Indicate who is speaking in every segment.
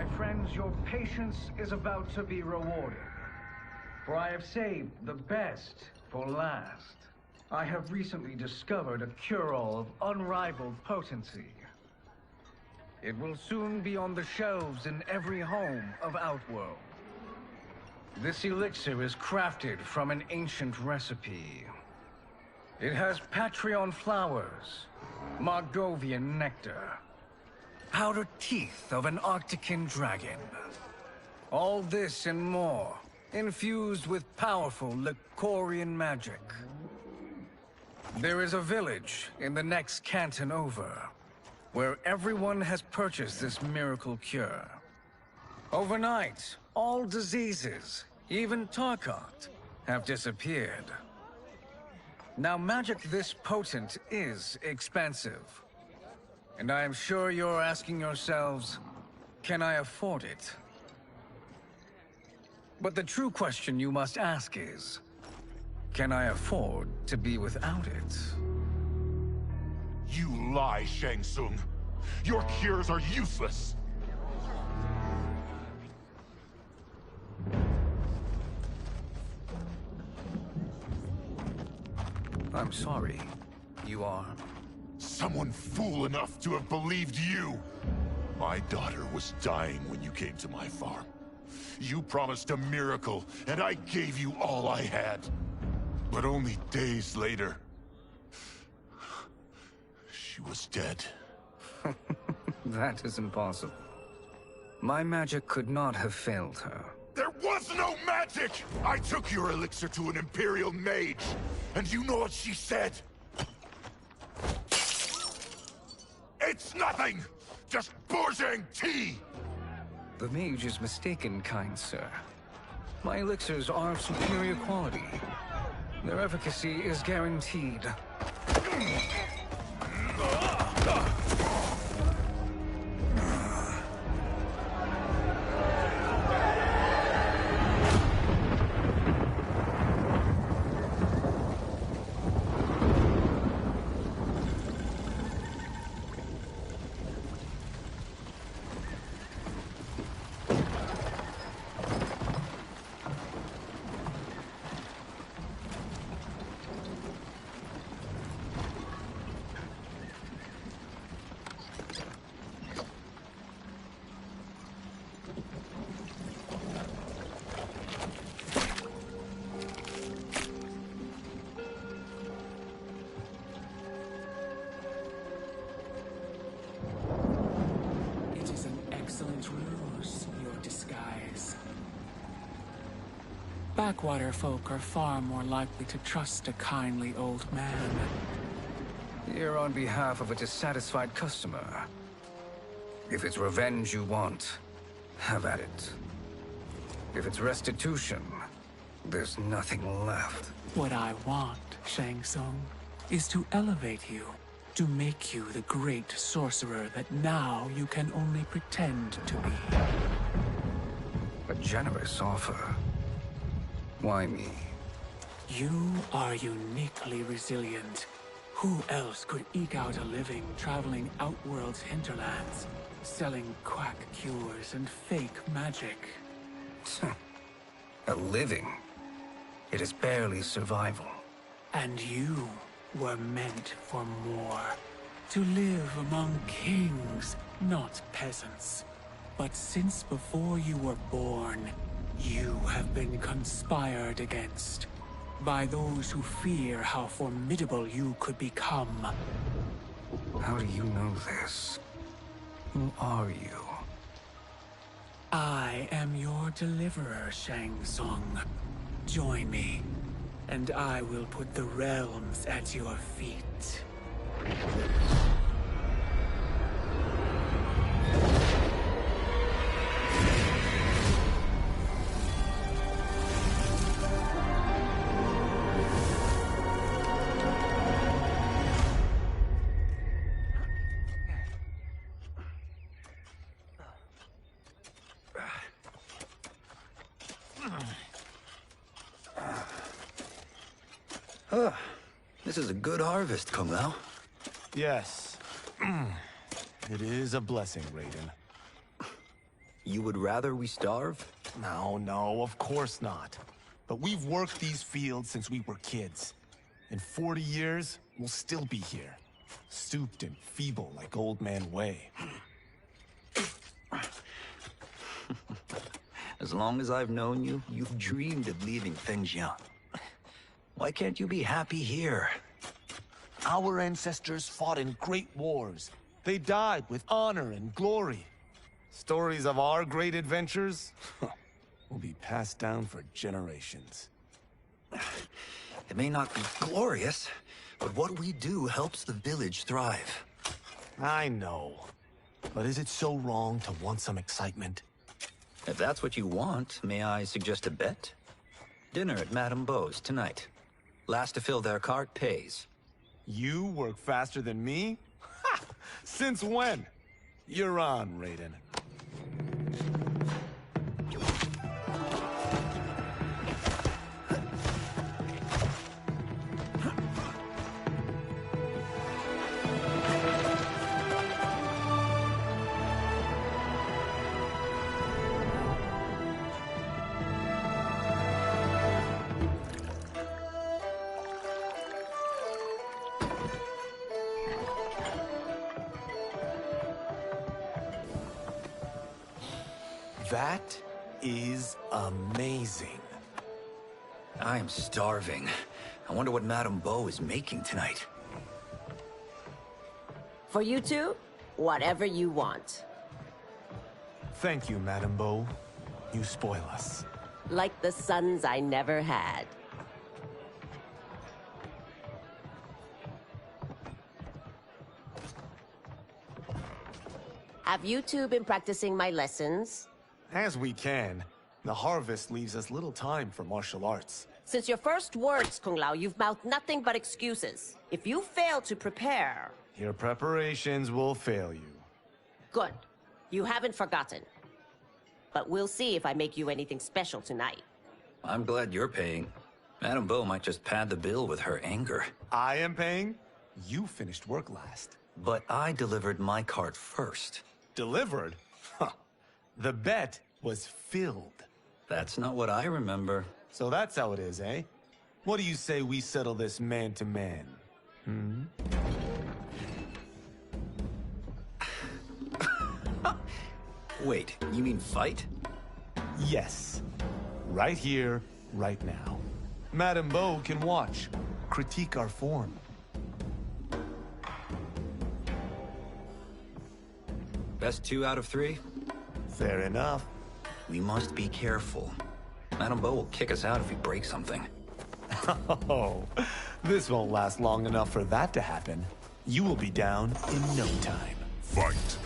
Speaker 1: My friends, your patience is about to be rewarded. For I have saved the best for last. I have recently discovered a cure-all of unrivaled potency. It will soon be on the shelves in every home of Outworld. This elixir is crafted from an ancient recipe. It has Patreon flowers, Margovian nectar, powdered teeth of an Arctican dragon. All this and more, infused with powerful Lycorian magic. There is a village in the next canton over, where everyone has purchased this miracle cure. Overnight, all diseases, even Tarkat, have disappeared. Now, magic this potent is expensive. And I am sure you're asking yourselves, can I afford it? But the true question you must ask is, can I afford to be without it?
Speaker 2: You lie, Shang Tsung. Your cures are useless.
Speaker 1: I'm sorry. You are?
Speaker 2: Someone fool enough to have believed you. My daughter was dying when you came to my farm. You promised a miracle, and I gave you all I had. But only days later, she was dead.
Speaker 1: That is impossible. My magic could not have failed her.
Speaker 2: There was no magic! I took your elixir to an Imperial mage, and you know what she said? It's nothing! Just bourgeois tea!
Speaker 1: The mage is mistaken, kind sir. My elixirs are of superior quality. Their efficacy is guaranteed.
Speaker 3: Backwater folk are far more likely to trust a kindly old man.
Speaker 1: Here on behalf of a dissatisfied customer. If it's revenge you want, have at it. If it's restitution, there's nothing left.
Speaker 3: What I want, Shang Tsung, is to elevate you, to make you the great sorcerer that now you can only pretend to be.
Speaker 1: A generous offer. Why me?
Speaker 3: You are uniquely resilient. Who else could eke out a living traveling Outworld's hinterlands, selling quack cures and fake magic?
Speaker 1: A living? It is barely survival.
Speaker 3: And you were meant for more. To live among kings, not peasants. But since before you were born, you have been conspired against by those who fear how formidable you could become.
Speaker 1: How do you know this? Who are you?
Speaker 3: I am your deliverer, Shang Tsung. Join me, and I will put the realms at your feet.
Speaker 4: This is a good harvest, Kung Lao.
Speaker 5: Yes. It is a blessing, Raiden.
Speaker 4: You would rather we starve?
Speaker 5: No, of course not. But we've worked these fields since we were kids. In 40 years, we'll still be here. Stooped and feeble like Old Man Wei.
Speaker 4: As long as I've known you, you've dreamed of leaving things young. Why can't you be happy here?
Speaker 5: Our ancestors fought in great wars. They died with honor and glory. Stories of our great adventures will be passed down for generations.
Speaker 4: It may not be glorious, but what we do helps the village thrive.
Speaker 5: I know. But is it so wrong to want some excitement?
Speaker 4: If that's what you want, may I suggest a bet? Dinner at Madame Beau's tonight. Last to fill their cart pays.
Speaker 5: You work faster than me? Ha! Since when? You're on, Raiden. That is amazing.
Speaker 4: I am starving. I wonder what Madame Beau is making tonight.
Speaker 6: For you two, whatever you want.
Speaker 5: Thank you, Madame Beau. You spoil us.
Speaker 6: Like the sons I never had. Have you two been practicing my lessons?
Speaker 5: As we can. The harvest leaves us little time for martial arts.
Speaker 6: Since your first words, Kung Lao, you've mouthed nothing but excuses. If you fail to prepare...
Speaker 5: Your preparations will fail you.
Speaker 6: Good. You haven't forgotten. But we'll see if I make you anything special tonight.
Speaker 4: I'm glad you're paying. Madame Beau might just pad the bill with her anger.
Speaker 5: I am paying? You finished work last.
Speaker 4: But I delivered my cart first.
Speaker 5: Delivered? Huh. The bet was filled.
Speaker 4: That's not what I remember.
Speaker 5: So that's how it is, eh? What do you say we settle this man to man?
Speaker 4: Wait, you mean fight?
Speaker 5: Yes. Right here, right now. Madame Beau can watch, critique our form.
Speaker 4: Best 2 out of 3?
Speaker 5: Fair enough.
Speaker 4: We must be careful. Madame Beau will kick us out if we break something.
Speaker 5: Oh, this won't last long enough for that to happen. You will be down in no time.
Speaker 2: Fight.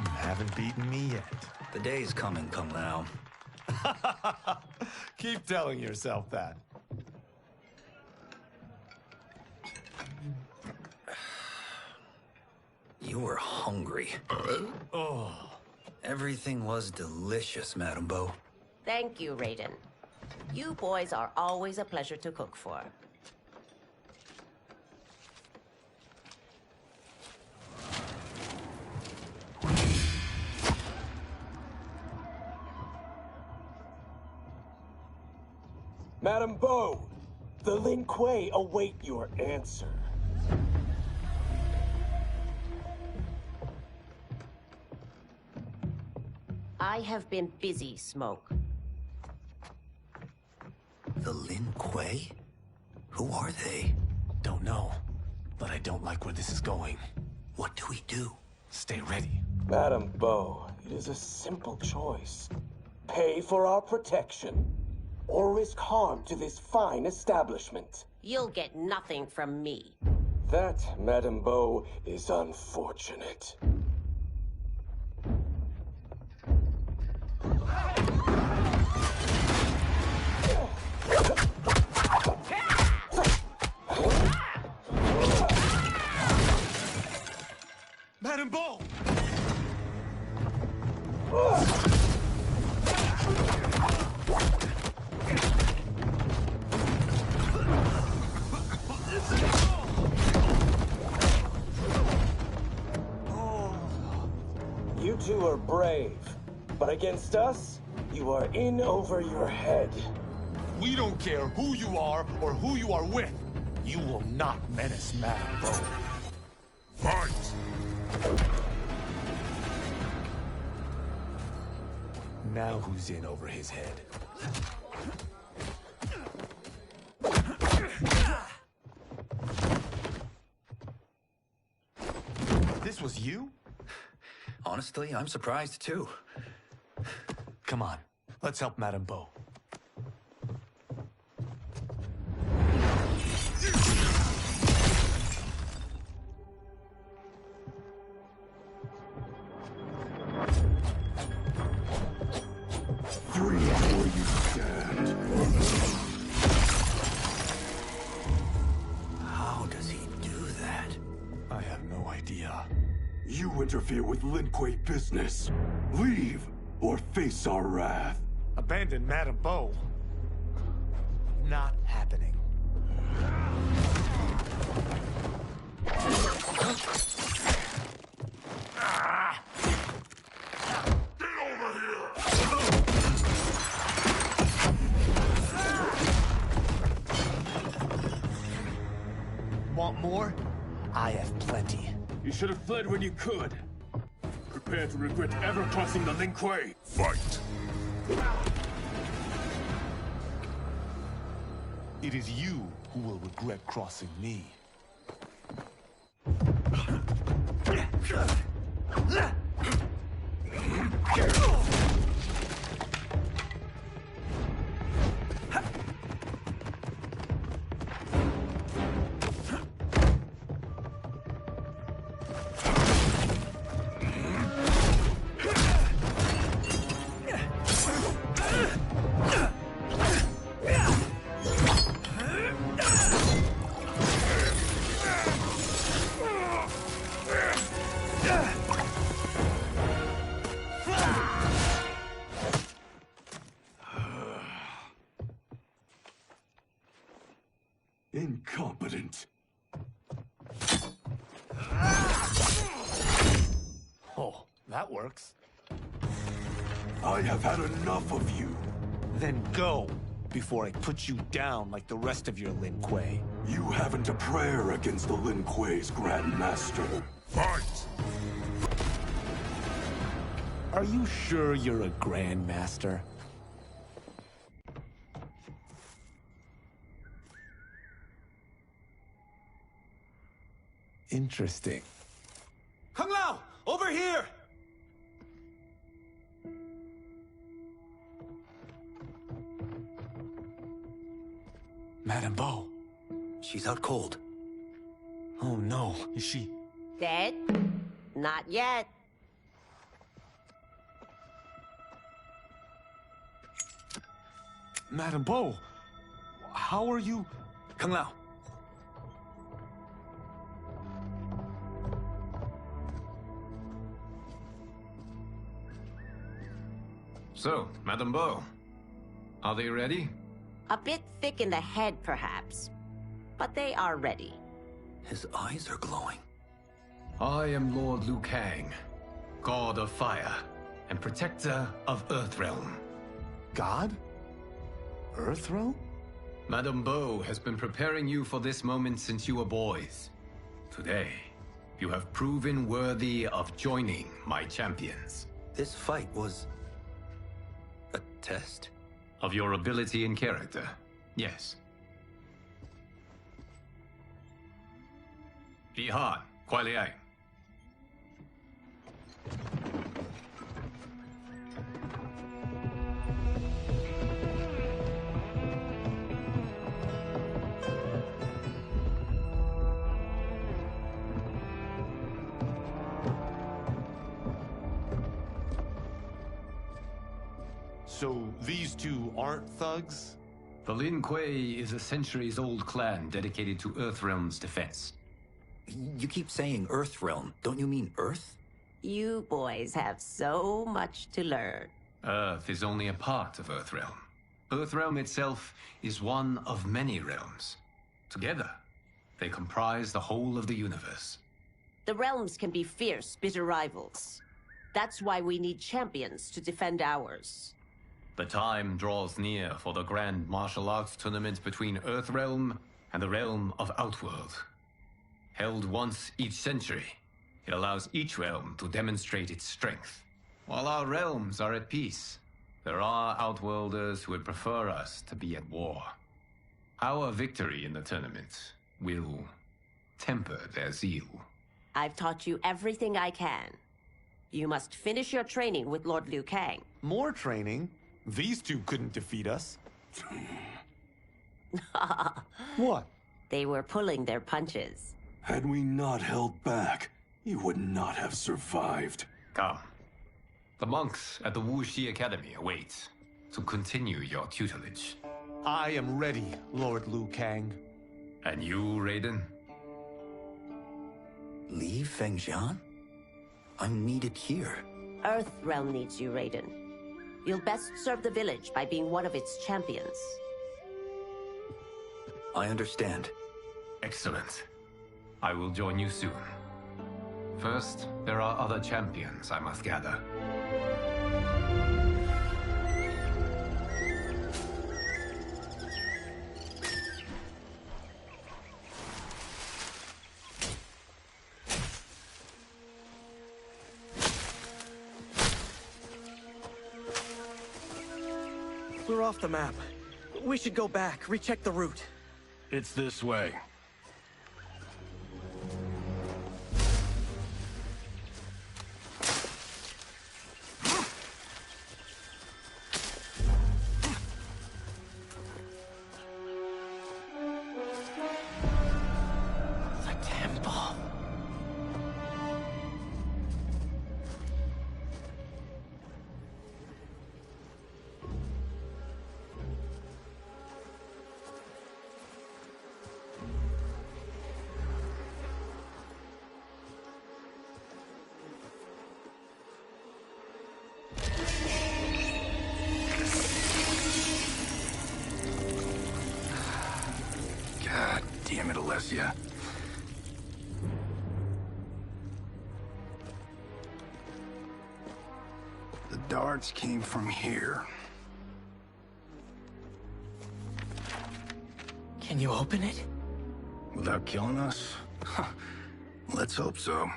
Speaker 5: You haven't beaten me yet.
Speaker 4: The day's coming, Kung Lao.
Speaker 5: Keep telling yourself that.
Speaker 4: You were hungry.
Speaker 5: Oh.
Speaker 4: Everything was delicious, Madame Beau.
Speaker 6: Thank you, Raiden. You boys are always a pleasure to cook for.
Speaker 7: Madame Beau, the Lin Kuei await your answer.
Speaker 6: I have been busy, Smoke.
Speaker 4: The Lin Kuei? Who are they?
Speaker 5: Don't know, but I don't like where this is going.
Speaker 4: What do we do?
Speaker 5: Stay ready.
Speaker 7: Madame Beau, it is a simple choice. Pay for our protection, or risk harm to this fine establishment.
Speaker 6: You'll get nothing from me.
Speaker 7: That, Madame Beau, is unfortunate.
Speaker 5: Madame Beau!
Speaker 7: You two are brave, but against us, you are in over your head.
Speaker 5: We don't care who you are or who you are with. You will not menace Madame Bo.
Speaker 2: Fight!
Speaker 5: Now who's in over his head? This was you?
Speaker 4: Honestly, I'm surprised too.
Speaker 5: Come on, let's help Madame Bo.
Speaker 8: Free where you stand.
Speaker 4: How does he do that?
Speaker 5: I have no idea.
Speaker 8: You interfere with Lin Kuei business. Leave, or face our wrath.
Speaker 5: Abandon Madame Bo? Not happening. Want more? I have plenty.
Speaker 8: You should have fled when you could. Prepare to regret ever crossing the Lin Kuei.
Speaker 2: Fight!
Speaker 5: It is you who will regret crossing me.
Speaker 8: Incompetent.
Speaker 5: Oh, that works.
Speaker 8: I have had enough of you.
Speaker 5: Then go, before I put you down like the rest of your Lin Kuei.
Speaker 8: You haven't a prayer against the Lin Kuei's Grand Master.
Speaker 2: Fight!
Speaker 5: Are you sure you're a Grand Master? Interesting. Kung Lao! Over here! Madame Bo.
Speaker 4: She's out cold.
Speaker 5: Oh no, is she...
Speaker 6: Dead? Not yet.
Speaker 5: Madame Bo, how are you...
Speaker 4: Kung Lao.
Speaker 9: So, Madame Bo, are they ready?
Speaker 6: A bit thick in the head, perhaps. But they are ready.
Speaker 4: His eyes are glowing.
Speaker 9: I am Lord Liu Kang, God of Fire and Protector of Earthrealm.
Speaker 5: God? Earthrealm?
Speaker 9: Madame Bo has been preparing you for this moment since you were boys. Today, you have proven worthy of joining my champions.
Speaker 4: This fight was... a test?
Speaker 9: Of your ability and character, yes. 李翰，快恋爱。
Speaker 5: So these two aren't thugs?
Speaker 9: The Lin Kuei is a centuries-old clan dedicated to Earthrealm's defense.
Speaker 4: You keep saying Earthrealm. Don't you mean Earth?
Speaker 6: You boys have so much to learn.
Speaker 9: Earth is only a part of Earthrealm. Earthrealm itself is one of many realms. Together, they comprise the whole of the universe.
Speaker 6: The realms can be fierce, bitter rivals. That's why we need champions to defend ours.
Speaker 9: The time draws near for the grand martial arts tournament between Earthrealm and the realm of Outworld. Held once each century, it allows each realm to demonstrate its strength. While our realms are at peace, there are Outworlders who would prefer us to be at war. Our victory in the tournament will temper their zeal.
Speaker 6: I've taught you everything I can. You must finish your training with Lord Liu Kang.
Speaker 5: More training? These two couldn't defeat us. What?
Speaker 6: They were pulling their punches.
Speaker 8: Had we not held back, you would not have survived.
Speaker 9: Come. The monks at the Wuxi Academy await to continue your tutelage.
Speaker 5: I am ready, Lord Liu Kang.
Speaker 9: And you, Raiden?
Speaker 4: Li Fengjian? I'm needed here.
Speaker 6: Earthrealm needs you, Raiden. You'll best serve the village by being one of its champions.
Speaker 4: I understand.
Speaker 9: Excellent. I will join you soon. First, there are other champions I must gather.
Speaker 10: We're off the map. We should go back, recheck the route.
Speaker 11: It's this way.
Speaker 10: The temple.
Speaker 11: God damn it, Alessia. The darts came from here.
Speaker 10: Can you open it?
Speaker 11: Without killing us? Let's hope so.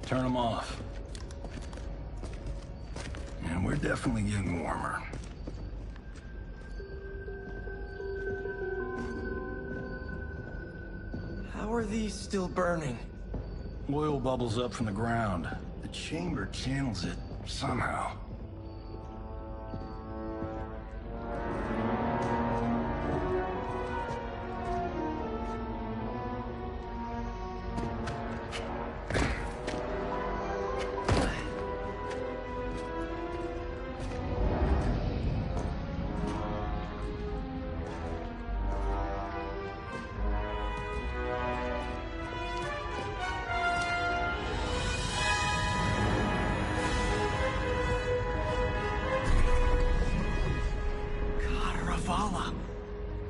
Speaker 11: Turn them off. And we're definitely getting warmer.
Speaker 10: How are these still burning?
Speaker 11: Oil bubbles up from the ground. The chamber channels it somehow.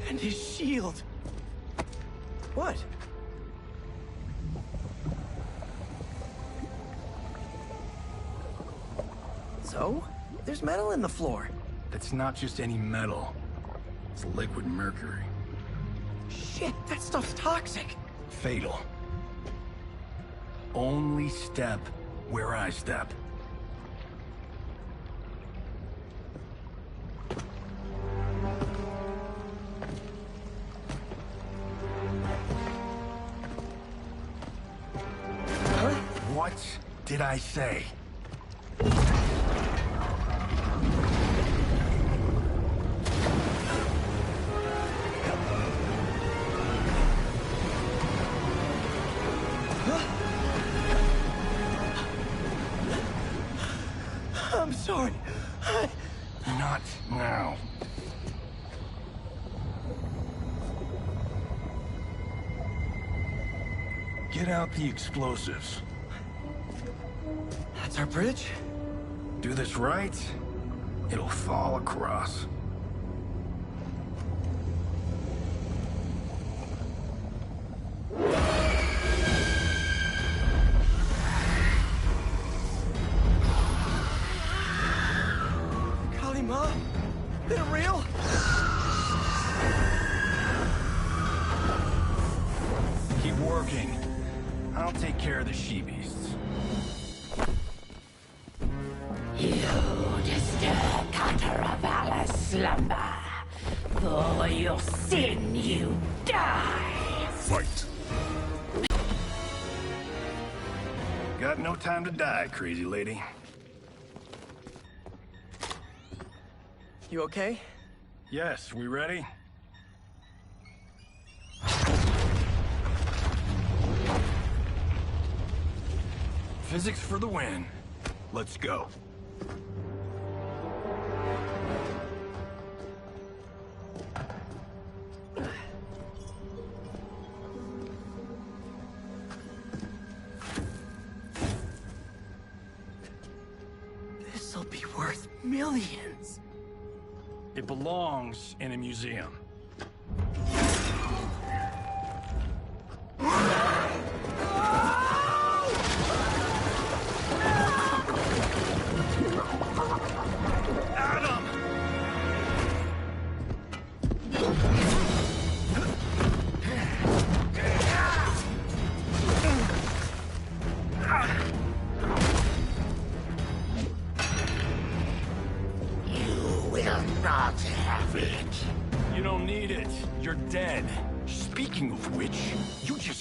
Speaker 10: And his shield. What? So? There's metal in the floor.
Speaker 11: That's not just any metal. It's liquid mercury.
Speaker 10: Shit, that stuff's toxic.
Speaker 11: Fatal. Only step where I step. What did I say?
Speaker 10: I'm sorry.
Speaker 11: Not now. Get out the explosives.
Speaker 10: That's our bridge?
Speaker 11: Do this right, it'll fall across.
Speaker 10: Kalima? They're real?
Speaker 11: Keep working. I'll take care of the she-beasts.
Speaker 12: You disturb Cataravalla's slumber. For your sin, you die.
Speaker 2: Fight.
Speaker 11: Got no time to die, crazy lady.
Speaker 10: You okay?
Speaker 11: Yes, we ready? Physics for the win. Let's go.
Speaker 10: This'll be worth millions.
Speaker 11: It belongs in a museum.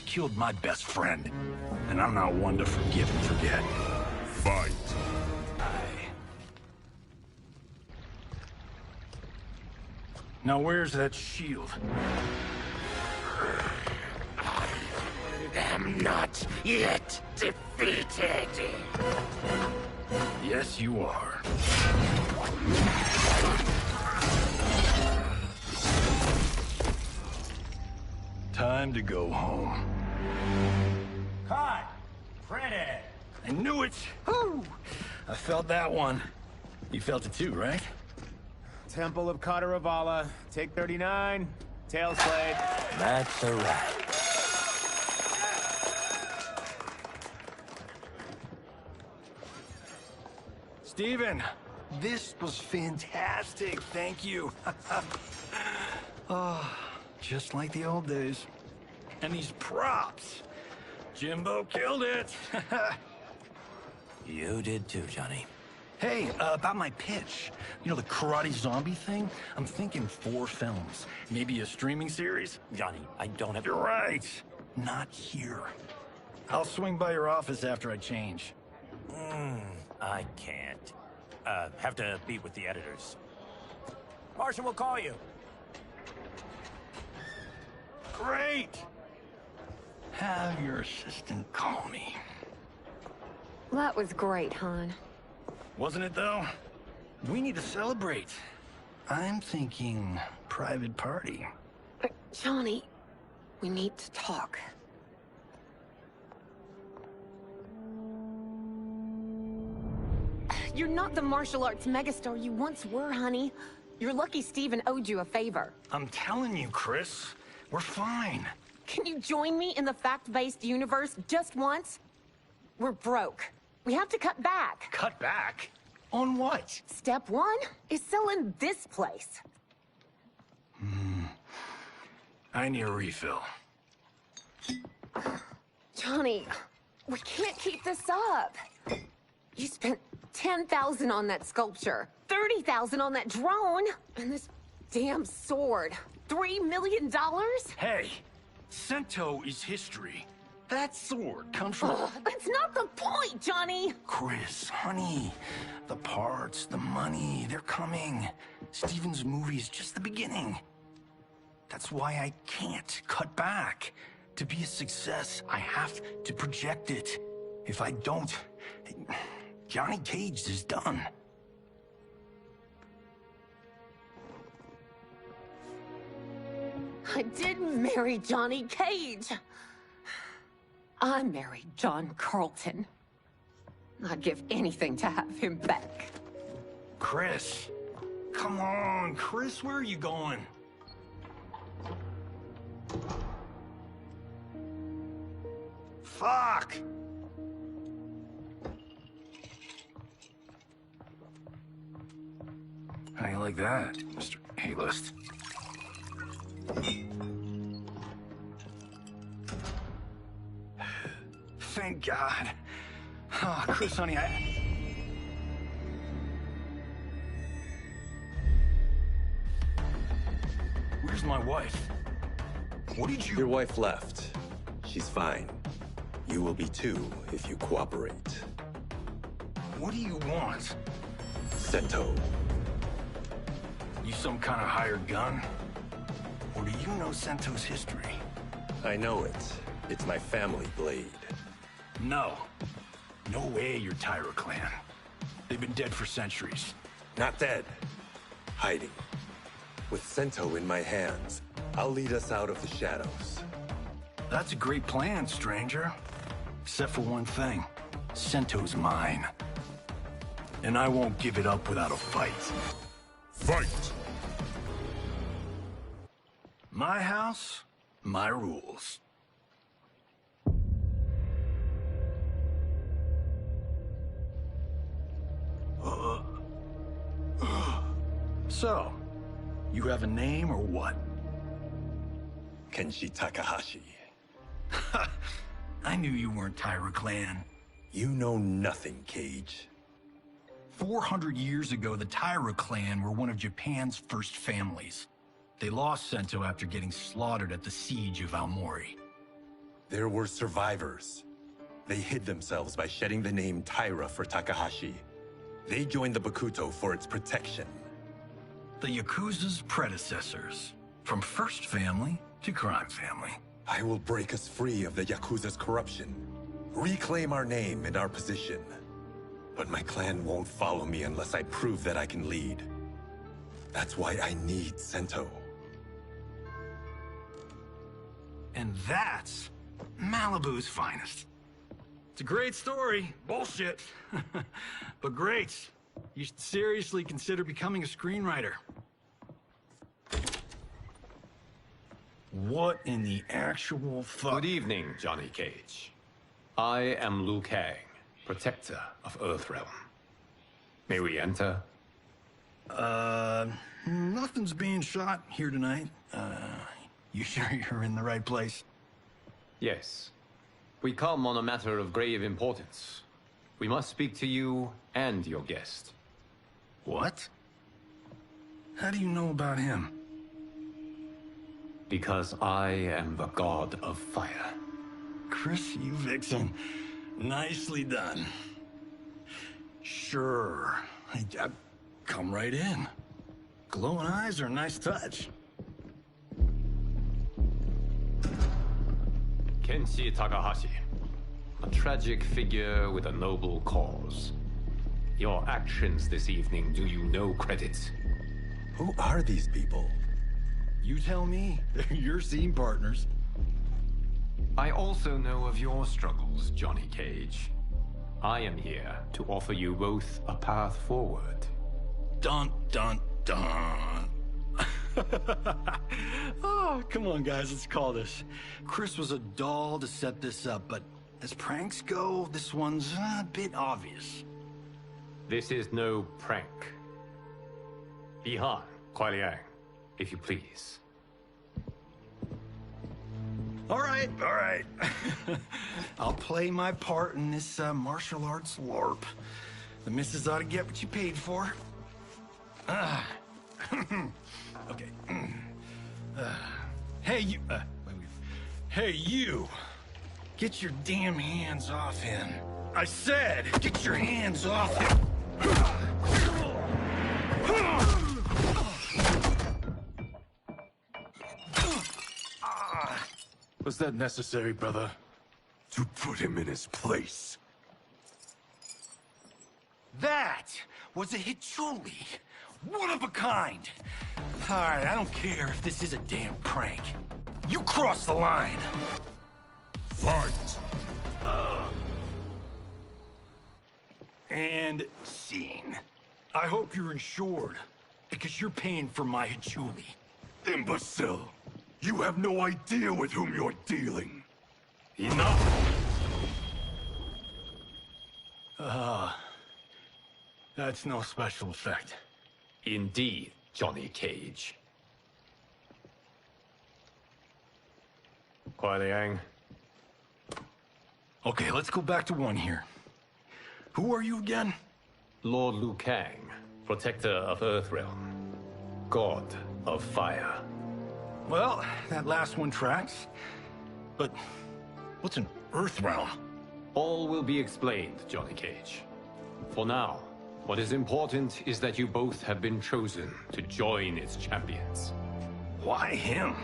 Speaker 11: Killed my best friend, and I'm not one to forgive and forget.
Speaker 2: Fight.
Speaker 11: Now where's that shield?
Speaker 12: I'm not yet defeated.
Speaker 11: Yes, you are. Time to go home.
Speaker 13: Cut! Printed!
Speaker 11: I knew it! Woo! I felt that one. You felt it too, right?
Speaker 13: Temple of Kataravala, take 39, tail slate.
Speaker 12: That's a wrap.
Speaker 11: Steven, this was fantastic. Thank you. Oh, just like the old days. And these props. Jimbo killed it.
Speaker 12: You did too, Johnny.
Speaker 11: Hey, about my pitch. You know, the karate zombie thing? I'm thinking 4 films. Maybe a streaming series?
Speaker 12: Johnny, I don't have...
Speaker 11: You're right. Not here. I'll swing by your office after I change.
Speaker 12: I can't. Have to meet with the editors. Marshall will call you.
Speaker 11: Great! Have your assistant call me.
Speaker 14: That was great, hon.
Speaker 11: Wasn't it, though? We need to celebrate. I'm thinking private party.
Speaker 14: Johnny, we need to talk. You're not the martial arts megastar you once were, honey. You're lucky Steven owed you a favor.
Speaker 11: I'm telling you, Chris. We're fine.
Speaker 14: Can you join me in the fact-based universe just once? We're broke. We have to cut back.
Speaker 11: Cut back? On what?
Speaker 14: Step 1 is selling this place.
Speaker 11: I need a refill.
Speaker 14: Johnny, we can't keep this up. You spent $10,000 on that sculpture, $30,000 on that drone, and this damn sword. $3 million?
Speaker 11: Hey, Sento is history. That sword comes from...
Speaker 14: That's not the point, Johnny!
Speaker 11: Chris, honey, the parts, the money, they're coming. Steven's movie is just the beginning. That's why I can't cut back. To be a success, I have to project it. If I don't, Johnny Cage is done.
Speaker 14: I didn't marry Johnny Cage. I married John Carlton. I'd give anything to have him back.
Speaker 11: Chris. Come on, Chris, where are you going? Fuck! How you like that, Mr. A-list? Thank God. Oh, Chris, honey, Where's my wife? What did you...
Speaker 15: Your wife left. She's fine. You will be too, if you cooperate.
Speaker 11: What do you want?
Speaker 15: Sento.
Speaker 11: You some kind of hired gun? Or do you know Sento's history?
Speaker 15: I know it. It's my family blade.
Speaker 11: No. No way you're Tyra clan. They've been dead for centuries.
Speaker 15: Not dead. Hiding. With Sento in my hands, I'll lead us out of the shadows.
Speaker 11: That's a great plan, stranger. Except for one thing. Sento's mine. And I won't give it up without a fight.
Speaker 2: Fight!
Speaker 11: My house, my rules. So, you have a name or what?
Speaker 15: Kenshi Takahashi.
Speaker 11: I knew you weren't Tyra clan.
Speaker 15: You know nothing, Cage.
Speaker 11: 400 years ago, the Tyra clan were one of Japan's first families. They lost Sento after getting slaughtered at the siege of Aomori.
Speaker 15: There were survivors. They hid themselves by shedding the name Tyra for Takahashi. They joined the Bakuto for its protection.
Speaker 11: The Yakuza's predecessors. From first family to crime family.
Speaker 15: I will break us free of the Yakuza's corruption. Reclaim our name and our position. But my clan won't follow me unless I prove that I can lead. That's why I need Sento.
Speaker 11: And that's Malibu's finest. It's a great story. Bullshit. But great. You should seriously consider becoming a screenwriter. What in the actual fuck?
Speaker 9: Good evening, Johnny Cage. I am Liu Kang, protector of Earthrealm. May we enter?
Speaker 11: Nothing's being shot here tonight. You sure you're in the right place?
Speaker 9: Yes. We come on a matter of grave importance. We must speak to you and your guest.
Speaker 11: What? How do you know about him?
Speaker 9: Because I am the god of fire.
Speaker 11: Chris, you vixen. Nicely done. Sure. I'd come right in. Glowing eyes are a nice touch.
Speaker 9: Kenshi Takahashi. A tragic figure with a noble cause. Your actions this evening do you no credit.
Speaker 15: Who are these people?
Speaker 11: You tell me. They're your scene partners.
Speaker 9: I also know of your struggles, Johnny Cage. I am here to offer you both a path forward.
Speaker 11: Dun, dun, dun. Oh, come on, guys, let's call this. Chris was a doll to set this up, but as pranks go, this one's a bit obvious.
Speaker 9: This is no prank. Bihan, Kuai Liang, if you please.
Speaker 11: All right. I'll play my part in this martial arts LARP. The missus ought to get what you paid for. Okay. Hey, you... Hey, you! Get your damn hands off him. I said, get your hands off him!
Speaker 8: Was that necessary, brother? To put him in his place.
Speaker 11: That was a hichuli. one of a kind. All right, I don't care if this is a damn prank. You crossed the line.
Speaker 2: Fight!
Speaker 11: And scene. I hope you're insured, because you're paying for my hachuli.
Speaker 8: Imbecile! You have no idea with whom you're dealing.
Speaker 11: Enough! That's no special effect.
Speaker 9: Indeed, Johnny Cage. Kuai Liang.
Speaker 11: Okay, let's go back to one here. Who are you again?
Speaker 9: Lord Liu Kang, protector of Earthrealm, god of fire.
Speaker 11: Well, that last one tracks. But what's an Earthrealm?
Speaker 9: All will be explained, Johnny Cage. For now, what is important is that you both have been chosen to join its champions.
Speaker 11: Why him?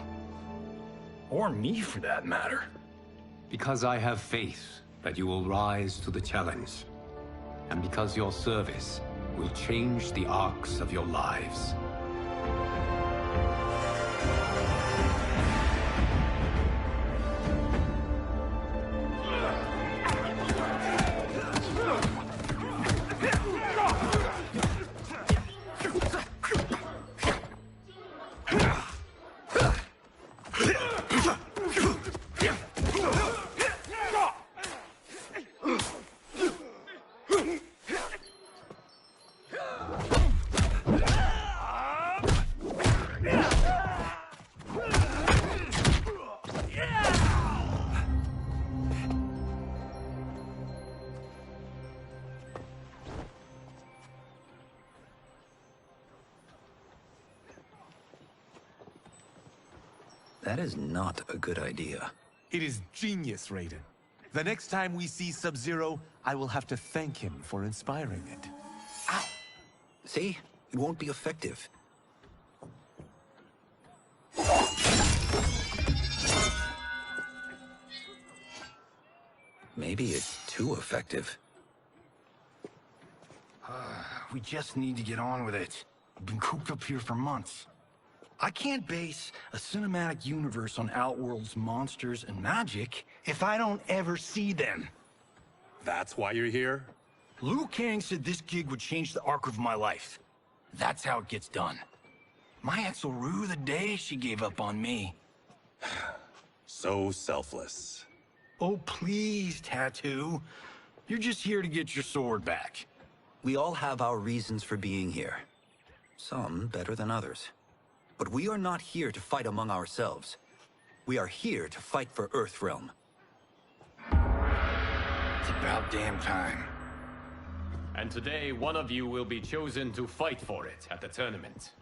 Speaker 11: Or me, for that matter.
Speaker 9: Because I have faith that you will rise to the challenge. And because your service will change the arcs of your lives.
Speaker 4: That is not a good idea.
Speaker 5: It is genius, Raiden. The next time we see Sub-Zero, I will have to thank him for inspiring it.
Speaker 4: Ow! See? It won't be effective. Maybe it's too effective.
Speaker 11: We just need to get on with it. We've been cooped up here for months. I can't base a cinematic universe on Outworld's monsters and magic if I don't ever see them.
Speaker 15: That's why you're here?
Speaker 11: Liu Kang said this gig would change the arc of my life. That's how it gets done. My ex will rue the day she gave up on me.
Speaker 15: So selfless.
Speaker 11: Oh, please, Tattoo. You're just here to get your sword back.
Speaker 4: We all have our reasons for being here. Some better than others. But we are not here to fight among ourselves. We are here to fight for Earthrealm.
Speaker 11: It's about damn time.
Speaker 9: And today, one of you will be chosen to fight for it at the tournament.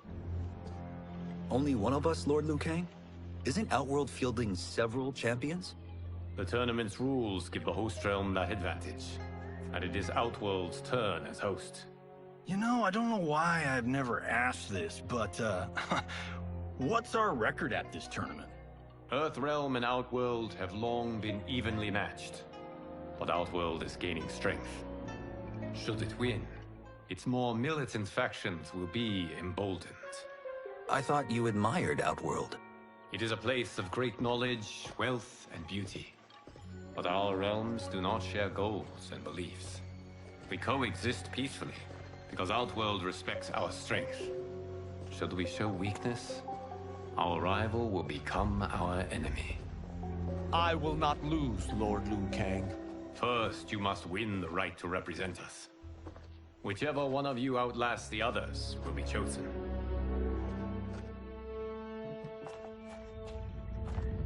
Speaker 4: Only one of us, Lord Liu Kang? Isn't Outworld fielding several champions?
Speaker 9: The tournament's rules give the host realm that advantage. And it is Outworld's turn as host.
Speaker 11: You know, I don't know why I've never asked this, but, what's our record at this tournament?
Speaker 9: Earthrealm and Outworld have long been evenly matched. But Outworld is gaining strength. Should it win, its more militant factions will be emboldened.
Speaker 4: I thought you admired Outworld.
Speaker 9: It is a place of great knowledge, wealth, and beauty. But our realms do not share goals and beliefs. We coexist peacefully, because Outworld respects our strength. Should we show weakness, our rival will become our enemy.
Speaker 5: I will not lose, Lord Liu Kang.
Speaker 9: First, you must win the right to represent us. Whichever one of you outlasts the others will be chosen.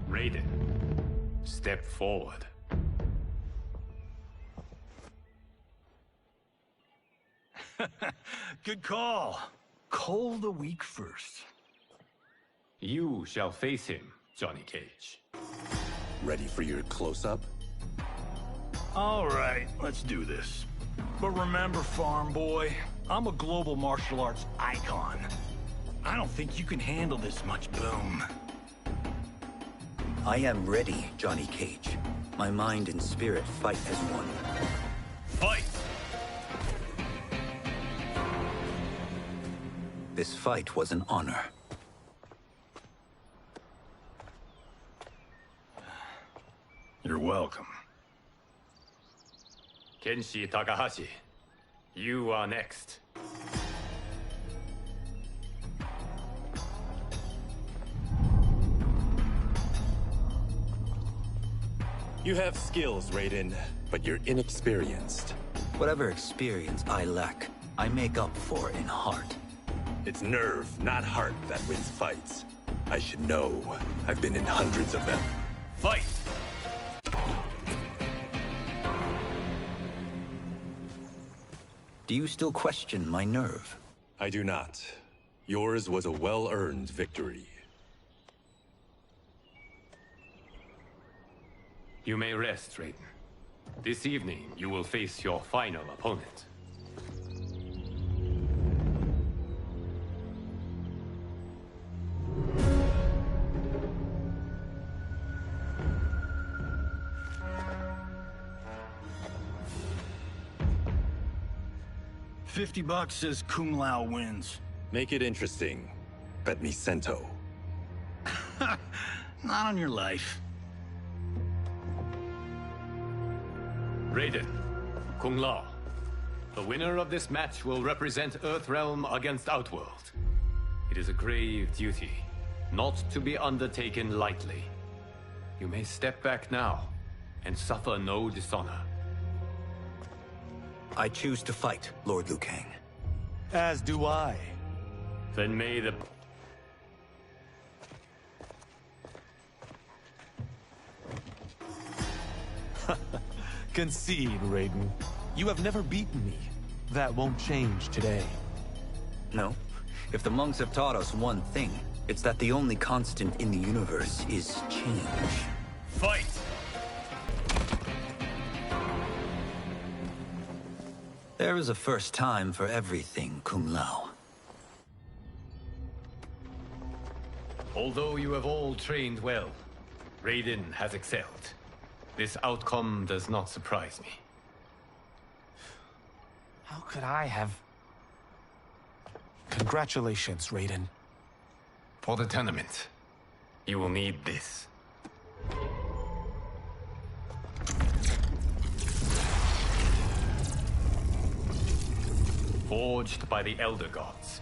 Speaker 9: Raiden, step forward.
Speaker 11: Good call. Cull the weak first.
Speaker 9: You shall face him, Johnny Cage.
Speaker 15: Ready for your close-up?
Speaker 11: All right, let's do this. But remember, farm boy, I'm a global martial arts icon. I don't think you can handle this much boom.
Speaker 4: I am ready, Johnny Cage. My mind and spirit fight as one.
Speaker 9: Fight!
Speaker 4: This fight was an honor.
Speaker 11: You're welcome.
Speaker 9: Kenshi Takahashi, you are next.
Speaker 15: You have skills, Raiden, but you're inexperienced.
Speaker 4: Whatever experience I lack, I make up for in heart.
Speaker 15: It's nerve, not heart, that wins fights. I should know. I've been in hundreds of them.
Speaker 9: Fight!
Speaker 4: Do you still question my nerve?
Speaker 15: I do not. Yours was a well-earned victory.
Speaker 9: You may rest, Raiden. This evening, you will face your final opponent.
Speaker 11: $50 says Kung Lao wins.
Speaker 15: Make it interesting. Bet me cento.
Speaker 11: Not on your life.
Speaker 9: Raiden, Kung Lao. The winner of this match will represent Earthrealm against Outworld. It is a grave duty, not to be undertaken lightly. You may step back now, and suffer no dishonor.
Speaker 4: I choose to fight, Lord Liu Kang.
Speaker 5: As do I.
Speaker 9: Then may the...
Speaker 5: Concede, Raiden. You have never beaten me. That won't change today.
Speaker 4: No. If the monks have taught us one thing, it's that the only constant in the universe is change.
Speaker 9: Fight!
Speaker 4: There is a first time for everything, Kung Lao.
Speaker 9: Although you have all trained well, Raiden has excelled. This outcome does not surprise me.
Speaker 5: How could I have... Congratulations, Raiden.
Speaker 9: For the tournament, you will need this. Forged by the Elder Gods,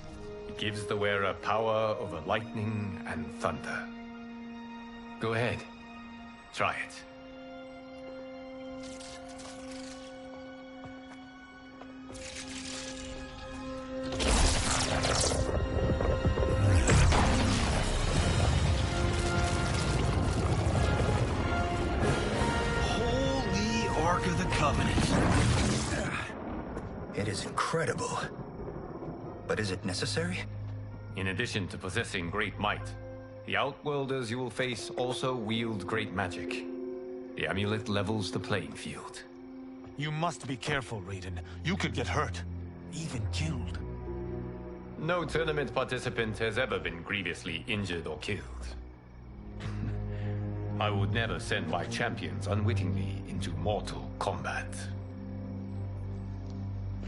Speaker 9: it gives the wearer power over lightning and thunder. Go ahead, try it.
Speaker 11: Holy Ark of the Covenant.
Speaker 4: It is incredible. But is it necessary?
Speaker 9: In addition to possessing great might, the Outworlders you will face also wield great magic. The amulet levels the playing field.
Speaker 5: You must be careful, Raiden. You could get hurt. Even killed.
Speaker 9: No tournament participant has ever been grievously injured or killed. I would never send my champions unwittingly into Mortal Kombat.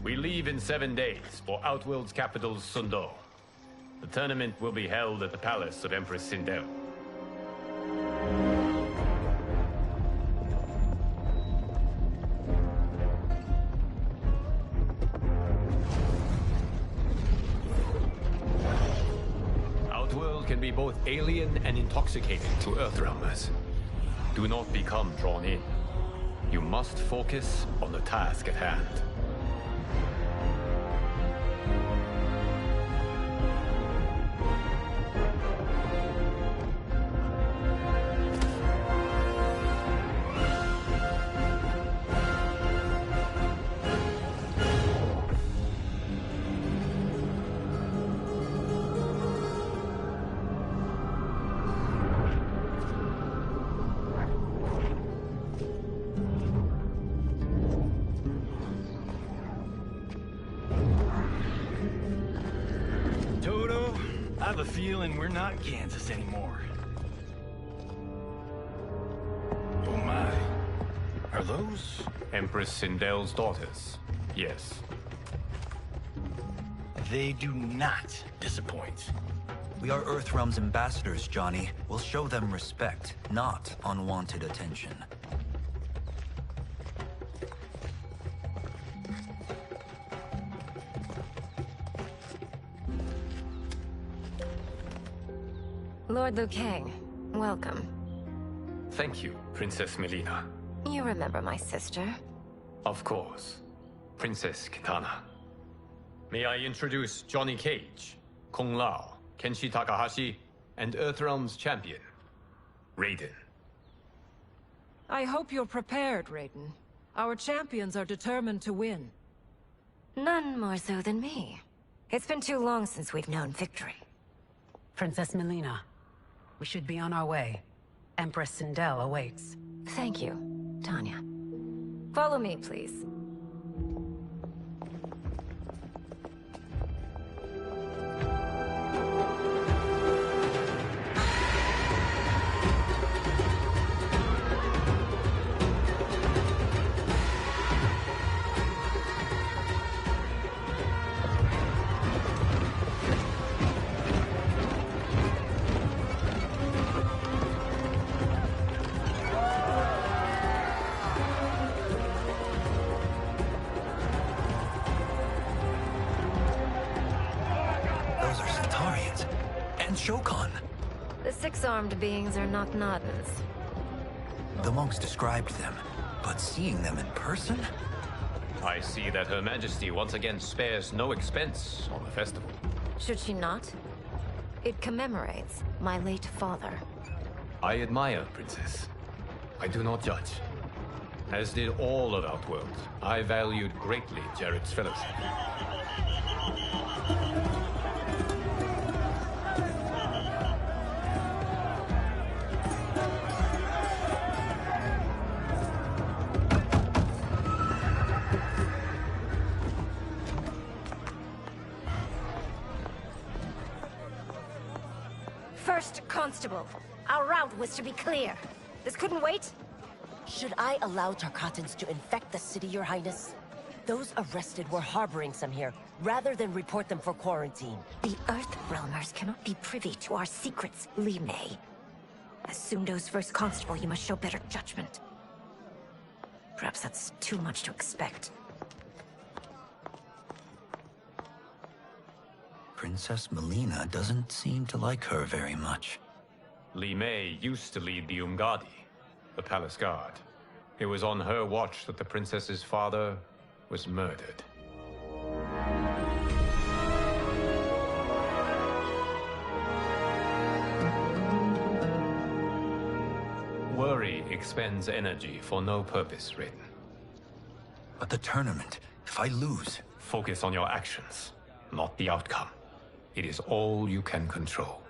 Speaker 9: We leave in 7 days for Outworld's capital, Sindel. The tournament will be held at the palace of Empress Sindel. Outworld can be both alien and intoxicating to Earthrealmers. Do not become drawn in. You must focus on the task at hand.
Speaker 11: I have a feeling we're not in Kansas anymore. Oh my. Are those?
Speaker 9: Empress Sindel's daughters, yes.
Speaker 11: They do not disappoint.
Speaker 4: We are Earthrealm's ambassadors, Johnny. We'll show them respect, not unwanted attention.
Speaker 16: Lord Liu Kang, welcome.
Speaker 9: Thank you, Princess Mileena.
Speaker 16: You remember my sister?
Speaker 9: Of course. Princess Kitana. May I introduce Johnny Cage, Kung Lao, Kenshi Takahashi, and Earthrealm's champion, Raiden.
Speaker 17: I hope you're prepared, Raiden. Our champions are determined to win.
Speaker 16: None more so than me. It's been too long since we've known victory.
Speaker 18: Princess Mileena, we should be on our way. Empress Sindel awaits.
Speaker 16: Thank you, Tanya. Follow me, please. The six-armed beings are not Nadans.
Speaker 4: The monks described them, but seeing them in person?
Speaker 9: I see that Her Majesty once again spares no expense on the festival.
Speaker 16: Should she not? It commemorates my late father.
Speaker 9: I admire, Princess. I do not judge. As did all of Outworld, I valued greatly Jarrod's fellowship.
Speaker 16: First Constable, our route was to be clear. This couldn't wait?
Speaker 6: Should I allow Tarkatans to infect the city, Your Highness? Those arrested were harboring some here, rather than report them for quarantine.
Speaker 16: The Earthrealmers cannot be privy to our secrets, Li Mei. As Sundo's first constable, you must show better judgment. Perhaps that's too much to expect.
Speaker 4: Princess Mileena doesn't seem to like her very much.
Speaker 9: Li Mei used to lead the Umgadi, the palace guard. It was on her watch that the princess's father was murdered. Worry expends energy for no purpose, Raiden.
Speaker 4: But the tournament, if I lose...
Speaker 9: Focus on your actions, not the outcome. It is all you can control.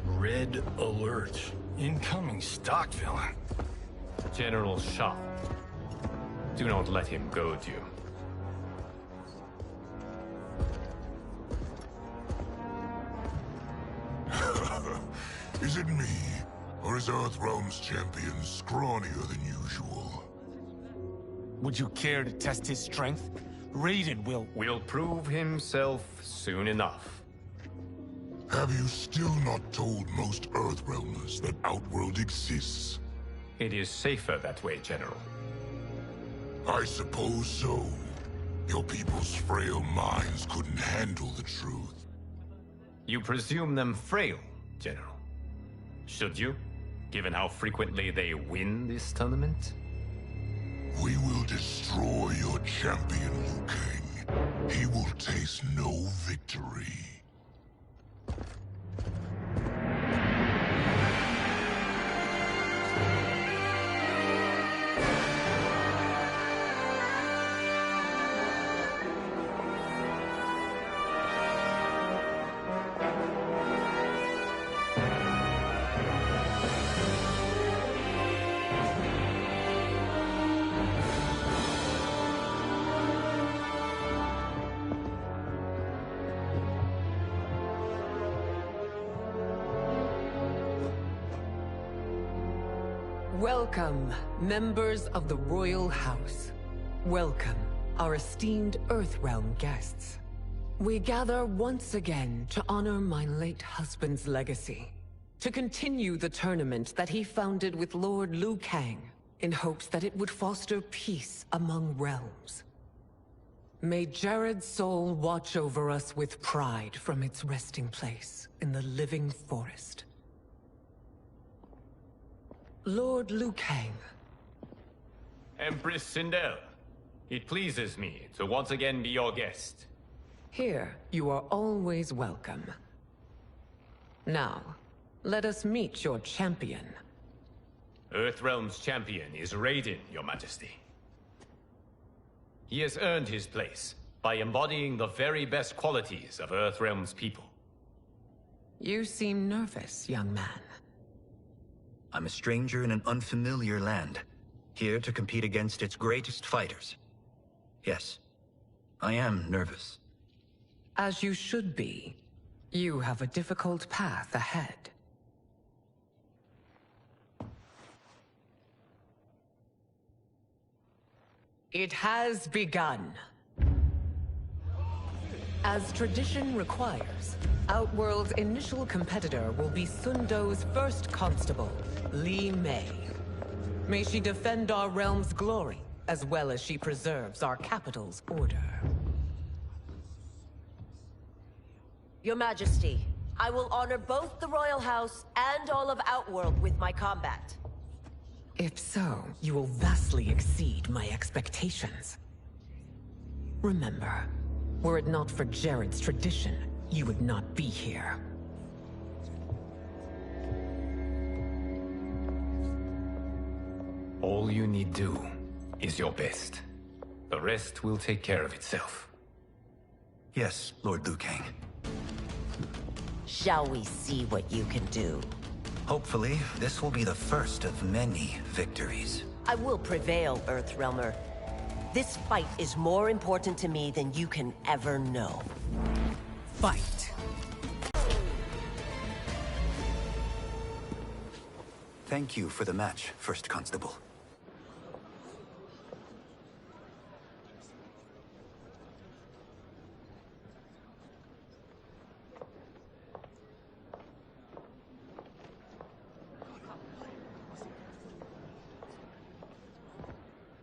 Speaker 11: Red alert. Incoming stock villain.
Speaker 9: General Shang. Do not let him goad you.
Speaker 2: Is it me? Or is Earthrealm's champion scrawnier than usual?
Speaker 5: Would you care to test his strength? Raiden will
Speaker 9: prove himself soon enough.
Speaker 2: Have you still not told most Earthrealmers that Outworld exists?
Speaker 9: It is safer that way, General.
Speaker 2: I suppose so. Your people's frail minds couldn't handle the truth.
Speaker 9: You presume them frail, General. Should you, given how frequently they win this tournament?
Speaker 2: We will destroy your champion, Liu Kang. He will taste no victory.
Speaker 19: Welcome, members of the Royal House. Welcome, our esteemed Earthrealm guests. We gather once again to honor my late husband's legacy, to continue the tournament that he founded with Lord Liu Kang, in hopes that it would foster peace among realms. May Jarrod's soul watch over us with pride from its resting place in the living forest. Lord Liu Kang.
Speaker 9: Empress Sindel, it pleases me to once again be your guest.
Speaker 19: Here, you are always welcome. Now, let us meet your champion.
Speaker 9: Earthrealm's champion is Raiden, Your Majesty. He has earned his place by embodying the very best qualities of Earthrealm's people.
Speaker 19: You seem nervous, young man.
Speaker 4: I'm a stranger in an unfamiliar land, here to compete against its greatest fighters. Yes, I am nervous.
Speaker 19: As you should be. You have a difficult path ahead. It has begun. As tradition requires, Outworld's initial competitor will be Sundo's first constable, Li Mei. May she defend our realm's glory, as well as she preserves our capital's order.
Speaker 6: Your Majesty, I will honor both the Royal House and all of Outworld with my combat.
Speaker 19: If so, you will vastly exceed my expectations. Remember, were it not for Jarrod's tradition, you would not be here.
Speaker 9: All you need do is your best. The rest will take care of itself.
Speaker 4: Yes, Lord Liu Kang.
Speaker 6: Shall we see what you can do?
Speaker 4: Hopefully, this will be the first of many victories.
Speaker 6: I will prevail, Earthrealmer. This fight is more important to me than you can ever know.
Speaker 19: Fight!
Speaker 4: Thank you for the match, First Constable.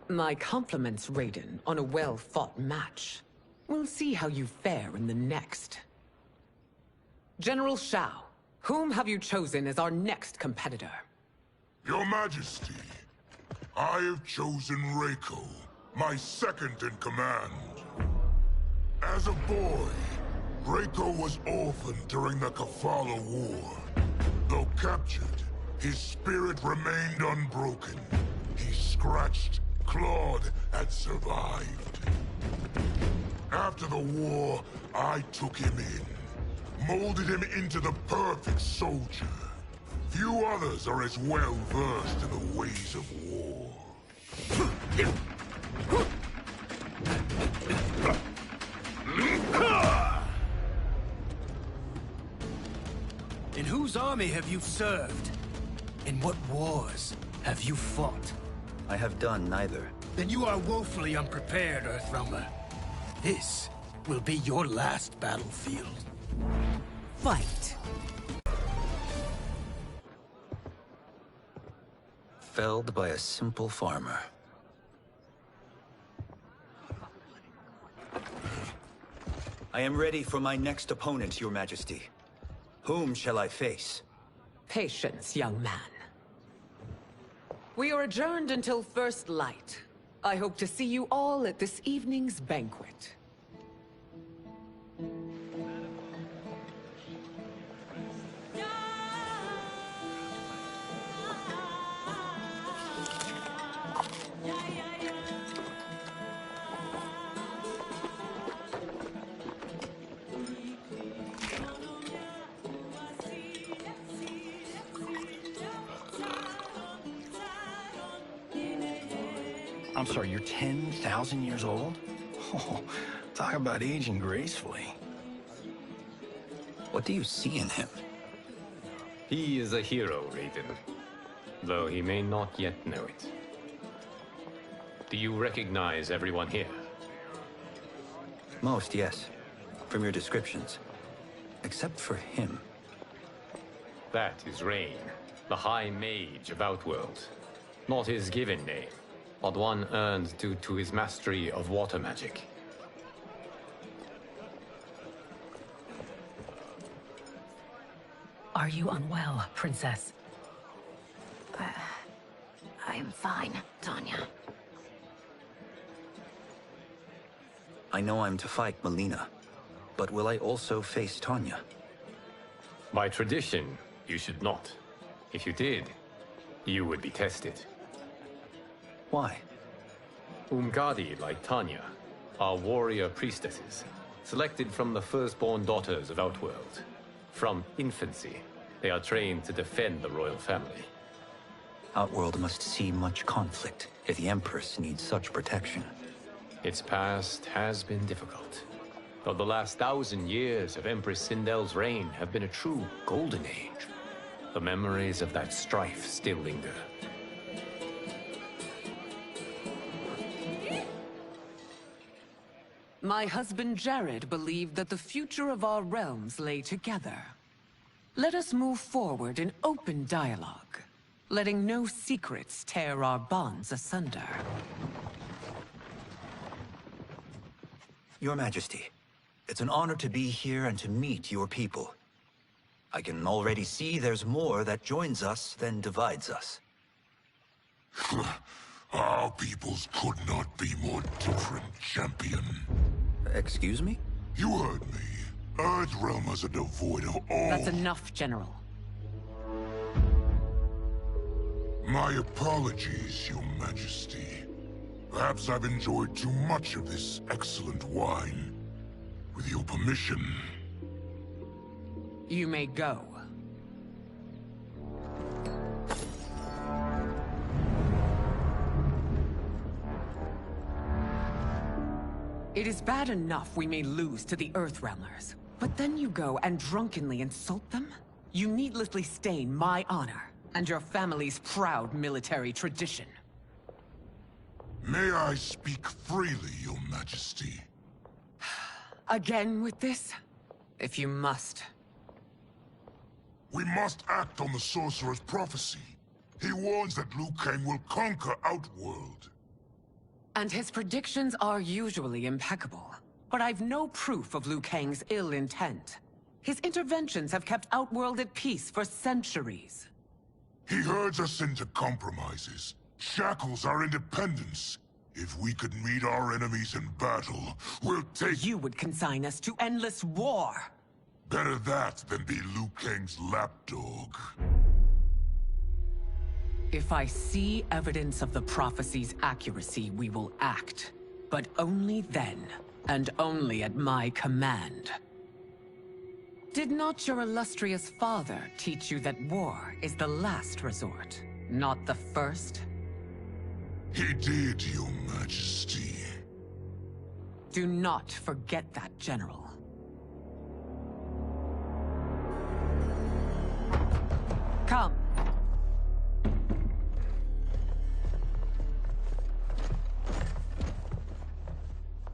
Speaker 19: My compliments, Raiden, on a well-fought match. We'll see how you fare in the next. General Shao, whom have you chosen as our next competitor?
Speaker 2: Your Majesty, I have chosen Reiko, my second in command. As a boy, Reiko was orphaned during the Kafala War. Though captured, his spirit remained unbroken. He scratched, clawed, and survived. After the war, I took him in, molded him into the perfect soldier. Few others are as well versed in the ways of war.
Speaker 11: In whose army have you served? In what wars have you fought?
Speaker 4: I have done neither.
Speaker 11: Then you are woefully unprepared, Earthrealmer. This will be your last battlefield.
Speaker 19: Fight!
Speaker 4: Felled by a simple farmer. I am ready for my next opponent, Your Majesty. Whom shall I face?
Speaker 19: Patience, young man. We are adjourned until first light. I hope to see you all at this evening's banquet.
Speaker 11: I'm sorry, you're 10,000 years old? Oh, talk about aging gracefully.
Speaker 4: What do you see in him?
Speaker 9: He is a hero, Raiden. though he may not yet know it. Do you recognize everyone here?
Speaker 4: Most, yes. From your descriptions. Except for him.
Speaker 9: That is Rain, the High Mage of Outworld. Not his given name, but one earned due to his mastery of water magic.
Speaker 18: Are you unwell, Princess?
Speaker 16: I am fine, Tanya.
Speaker 4: I know I'm to fight Mileena, but will I also face Tanya?
Speaker 9: By tradition, you should not. If you did, you would be tested.
Speaker 4: Why?
Speaker 9: Umgadi, like Tanya, are warrior priestesses, selected from the firstborn daughters of Outworld. From infancy, they are trained to defend the royal family.
Speaker 4: Outworld must see much conflict if the Empress needs such protection.
Speaker 9: Its past has been difficult, though the last 1,000 years of Empress Sindel's reign have been a true golden age. The memories of that strife still linger.
Speaker 19: My husband Jarrod believed that the future of our realms lay together. Let us move forward in open dialogue, letting no secrets tear our bonds asunder.
Speaker 4: Your Majesty, it's an honor to be here and to meet your people. I can already see there's more that joins us than divides us.
Speaker 2: Our peoples could not be more different, champion.
Speaker 4: Excuse me?
Speaker 2: You heard me. Earthrealm is devoid of all...
Speaker 19: That's enough, General.
Speaker 2: My apologies, Your Majesty. Perhaps I've enjoyed too much of this excellent wine. With your permission...
Speaker 19: You may go. It is bad enough we may lose to the Earthrealmers, but then you go and drunkenly insult them? You needlessly stain my honor and your family's proud military tradition.
Speaker 2: May I speak freely, Your Majesty?
Speaker 19: Again with this? If you must.
Speaker 2: We must act on the Sorcerer's prophecy. He warns that Liu Kang will conquer Outworld.
Speaker 19: And his predictions are usually impeccable. But I've no proof of Liu Kang's ill intent. His interventions have kept Outworld at peace for centuries.
Speaker 2: He herds us into compromises, shackles our independence. If we could meet our enemies in battle, we'll take—
Speaker 19: You would consign us to endless war!
Speaker 2: Better that than be Liu Kang's lapdog.
Speaker 19: If I see evidence of the prophecy's accuracy, we will act. But only then, and only at my command. Did not your illustrious father teach you that war is the last resort, not the first?
Speaker 2: He did, Your Majesty.
Speaker 19: Do not forget that, General. Come.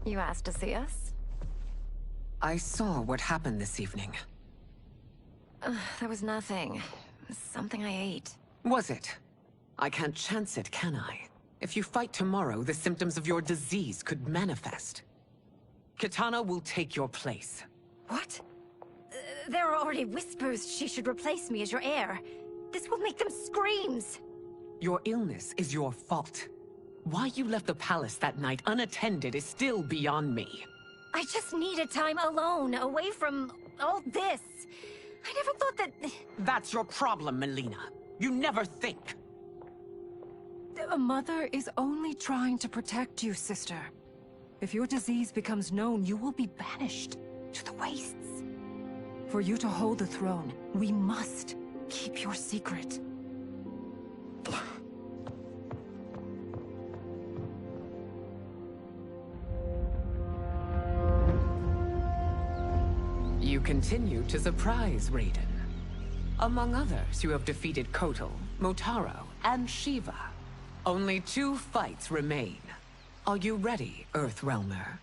Speaker 16: You asked to see us?
Speaker 19: I saw what happened this evening.
Speaker 16: There was nothing. Something I ate.
Speaker 19: Was it? I can't chance it, can I? If you fight tomorrow, the symptoms of your disease could manifest. Kitana will take your place.
Speaker 16: What? There are already whispers she should replace me as your heir. This will make them screams!
Speaker 19: Your illness is your fault. Why you left the palace that night unattended is still beyond me.
Speaker 16: I just needed time alone, away from all this. I never thought that...
Speaker 19: That's your problem, Mileena. You never think.
Speaker 17: A mother is only trying to protect you, sister. If your disease becomes known, you will be banished to the wastes. For you to hold the throne, we must keep your secret.
Speaker 19: You continue to surprise Raiden. Among others, you have defeated Kotal, Motaro, and Shiva. Only 2 fights remain. Are you ready, Earthrealmer?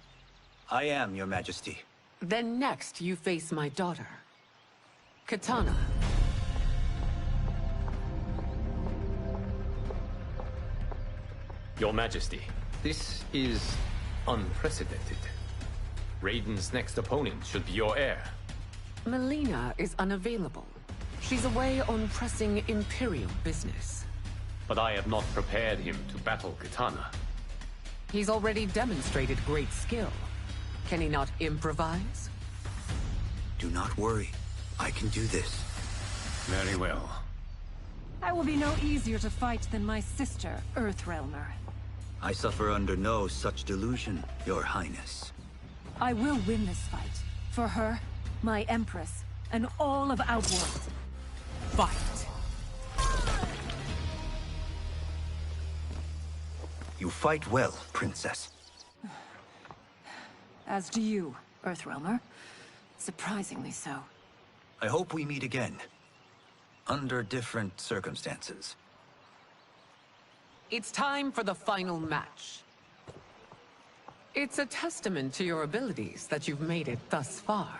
Speaker 4: I am, Your Majesty.
Speaker 19: Then next, you face my daughter, Kitana.
Speaker 9: Your Majesty, this is unprecedented. Raiden's next opponent should be your heir.
Speaker 19: Mileena is unavailable. She's away on pressing Imperial business.
Speaker 9: But I have not prepared him to battle Kitana.
Speaker 19: He's already demonstrated great skill. Can he not improvise?
Speaker 4: Do not worry. I can do this.
Speaker 9: Very well.
Speaker 17: I will be no easier to fight than my sister, Earthrealmer.
Speaker 4: I suffer under no such delusion, Your Highness.
Speaker 17: I will win this fight. For her, my Empress, and all of Outworld.
Speaker 19: Fight!
Speaker 4: You fight well, Princess.
Speaker 17: As do you, Earthrealmer. Surprisingly so.
Speaker 4: I hope we meet again. Under different circumstances.
Speaker 19: It's time for the final match. It's a testament to your abilities that you've made it thus far.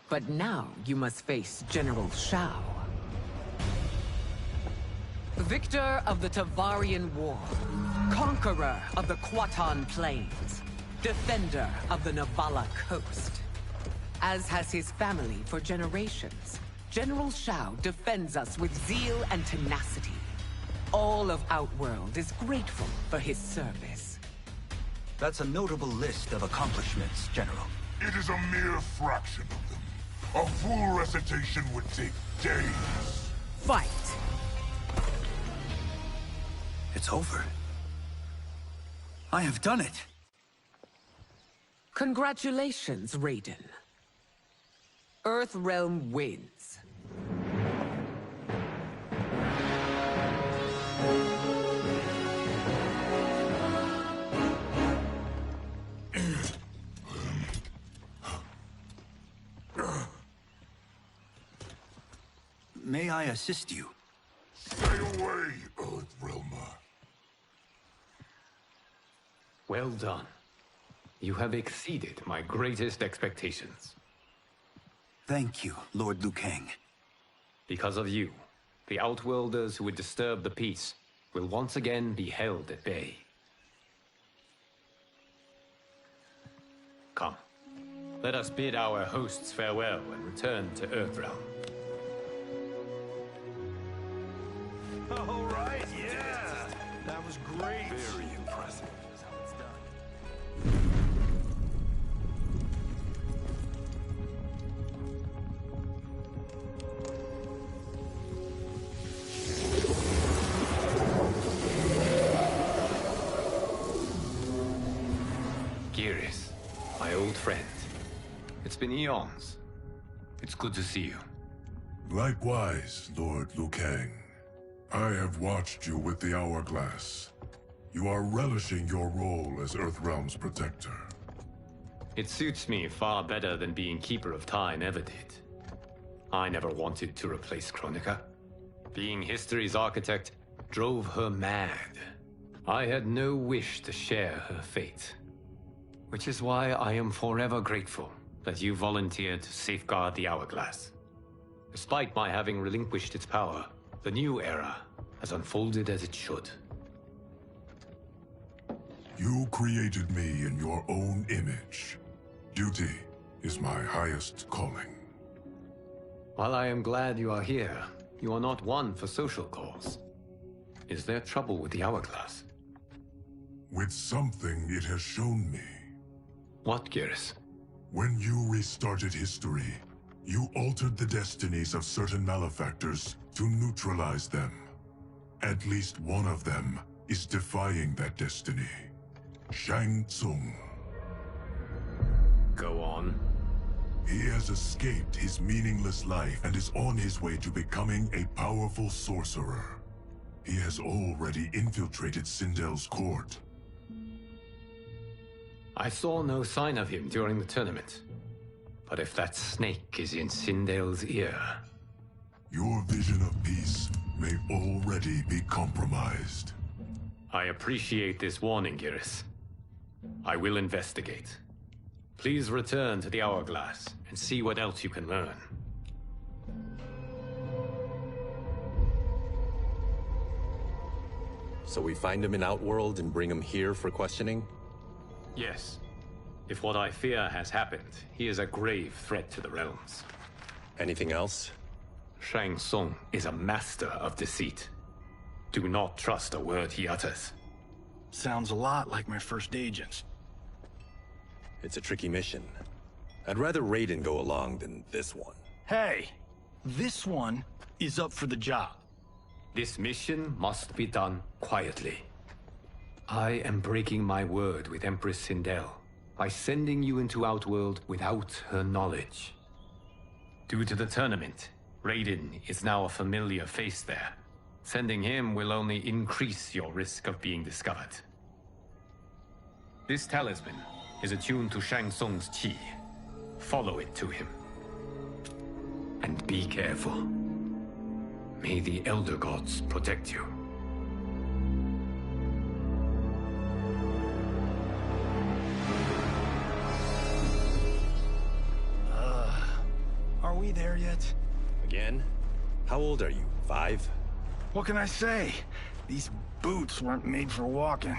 Speaker 19: But now you must face General Shao. Victor of the Tavarian War. Conqueror of the Kwatan Plains. Defender of the Navala Coast. As has his family for generations, General Shao defends us with zeal and tenacity. All of Outworld is grateful for his service.
Speaker 4: That's a notable list of accomplishments, General.
Speaker 2: It is a mere fraction of them. A full recitation would take days.
Speaker 19: Fight!
Speaker 4: It's over. I have done it.
Speaker 19: Congratulations, Raiden. Earthrealm wins.
Speaker 4: May I assist you?
Speaker 2: Stay away, Earthrealmer.
Speaker 9: Well done. You have exceeded my greatest expectations.
Speaker 4: Thank you, Lord Liu Kang.
Speaker 9: Because of you, the Outworlders who would disturb the peace will once again be held at bay. Come, let us bid our hosts farewell and return to Earthrealm.
Speaker 11: All right, yeah! That was great! Very impressive. That's how it's done.
Speaker 9: Geras, my old friend. It's been eons. It's good to see you.
Speaker 8: Likewise, Lord Liu Kang. I have watched you with the hourglass. You are relishing your role as Earthrealm's protector.
Speaker 9: It suits me far better than being Keeper of Time ever did. I never wanted to replace Kronika. Being history's architect drove her mad. I had no wish to share her fate. Which is why I am forever grateful that you volunteered to safeguard the hourglass. Despite my having relinquished its power, the new era has unfolded as it should.
Speaker 8: You created me in your own image. Duty is my highest calling.
Speaker 9: While I am glad you are here, you are not one for social cause. Is there trouble with the hourglass?
Speaker 8: With something it has shown me.
Speaker 9: What, Geras?
Speaker 8: When you restarted history, you altered the destinies of certain malefactors to neutralize them. At least one of them is defying that destiny. Shang Tsung.
Speaker 9: Go on.
Speaker 8: He has escaped his meaningless life and is on his way to becoming a powerful sorcerer. He has already infiltrated Sindel's court.
Speaker 9: I saw no sign of him during the tournament. But if that snake is in Sindel's ear...
Speaker 8: Your vision of peace may already be compromised.
Speaker 9: I appreciate this warning, geras. I will investigate. Please return to the Hourglass and see what else you can learn.
Speaker 15: So we find him in Outworld and bring him here for questioning?
Speaker 9: Yes. If what I fear has happened, he is a grave threat to the realms.
Speaker 15: Anything else?
Speaker 9: Shang Tsung is a master of deceit. Do not trust a word he utters.
Speaker 11: Sounds a lot like my first agents.
Speaker 15: It's a tricky mission. I'd rather Raiden go along than this one.
Speaker 11: Hey! This one is up for the job.
Speaker 9: This mission must be done quietly. I am breaking my word with Empress Sindel by sending you into Outworld without her knowledge. Due to the tournament, Raiden is now a familiar face there. Sending him will only increase your risk of being discovered. This talisman is attuned to Shang Tsung's chi. Follow it to him. And be careful. May the Elder Gods protect you.
Speaker 11: Are we there yet?
Speaker 15: Again? How old are you? 5?
Speaker 11: What can I say? These boots weren't made for walking.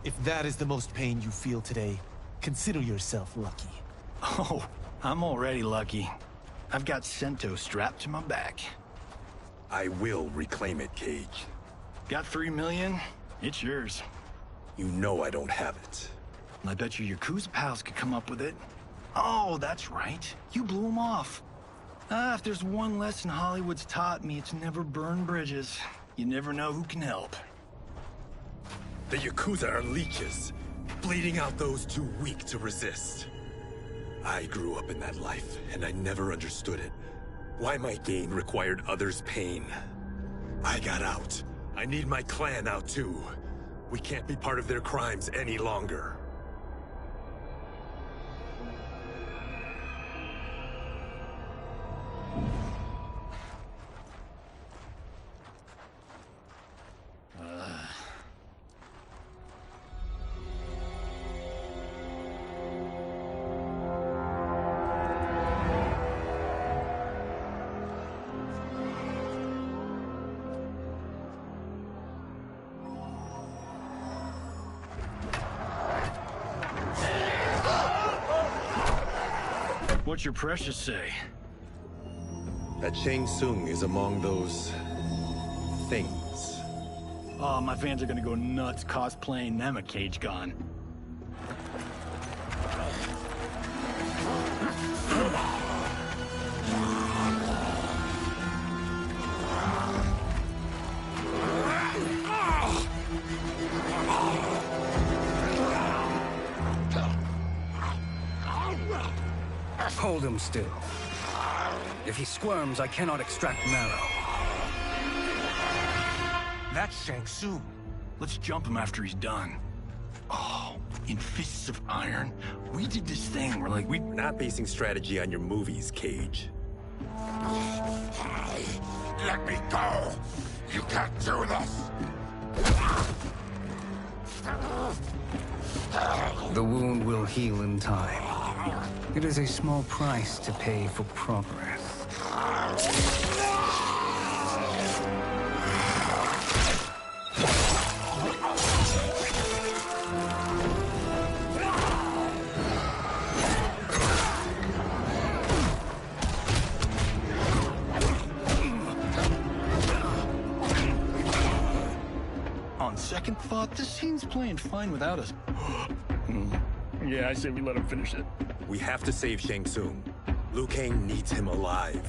Speaker 5: If that is the most pain you feel today, consider yourself lucky.
Speaker 11: Oh, I'm already lucky. I've got Sento strapped to my back.
Speaker 15: I will reclaim it, Cage.
Speaker 11: Got 3 million? It's yours.
Speaker 15: You know I don't have it.
Speaker 11: I bet your Yakuza pals could come up with it. Oh, that's right. You blew them off. If there's one lesson Hollywood's taught me, it's never burn bridges. You never know who can help.
Speaker 15: The Yakuza are leeches, bleeding out those too weak to resist. I grew up in that life, and I never understood it. Why my gain required others' pain. I got out. I need my clan out too. We can't be part of their crimes any longer.
Speaker 11: What's your precious say?
Speaker 15: That Shang Tsung is among those... things.
Speaker 11: Oh, my fans are gonna go nuts cosplaying them a Cage Gone.
Speaker 20: Hold him still. If he squirms, I cannot extract marrow.
Speaker 11: That's Shang Tsung. Let's jump him after he's done. Oh, in Fists of Iron, we did this thing where like
Speaker 15: We're not basing strategy on your movies, Cage.
Speaker 2: Let me go! You can't do this!
Speaker 20: The wound will heal in time. It is a small price to pay for progress.
Speaker 11: On second thought, this scene's playing fine without us. Yeah, I say we let him finish it.
Speaker 15: We have to save Shang Tsung. Liu Kang needs him alive.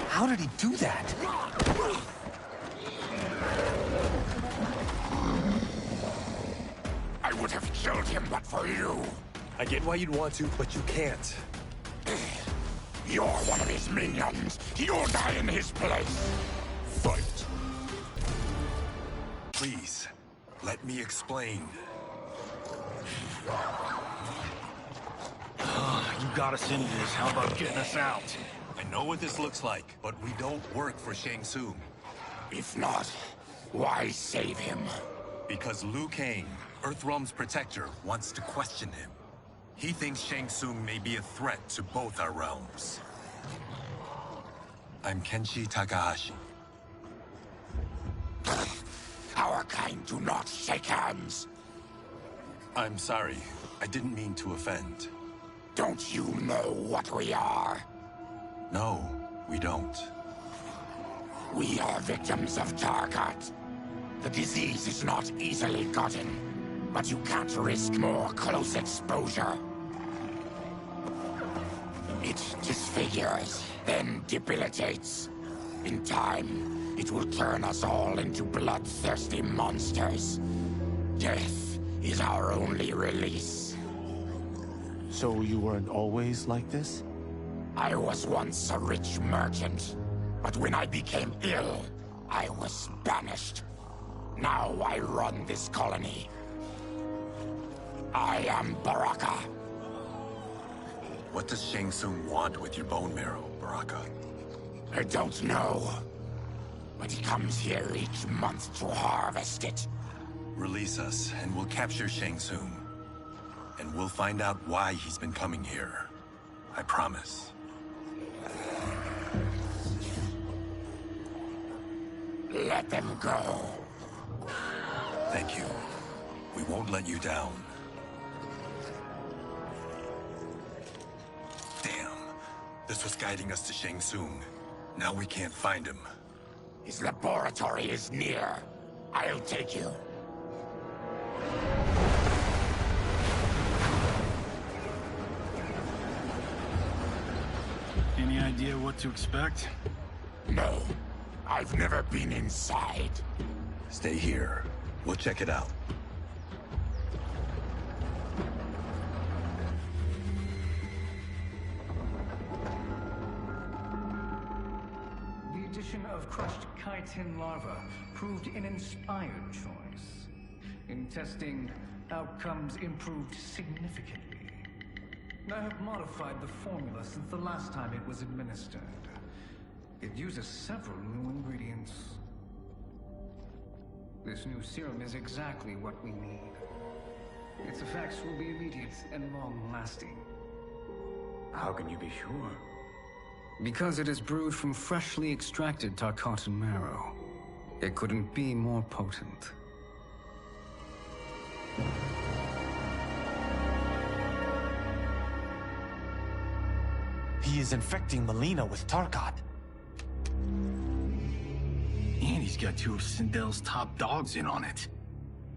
Speaker 5: How did he do that?
Speaker 2: I would have killed him but for you.
Speaker 15: I get why you'd want to, but you can't.
Speaker 2: You're one of his minions. You'll die in his place. Fight.
Speaker 15: Please, let me explain.
Speaker 11: You got us into this. How about getting us out?
Speaker 15: I know what this looks like, but we don't work for Shang Tsung.
Speaker 2: If not, why save him?
Speaker 15: Because Liu Kang, Earthrealm's protector, wants to question him. He thinks Shang Tsung may be a threat to both our realms. I'm Kenshi Takahashi.
Speaker 2: Our kind do not shake hands.
Speaker 15: I'm sorry. I didn't mean to offend.
Speaker 2: Don't you know what we are?
Speaker 15: No, we don't.
Speaker 2: We are victims of Tarkat. The disease is not easily gotten, but you can't risk more close exposure. It disfigures, then debilitates. In time, it will turn us all into bloodthirsty monsters. Death is our only release.
Speaker 5: So you weren't always like this?
Speaker 2: I was once a rich merchant, but when I became ill, I was banished. Now I run this colony. I am Baraka.
Speaker 15: What does Shang Tsung want with your bone marrow, Baraka?
Speaker 2: I don't know, but he comes here each month to harvest it.
Speaker 15: Release us, and we'll capture Shang Tsung. And we'll find out why he's been coming here. I promise.
Speaker 2: Let them go.
Speaker 15: Thank you. We won't let you down. Damn. This was guiding us to Shang Tsung. Now we can't find him.
Speaker 2: His laboratory is near. I'll take you.
Speaker 11: Any idea what to expect?
Speaker 2: No. I've never been inside.
Speaker 15: Stay here. We'll check it out.
Speaker 1: The addition of crushed chitin larva proved an inspired choice. In testing, outcomes improved significantly. I have modified the formula since the last time it was administered. It uses several new ingredients. This new serum is exactly what we need. Its effects will be immediate and long-lasting.
Speaker 20: How can you be sure?
Speaker 1: Because it is brewed from freshly extracted Tarkatan marrow. It couldn't be more potent.
Speaker 5: He is infecting Mileena with Tarkat.
Speaker 11: And he's got two of Sindel's top dogs in on it.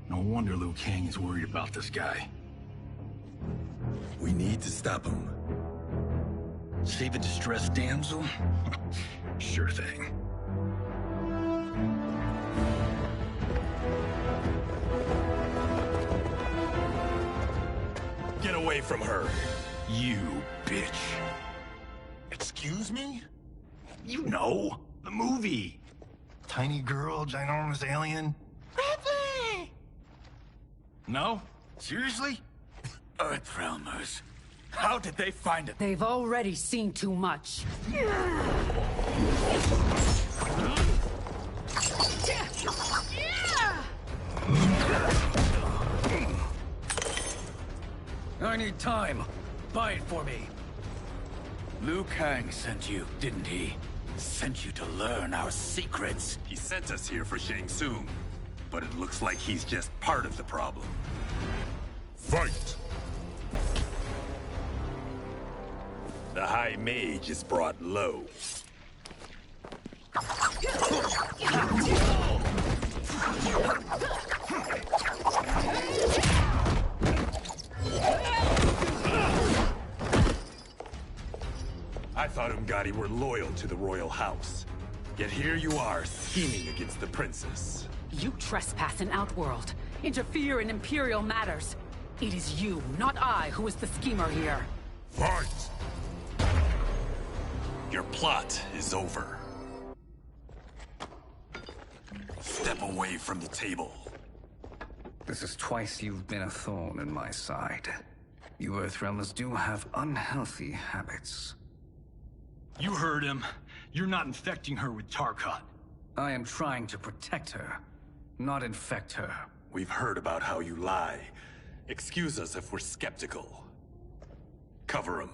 Speaker 11: No wonder Liu Kang is worried about this guy.
Speaker 15: We need to stop him.
Speaker 11: Save a distressed damsel? Sure thing.
Speaker 15: Get away from her!
Speaker 11: You bitch.
Speaker 2: Excuse me?
Speaker 11: You know, the movie. Tiny girl, ginormous alien.
Speaker 2: Ripley!
Speaker 11: No? Seriously?
Speaker 20: Earthrealmers. How did they find it?
Speaker 18: They've already seen too much.
Speaker 20: I need time. Buy it for me. Liu Kang sent you, didn't he? Sent you to learn our secrets.
Speaker 15: He sent us here for Shang Tsung, but it looks like he's just part of the problem.
Speaker 2: Fight!
Speaker 15: The High Mage is brought low. I thought Umgadi were loyal to the royal house. Yet here you are, scheming against the princess.
Speaker 18: You trespass in Outworld, interfere in Imperial matters. It is you, not I, who is the schemer here.
Speaker 2: Fight!
Speaker 15: Your plot is over. Step away from the table.
Speaker 21: This is twice you've been a thorn in my side. You Earthrealmers do have unhealthy habits.
Speaker 20: You heard him. You're not infecting her with Tarkat.
Speaker 21: I am trying to protect her, not infect her.
Speaker 15: We've heard about how you lie. Excuse us if we're skeptical. Cover him.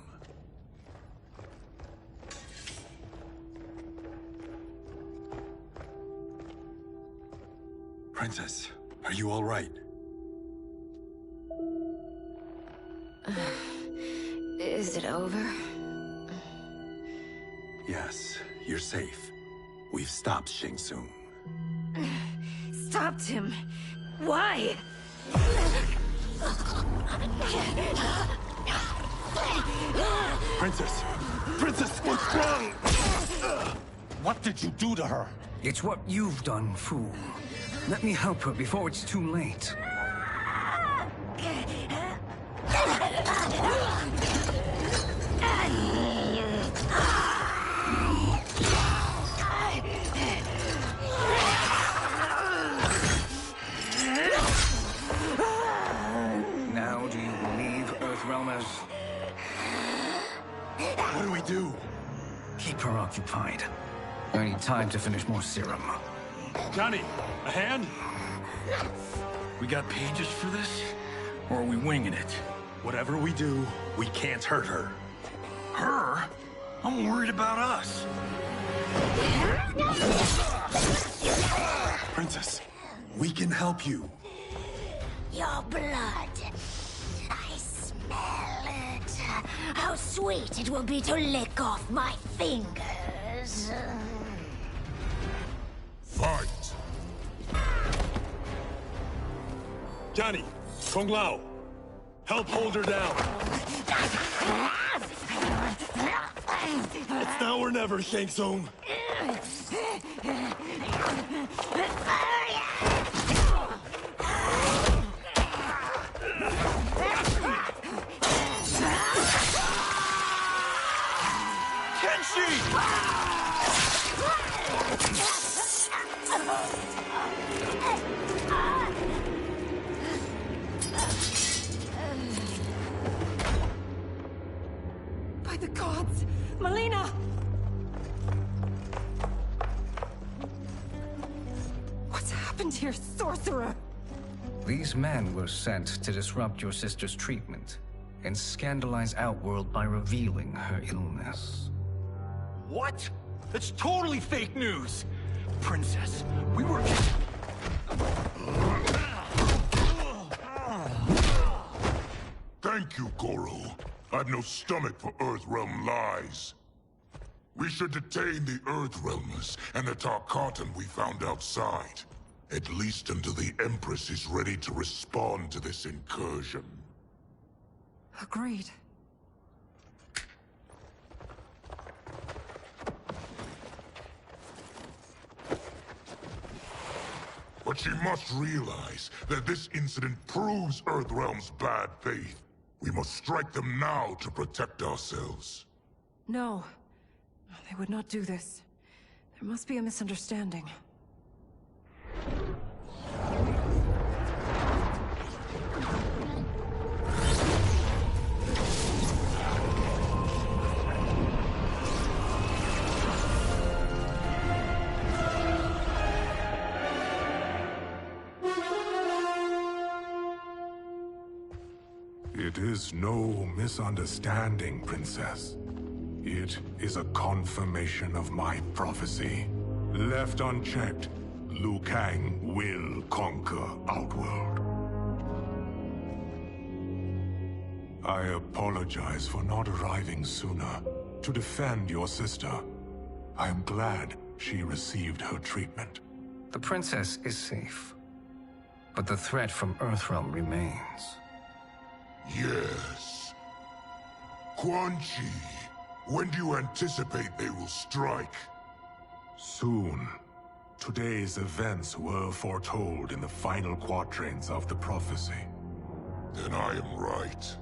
Speaker 15: Princess, are you all right?
Speaker 16: Is it over?
Speaker 15: Yes, you're safe. We've stopped Shang Tsung.
Speaker 16: Stopped him? Why?
Speaker 15: Princess! Princess, what's wrong?
Speaker 21: What did you do to her? It's what you've done, fool. Let me help her before it's too late. Now do you believe, Earthrealmers?
Speaker 15: What do we do?
Speaker 21: Keep her occupied. I need time to finish more serum.
Speaker 15: Johnny, a hand?
Speaker 20: We got pages for this? Or are we winging it?
Speaker 15: Whatever we do, we can't hurt her.
Speaker 20: Her? I'm worried about us.
Speaker 15: Princess, we can help you.
Speaker 16: Your blood. I smell it. How sweet it will be to lick off my fingers.
Speaker 2: Fight!
Speaker 15: Johnny, Kung Lao, help hold her down. It's now or never, Shang Tsung.
Speaker 20: Kenshi!
Speaker 17: By the gods! Mileena! What's happened here, sorcerer?
Speaker 21: These men were sent to disrupt your sister's treatment and scandalize Outworld by revealing her illness.
Speaker 20: What? That's totally fake news! Princess, we were just...
Speaker 2: Thank you, Goro. I've no stomach for Earthrealm lies. We should detain the Earthrealmers and the Tarkatan we found outside. At least until the Empress is ready to respond to this incursion.
Speaker 17: Agreed.
Speaker 2: But she must realize that this incident proves Earthrealm's bad faith. We must strike them now to protect ourselves.
Speaker 17: No. They would not do this. There must be a misunderstanding.
Speaker 8: It is no misunderstanding, Princess. It is a confirmation of my prophecy. Left unchecked, Liu Kang will conquer Outworld. I apologize for not arriving sooner to defend your sister. I am glad she received her treatment.
Speaker 21: The princess is safe, but the threat from Earthrealm remains.
Speaker 2: Yes. Quan Chi, when do you anticipate they will strike?
Speaker 8: Soon. Today's events were foretold in the final quatrains of the prophecy. Then I am right.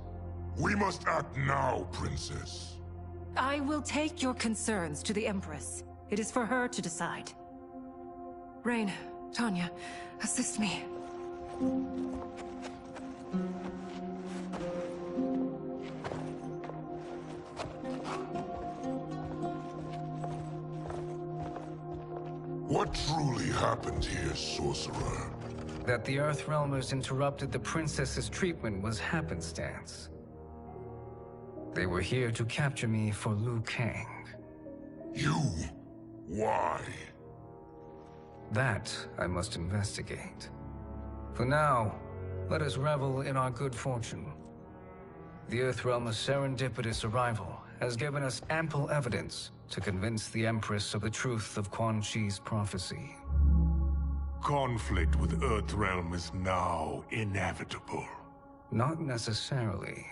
Speaker 8: We must act now, Princess.
Speaker 17: I will take your concerns to the Empress. It is for her to decide. Rain, Tanya, assist me.
Speaker 8: What truly happened here, sorcerer?
Speaker 21: That the Earthrealmers interrupted the princess's treatment was happenstance. They were here to capture me for Liu Kang.
Speaker 8: You? Why?
Speaker 21: That I must investigate. For now, let us revel in our good fortune. The Earthrealm's serendipitous arrival has given us ample evidence to convince the Empress of the truth of Quan Chi's prophecy.
Speaker 8: Conflict with Earthrealm is now inevitable.
Speaker 21: Not necessarily.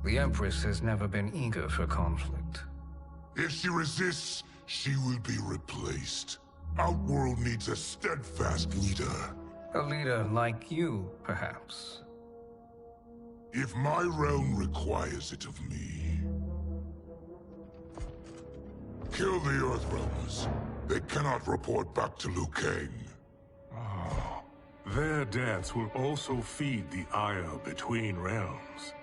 Speaker 21: The Empress has never been eager for conflict.
Speaker 8: If she resists, she will be replaced. Outworld needs a steadfast leader.
Speaker 21: A leader like you, perhaps.
Speaker 8: If my realm requires it of me. Kill the Earthrealmers. They cannot report back to Liu Kang.
Speaker 2: Their deaths will also feed the ire between realms.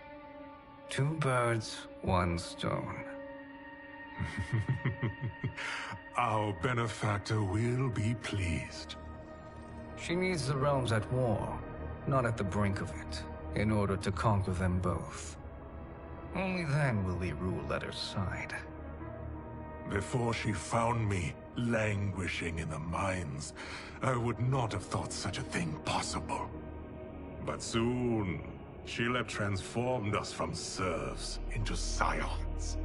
Speaker 21: 2 birds, 1 stone.
Speaker 2: Our benefactor will be pleased.
Speaker 21: She needs the realms at war, not at the brink of it, in order to conquer them both. Only then will we rule at her side.
Speaker 2: Before she found me languishing in the mines, I would not have thought such a thing possible. But soon, she'll have transformed us from serfs into scions.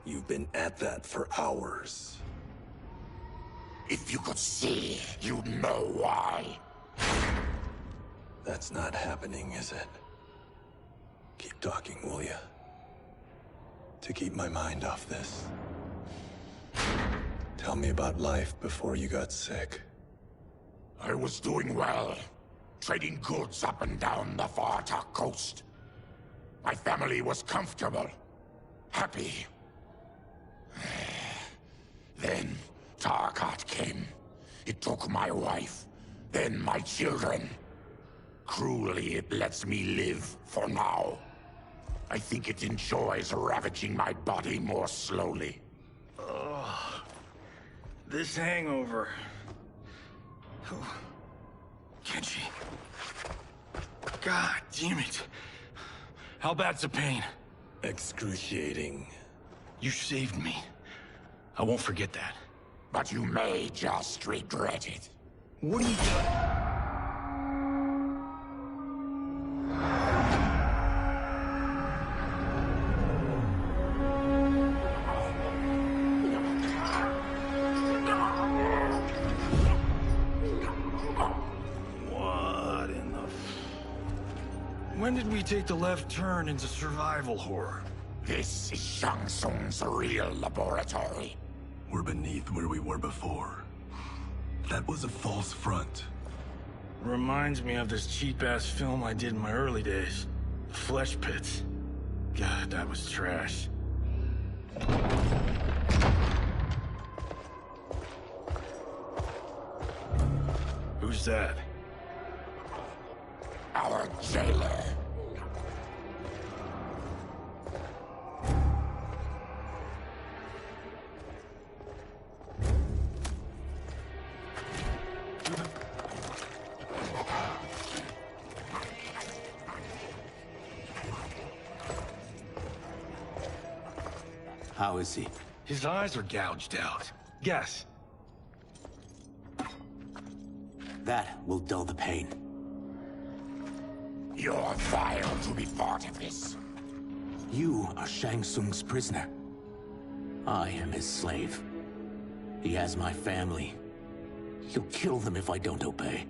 Speaker 15: You've been at that for hours.
Speaker 2: If you could see, you'd know why.
Speaker 15: That's not happening, is it? Keep talking, will ya? To keep my mind off this. Tell me about life before you got sick.
Speaker 2: I was doing well, trading goods up and down the Varta coast. My family was comfortable, happy. Then Tarkat came. It took my wife, then my children. Cruelly, it lets me live for now. I think it enjoys ravaging my body more slowly.
Speaker 3: Ugh. This hangover. Oh. Kenshi. God damn it. How bad's the pain?
Speaker 15: Excruciating.
Speaker 3: You saved me. I won't forget that.
Speaker 2: But you may just regret it.
Speaker 3: What are you doing? What in the... When did we take the left turn into survival horror?
Speaker 2: This is Shang Tsung's real laboratory.
Speaker 15: We're beneath where we were before. That was a false front.
Speaker 3: Reminds me of this cheap-ass film I did in my early days. The Flesh Pits. God, that was trash. Who's that?
Speaker 2: Our jailer.
Speaker 3: How is he? His eyes are gouged out. Guess.
Speaker 22: That will dull the pain.
Speaker 2: You're vile to be part of this.
Speaker 7: You are Shang Tsung's prisoner. I am his slave. He has my family. He'll kill them if I don't obey.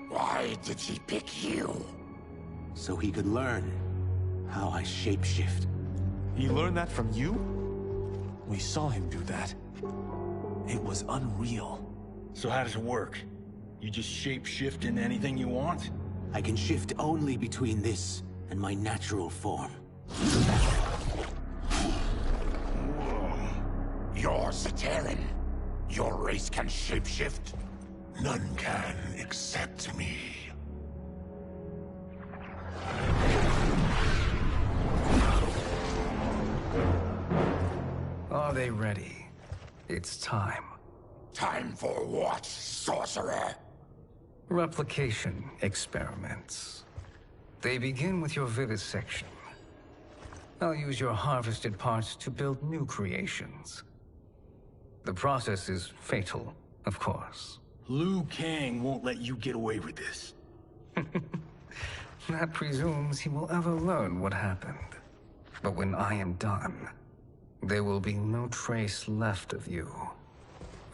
Speaker 2: Why did he pick you?
Speaker 7: So he could learn how I shapeshift.
Speaker 5: He learned that from you? We saw him do that. It was unreal.
Speaker 3: So how does it work? You just shape-shift into anything you want?
Speaker 7: I can shift only between this and my natural form.
Speaker 2: You're Zaterran. Your race can shapeshift. None can except me.
Speaker 21: Are they ready? It's time.
Speaker 2: Time for what, sorcerer?
Speaker 21: Replication experiments. They begin with your vivisection. I'll use your harvested parts to build new creations. The process is fatal, of course.
Speaker 3: Liu Kang won't let you get away with this.
Speaker 21: That presumes he will ever learn what happened. But when I am done, there will be no trace left of you.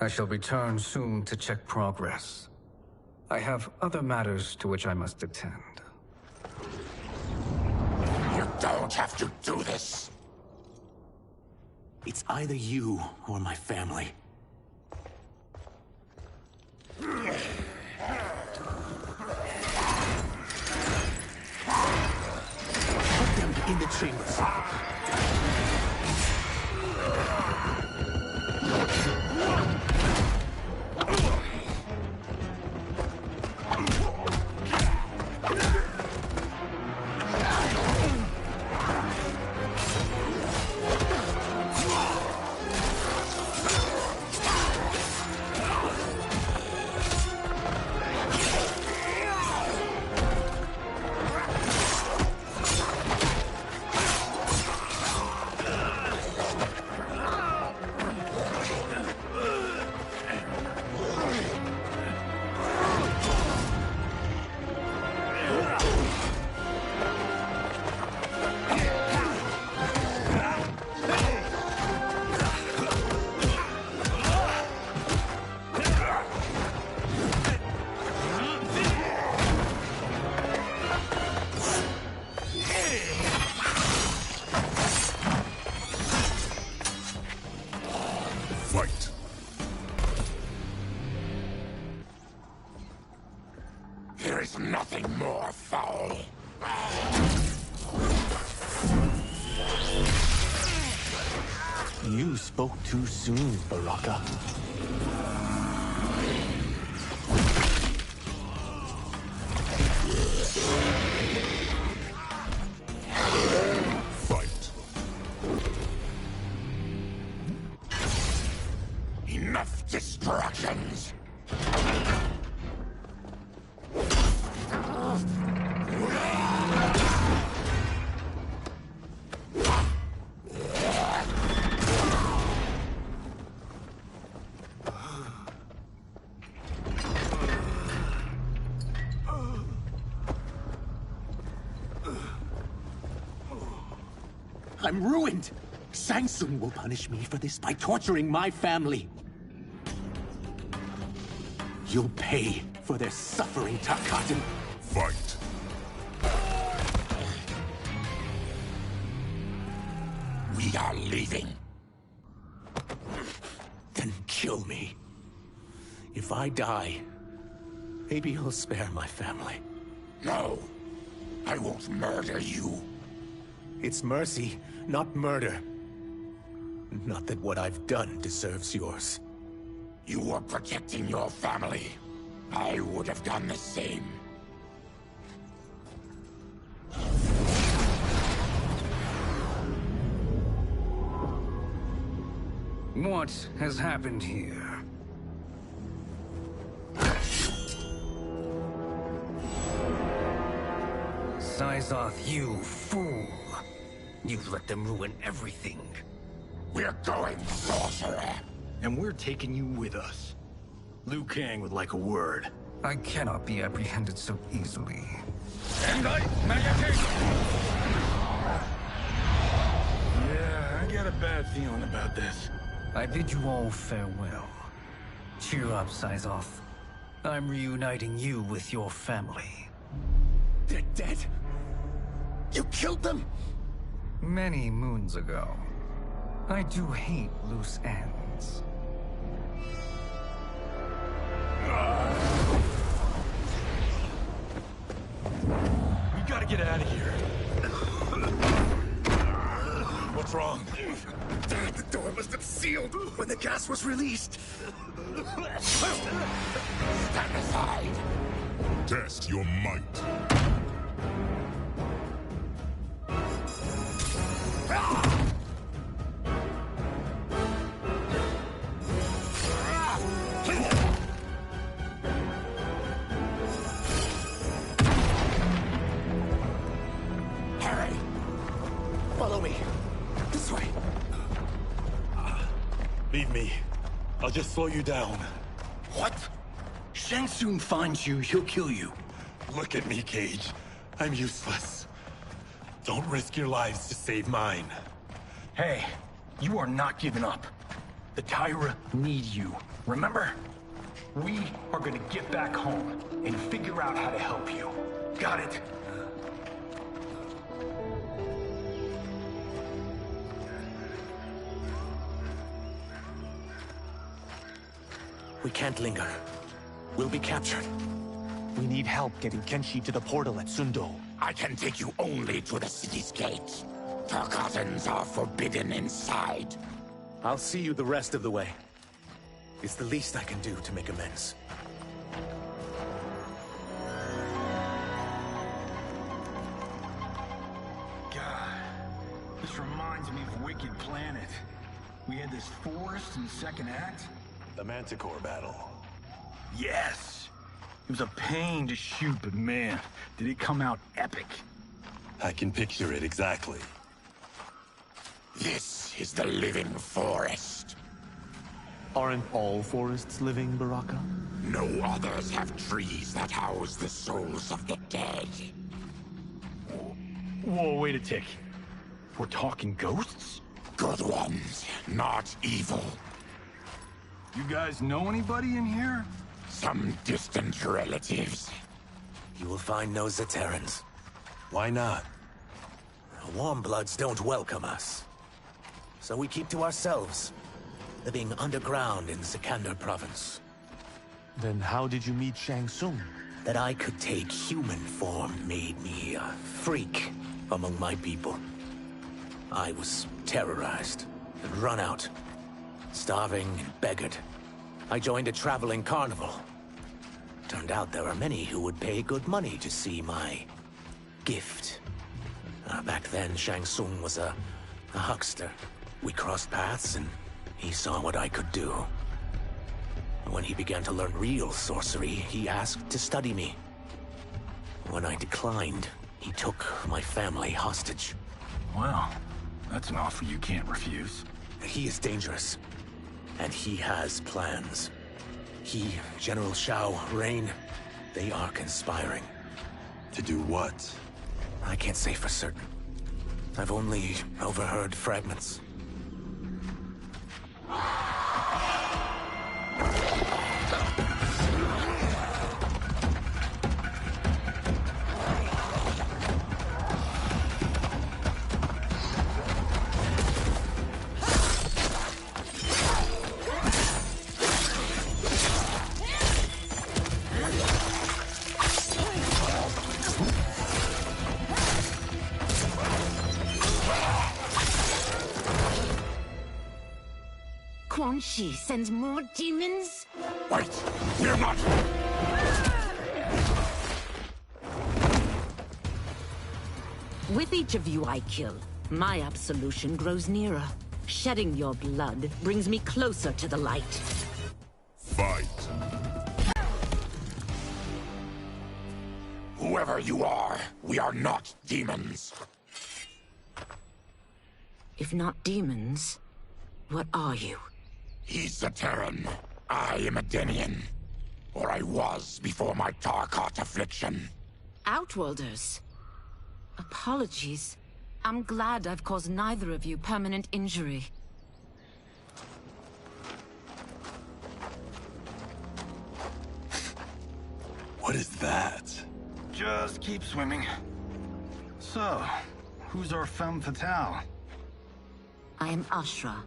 Speaker 21: I shall return soon to check progress. I have other matters to which I must attend.
Speaker 2: You don't have to do this.
Speaker 7: It's either you or my family. Put them in the chambers.
Speaker 2: There is nothing more foul.
Speaker 7: You spoke too soon, Baraka.
Speaker 2: Fight. Enough distractions.
Speaker 7: I'm ruined! Shang Tsung will punish me for this by torturing my family. You'll pay for their suffering, Takeda.
Speaker 2: Fight. We are leaving.
Speaker 7: Then kill me. If I die, maybe you'll spare my family.
Speaker 2: No, I won't murder you.
Speaker 7: It's mercy, not murder. Not that what I've done deserves yours.
Speaker 2: You were protecting your family. I would have done the same.
Speaker 21: What has happened here? Syzoth, you fool! You've let them ruin everything.
Speaker 2: We're going, sorcerer!
Speaker 20: And we're taking you with us. Liu Kang would like a word.
Speaker 21: I cannot be apprehended so easily.
Speaker 3: Yeah, I got a bad feeling about this.
Speaker 21: I bid you all farewell. Cheer up, Syzoth. I'm reuniting you with your family.
Speaker 7: They're dead? You killed them?
Speaker 21: Many moons ago. I do hate loose ends.
Speaker 20: We gotta get out of here.
Speaker 2: What's wrong?
Speaker 7: The door must have sealed when the gas was released.
Speaker 2: Stand aside!
Speaker 8: Test your might.
Speaker 7: Harry! Follow me. This way.
Speaker 20: Leave me. I'll just slow you down.
Speaker 11: What? Shang soon finds you, he'll kill you.
Speaker 15: Look at me, Cage. I'm useless. Don't risk your lives to save mine.
Speaker 11: Hey, you are not giving up. The Tyra need you, remember? We are gonna get back home and figure out how to help you. Got it?
Speaker 7: We can't linger. We'll be captured. We need help getting Kenshi to the portal at Sindel.
Speaker 2: I can take you only to the city's gate. Tarkatans are forbidden inside.
Speaker 7: I'll see you the rest of the way. It's the least I can do to make amends.
Speaker 3: God, this reminds me of Wicked Planet. We had this forest in the second act.
Speaker 15: The Manticore battle.
Speaker 3: Yes! It was a pain to shoot, but man, did it come out epic.
Speaker 15: I can picture it exactly.
Speaker 2: This is the living forest.
Speaker 5: Aren't all forests living, Baraka?
Speaker 2: No others have trees that house the souls of the dead.
Speaker 3: Whoa, wait a tick. We're talking ghosts?
Speaker 2: Good ones, not evil.
Speaker 3: You guys know anybody in here?
Speaker 2: Some distant relatives.
Speaker 7: You will find no Zaterans.
Speaker 15: Why not?
Speaker 7: Warmbloods don't welcome us. So we keep to ourselves, living underground in Sikander province.
Speaker 5: Then how did you meet Shang Tsung?
Speaker 7: That I could take human form made me a freak among my people. I was terrorized and run out, starving and beggared. I joined a traveling carnival. Turned out there were many who would pay good money to see my gift. Back then, Shang Tsung was a huckster. We crossed paths and he saw what I could do. When he began to learn real sorcery, he asked to study me. When I declined, he took my family hostage.
Speaker 3: Well, that's an offer you can't refuse.
Speaker 7: He is dangerous. And he has plans. He, General Shao, Rain, they are conspiring.
Speaker 15: To do what?
Speaker 7: I can't say for certain. I've only overheard fragments.
Speaker 16: She sends more demons?
Speaker 2: Wait! We're not...
Speaker 10: With each of you I kill, my absolution grows nearer. Shedding your blood brings me closer to the light.
Speaker 2: Fight. Whoever you are, we are not demons.
Speaker 10: If not demons, what are you?
Speaker 2: He's a Terran. I am a Denian. Or I was before my Tarkat affliction.
Speaker 10: Outworlders. Apologies. I'm glad I've caused neither of you permanent injury.
Speaker 15: What is that?
Speaker 11: Just keep swimming. So, who's our femme fatale?
Speaker 10: I am Ashrah,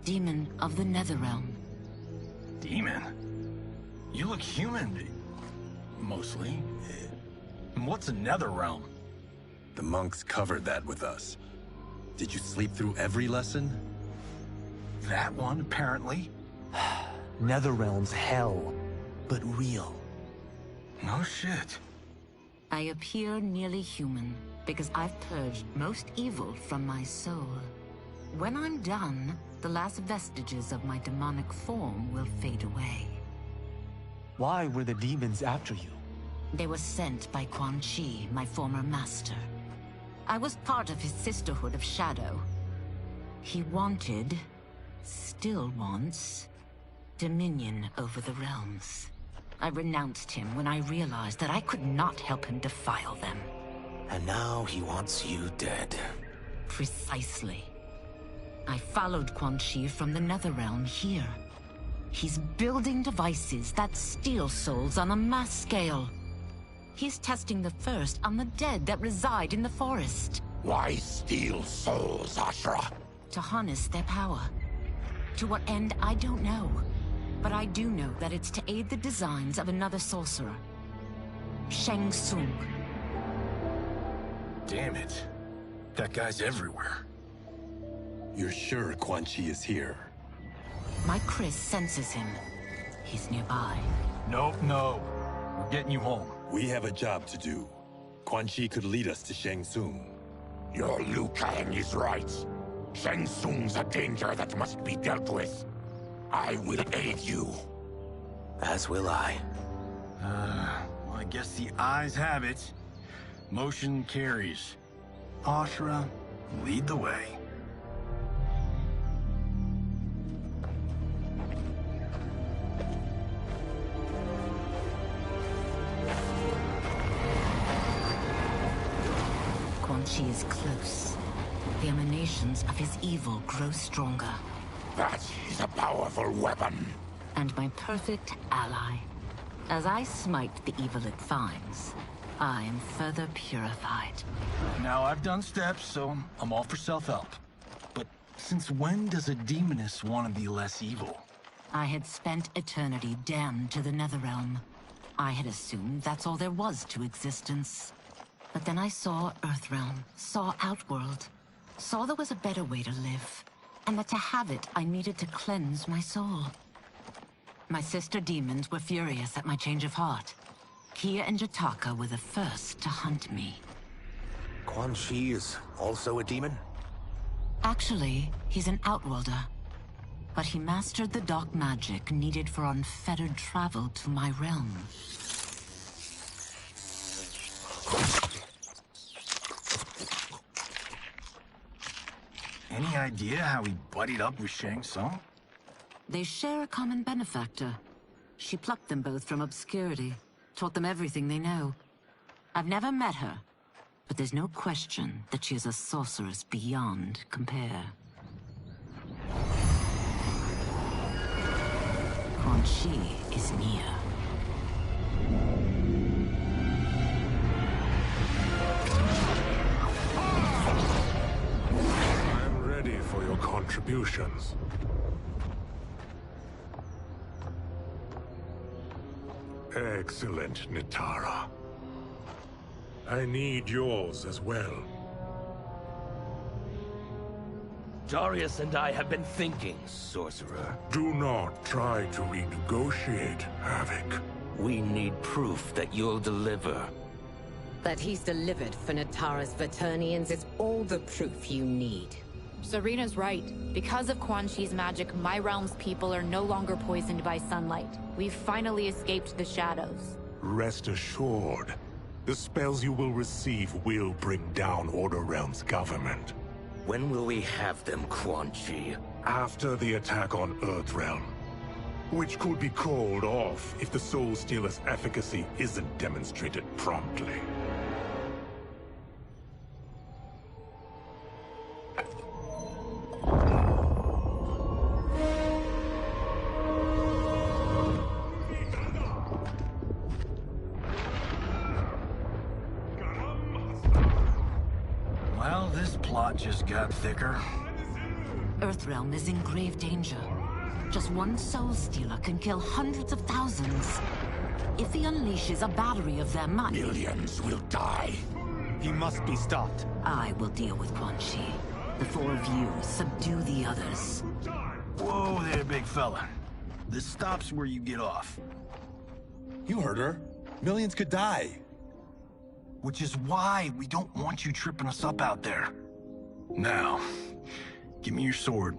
Speaker 10: demon of the Netherrealm.
Speaker 11: Demon? You look human. Mostly. And what's a Netherrealm?
Speaker 15: The monks covered that with us. Did you sleep through every lesson?
Speaker 11: That one, apparently.
Speaker 5: Netherrealm's hell, but real.
Speaker 11: No shit.
Speaker 10: I appear nearly human because I've purged most evil from my soul. When I'm done, the last vestiges of my demonic form will fade away.
Speaker 5: Why were the demons after you?
Speaker 10: They were sent by Quan Chi, my former master. I was part of his Sisterhood of Shadow. He wanted, still wants, dominion over the realms. I renounced him when I realized that I could not help him defile them.
Speaker 7: And now he wants you dead.
Speaker 10: Precisely. I followed Quan Chi from the Netherrealm here. He's building devices that steal souls on a mass scale. He's testing the first on the dead that reside in the forest.
Speaker 2: Why steal souls, Ashrah?
Speaker 10: To harness their power. To what end, I don't know. But I do know that it's to aid the designs of another sorcerer. Shang Tsung.
Speaker 11: Damn it. That guy's everywhere.
Speaker 15: You're sure Quan Chi is here?
Speaker 10: My Chris senses him. He's nearby.
Speaker 11: Nope, no. We're getting you home.
Speaker 15: We have a job to do. Quan Chi could lead us to Shang Tsung.
Speaker 2: Your Liu Kang is right. Shang Tsung's a danger that must be dealt with. I will aid you.
Speaker 7: As will I.
Speaker 11: Well, I guess the eyes have it. Motion carries. Ashrah, lead the way.
Speaker 10: Quan Chi is close. The emanations of his evil grow stronger.
Speaker 2: That is a powerful weapon.
Speaker 10: And my perfect ally. As I smite the evil it finds, I am further purified.
Speaker 11: Now I've done steps, so I'm all for self-help. But since when does a demoness want to be less evil?
Speaker 10: I had spent eternity damned to the Netherrealm. I had assumed that's all there was to existence. But then I saw Earthrealm, saw Outworld, saw there was a better way to live, and that to have it, I needed to cleanse my soul. My sister demons were furious at my change of heart. Kia and Jataka were the first to hunt me.
Speaker 7: Quan Chi is also a demon?
Speaker 10: Actually, he's an Outworlder. But he mastered the dark magic needed for unfettered travel to my realm.
Speaker 11: Any idea how he buddied up with Shang Tsung?
Speaker 10: They share a common benefactor. She plucked them both from obscurity, taught them everything they know. I've never met her, but there's no question that she is a sorceress beyond compare. Quan Chi is near.
Speaker 8: I'm ready for your contributions. Excellent, Nitara. I need yours as well.
Speaker 22: Darrius and I have been thinking, sorcerer.
Speaker 8: Do not try to renegotiate, Havik.
Speaker 22: We need proof that you'll deliver.
Speaker 14: That he's delivered for Nitara's Vaternians is all the proof you need.
Speaker 12: Serena's right. Because of Quan Chi's magic, my realm's people are no longer poisoned by sunlight. We've finally escaped the shadows.
Speaker 13: Rest assured, the spells you will receive will bring down Order Realm's government.
Speaker 22: When will we have them, Quan Chi?
Speaker 13: After the attack on Earthrealm, which could be called off if the Soul Stealer's efficacy isn't demonstrated promptly.
Speaker 20: Well, this plot just got thicker.
Speaker 10: Earthrealm is in grave danger. Just one Soul Stealer can kill hundreds of thousands. If he unleashes a battery of them,
Speaker 13: millions will die.
Speaker 4: He must be stopped.
Speaker 10: I will deal with Quan Chi. The four of you subdue the others.
Speaker 20: Whoa there, big fella. This stops where you get off.
Speaker 15: You heard her. Millions could die.
Speaker 20: Which is why we don't want you tripping us up out there. Now, give me your sword.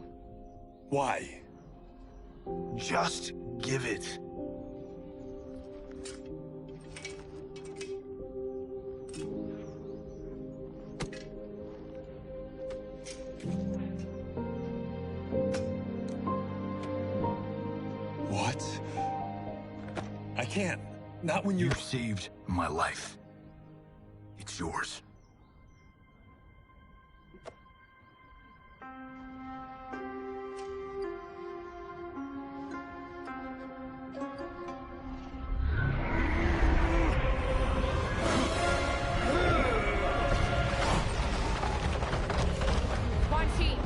Speaker 15: Why?
Speaker 20: Just give it.
Speaker 15: What? I can't. Not when
Speaker 20: you've saved my life. It's yours.
Speaker 12: Quan Chi!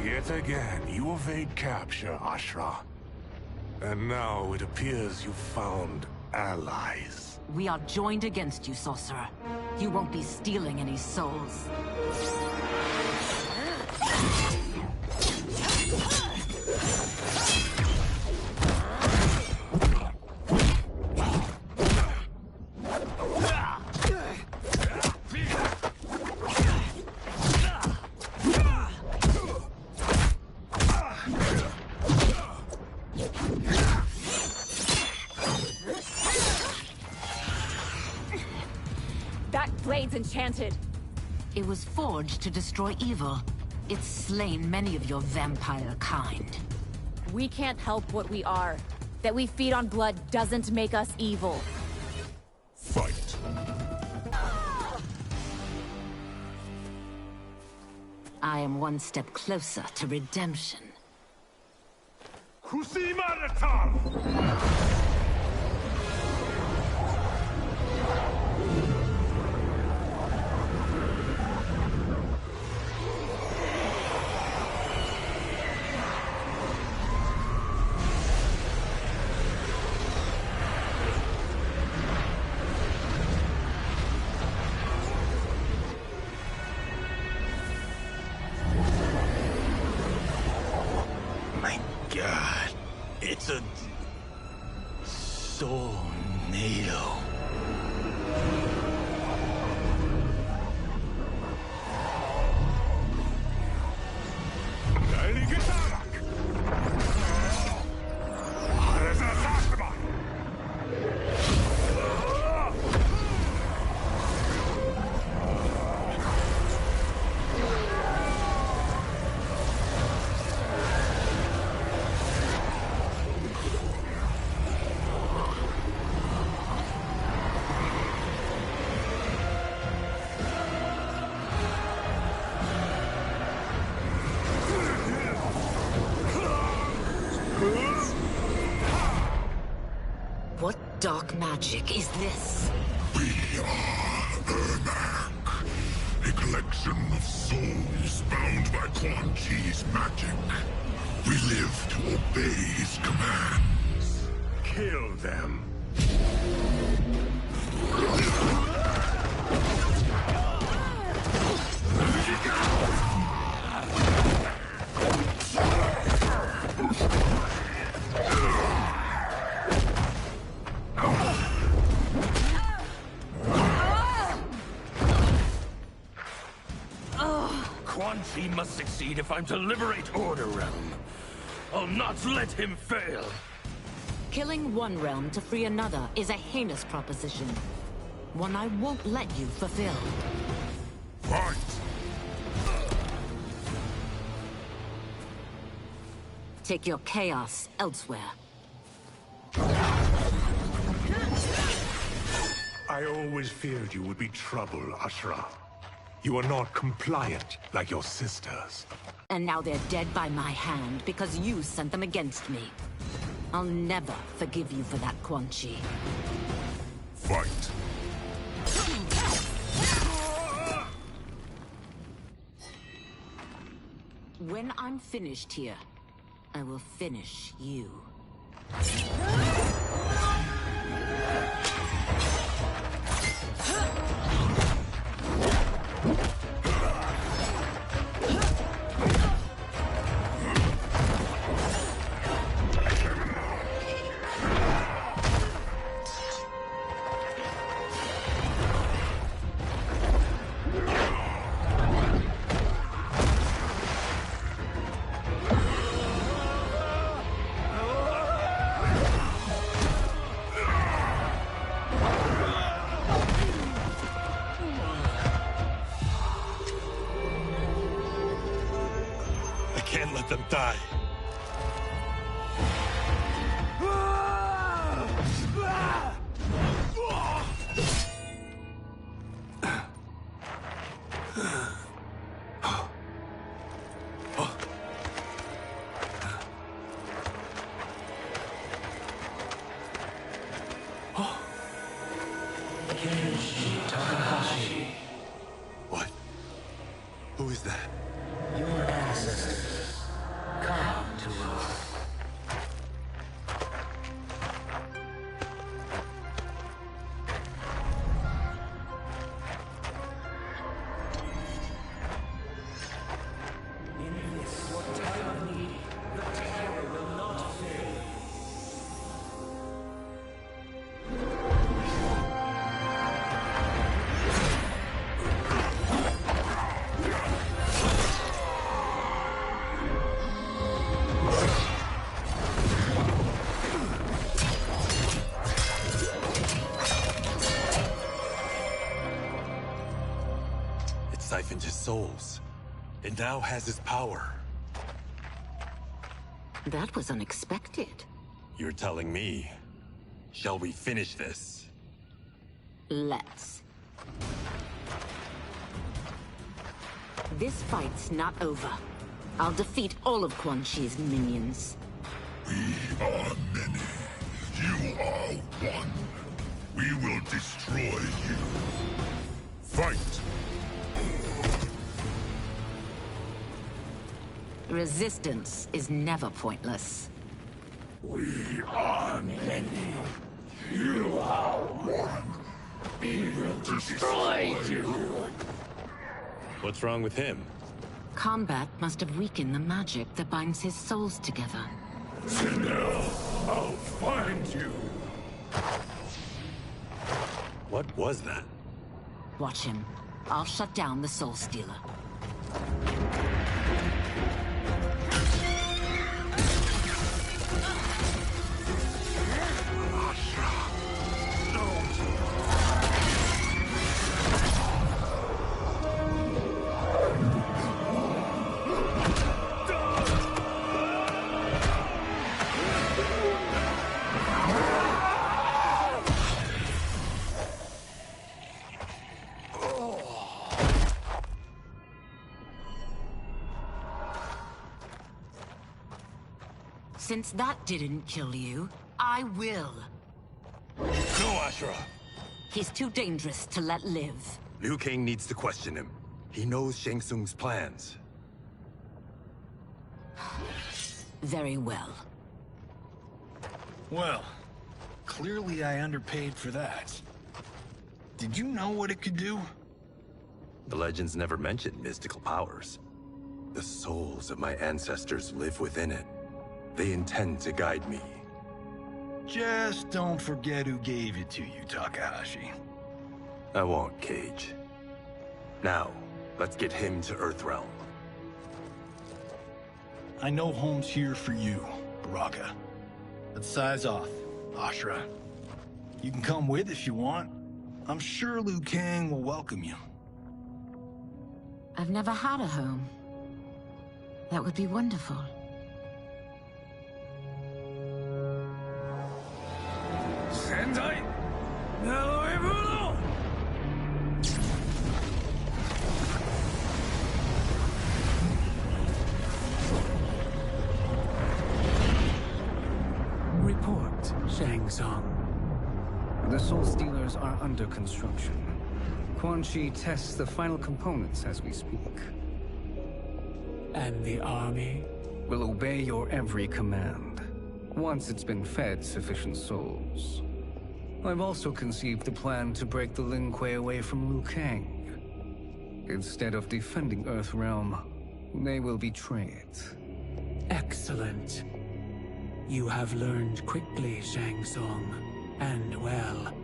Speaker 13: Yet again, you evade capture, Ashrah. And now it appears you've found allies.
Speaker 10: We are joined against you, sorcerer. You won't be stealing any souls.
Speaker 12: Blade's enchanted.
Speaker 10: It was forged to destroy evil. It's slain many of your vampire kind.
Speaker 12: We can't help what we are. That we feed on blood doesn't make us evil.
Speaker 2: Fight.
Speaker 10: I am one step closer to redemption.
Speaker 20: It's a tornado.
Speaker 10: What dark magic is this?
Speaker 8: We are Ermac, a collection of souls bound by Quan Chi's magic. We live to obey his commands.
Speaker 13: Kill them.
Speaker 22: Kenshi must succeed if I'm to liberate Order Realm. I'll not let him fail.
Speaker 10: Killing one realm to free another is a heinous proposition. One I won't let you fulfill.
Speaker 2: Fight!
Speaker 10: Take your chaos elsewhere.
Speaker 13: I always feared you would be trouble, Ashrah. You are not compliant like your sisters.
Speaker 10: And now they're dead by my hand because you sent them against me. I'll never forgive you for that, Quan Chi.
Speaker 2: Fight!
Speaker 10: When I'm finished here, I will finish you.
Speaker 15: Can't let them die. What? Who is that?
Speaker 20: Your ancestors. Come to us. In this, your time of need, the terror will not fail.
Speaker 15: Siphoned his souls. It now has his power.
Speaker 10: That was unexpected.
Speaker 15: You're telling me. Shall we finish this?
Speaker 10: Let's. This fight's not over. I'll defeat all of Quan Chi's minions.
Speaker 2: We are many. You are one. We will destroy you. Fight!
Speaker 10: Resistance is never pointless.
Speaker 2: We are many. You are one. We will destroy you.
Speaker 15: What's wrong with him?
Speaker 10: Combat must have weakened the magic that binds his souls together.
Speaker 2: Sindel, I'll find you.
Speaker 15: What was that?
Speaker 10: Watch him. I'll shut down the Soul Stealer. Since that didn't kill you, I will.
Speaker 15: No, Ashrah!
Speaker 10: He's too dangerous to let live.
Speaker 15: Liu Kang needs to question him. He knows Shang Tsung's plans.
Speaker 10: Very well.
Speaker 3: Well, clearly I underpaid for that. Did you know what it could do?
Speaker 15: The legends never mentioned mystical powers. The souls of my ancestors live within it. They intend to guide me.
Speaker 3: Just don't forget who gave it to you, Takahashi.
Speaker 15: I won't, Cage. Now, let's get him to Earthrealm.
Speaker 20: I know home's here for you, Baraka. But size off, Ashrah. You can come with if you want. I'm sure Liu Kang will welcome you.
Speaker 10: I've never had a home. That would be wonderful.
Speaker 20: Sendai! Now
Speaker 21: Report, Shang Tsung. The Soul Stealers are under construction. Quan Chi tests the final components as we speak. And the army will obey your every command, once it's been fed sufficient souls. I've also conceived the plan to break the Lin Kuei away from Liu Kang. Instead of defending Earthrealm, they will betray it.
Speaker 6: Excellent. You have learned quickly, Shang Tsung. And well,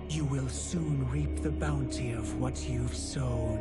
Speaker 6: you will soon reap the bounty of what you've sown.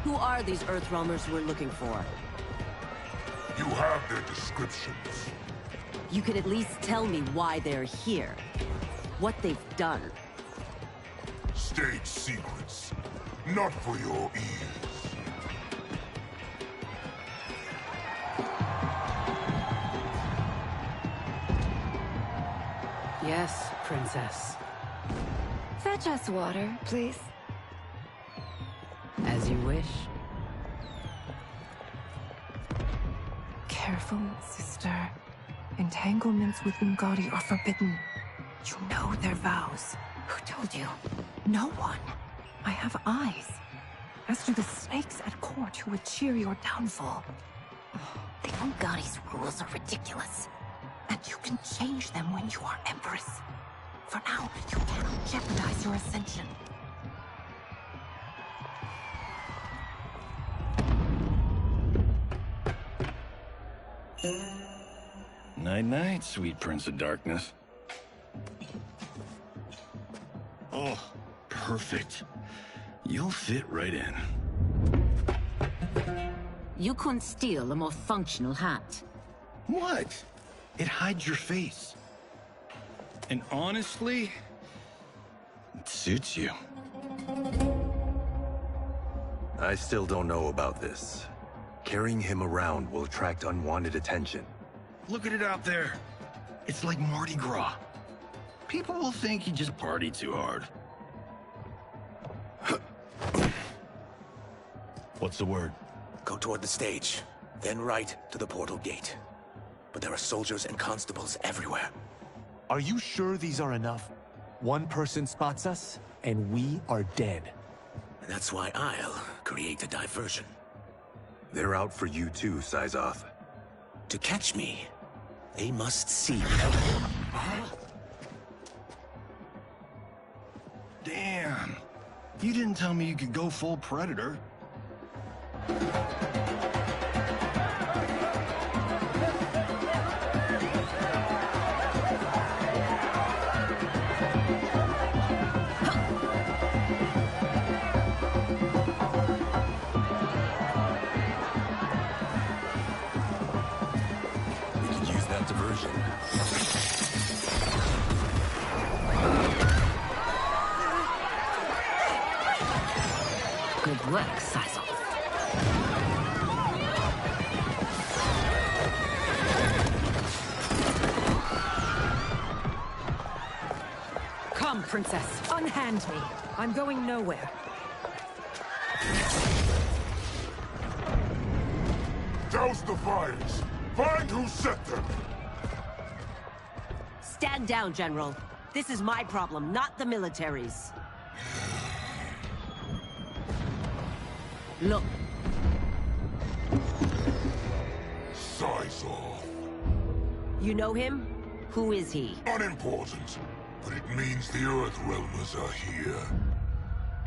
Speaker 19: Who are these Earthrealmers we're looking for?
Speaker 2: You have their descriptions.
Speaker 19: You can at least tell me why they're here. What they've done.
Speaker 2: State secrets. Not for your ears.
Speaker 18: Yes, Princess.
Speaker 16: Fetch us water, please.
Speaker 18: As you wish.
Speaker 17: Careful, sister. Entanglements with Ungadi are forbidden. You know their vows.
Speaker 16: Who told you?
Speaker 17: No one. I have eyes. As to the snakes at court who would cheer your downfall.
Speaker 16: The Ungadi's rules are ridiculous.
Speaker 17: And you can change them when you are Empress. For now, you cannot jeopardize your ascension.
Speaker 20: Night-night, sweet Prince of Darkness. Oh, perfect. You'll fit right in.
Speaker 10: You couldn't steal a more functional hat.
Speaker 20: What? It hides your face. And honestly, it suits you.
Speaker 15: I still don't know about this. Carrying him around will attract unwanted attention.
Speaker 20: Look at it out there. It's like Mardi Gras. People will think you just party too hard. What's the word?
Speaker 7: Go toward the stage, then right to the portal gate. But there are soldiers and constables everywhere.
Speaker 5: Are you sure these are enough? One person spots us, and we are dead.
Speaker 7: And that's why I'll create a diversion.
Speaker 15: They're out for you too, Syzoth.
Speaker 7: To catch me, they must see me.
Speaker 20: Damn. You didn't tell me you could go full Predator.
Speaker 15: Diversion.
Speaker 17: princess. Unhand me. I'm going nowhere.
Speaker 2: Douse the fires! Find who set them!
Speaker 19: Stand down, General. This is my problem, not the military's. Look.
Speaker 2: Size off.
Speaker 19: You know him? Who is he?
Speaker 2: Unimportant, but it means the Earthrealmers are here.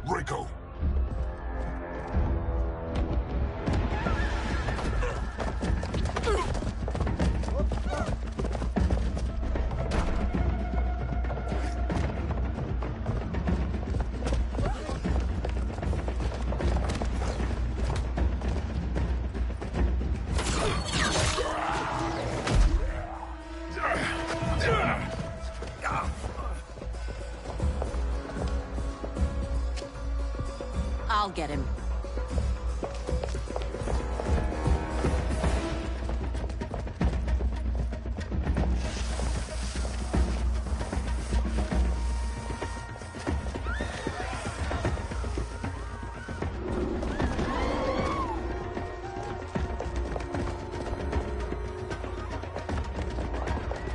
Speaker 2: Reiko.
Speaker 19: I'll get him.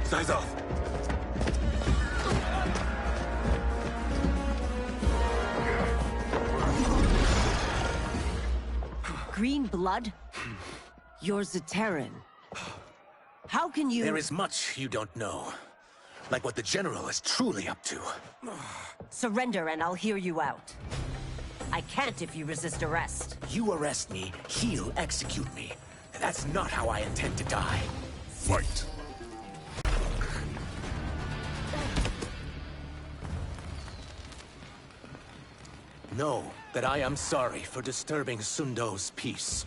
Speaker 15: Size off.
Speaker 19: Green blood? You're Zaterran. How can you—
Speaker 7: There is much you don't know. Like what the General is truly up to.
Speaker 19: Surrender and I'll hear you out. I can't if you resist arrest.
Speaker 7: You arrest me, he'll execute me. That's not how I intend to die.
Speaker 2: Fight.
Speaker 7: Know that I am sorry for disturbing Sundo's peace.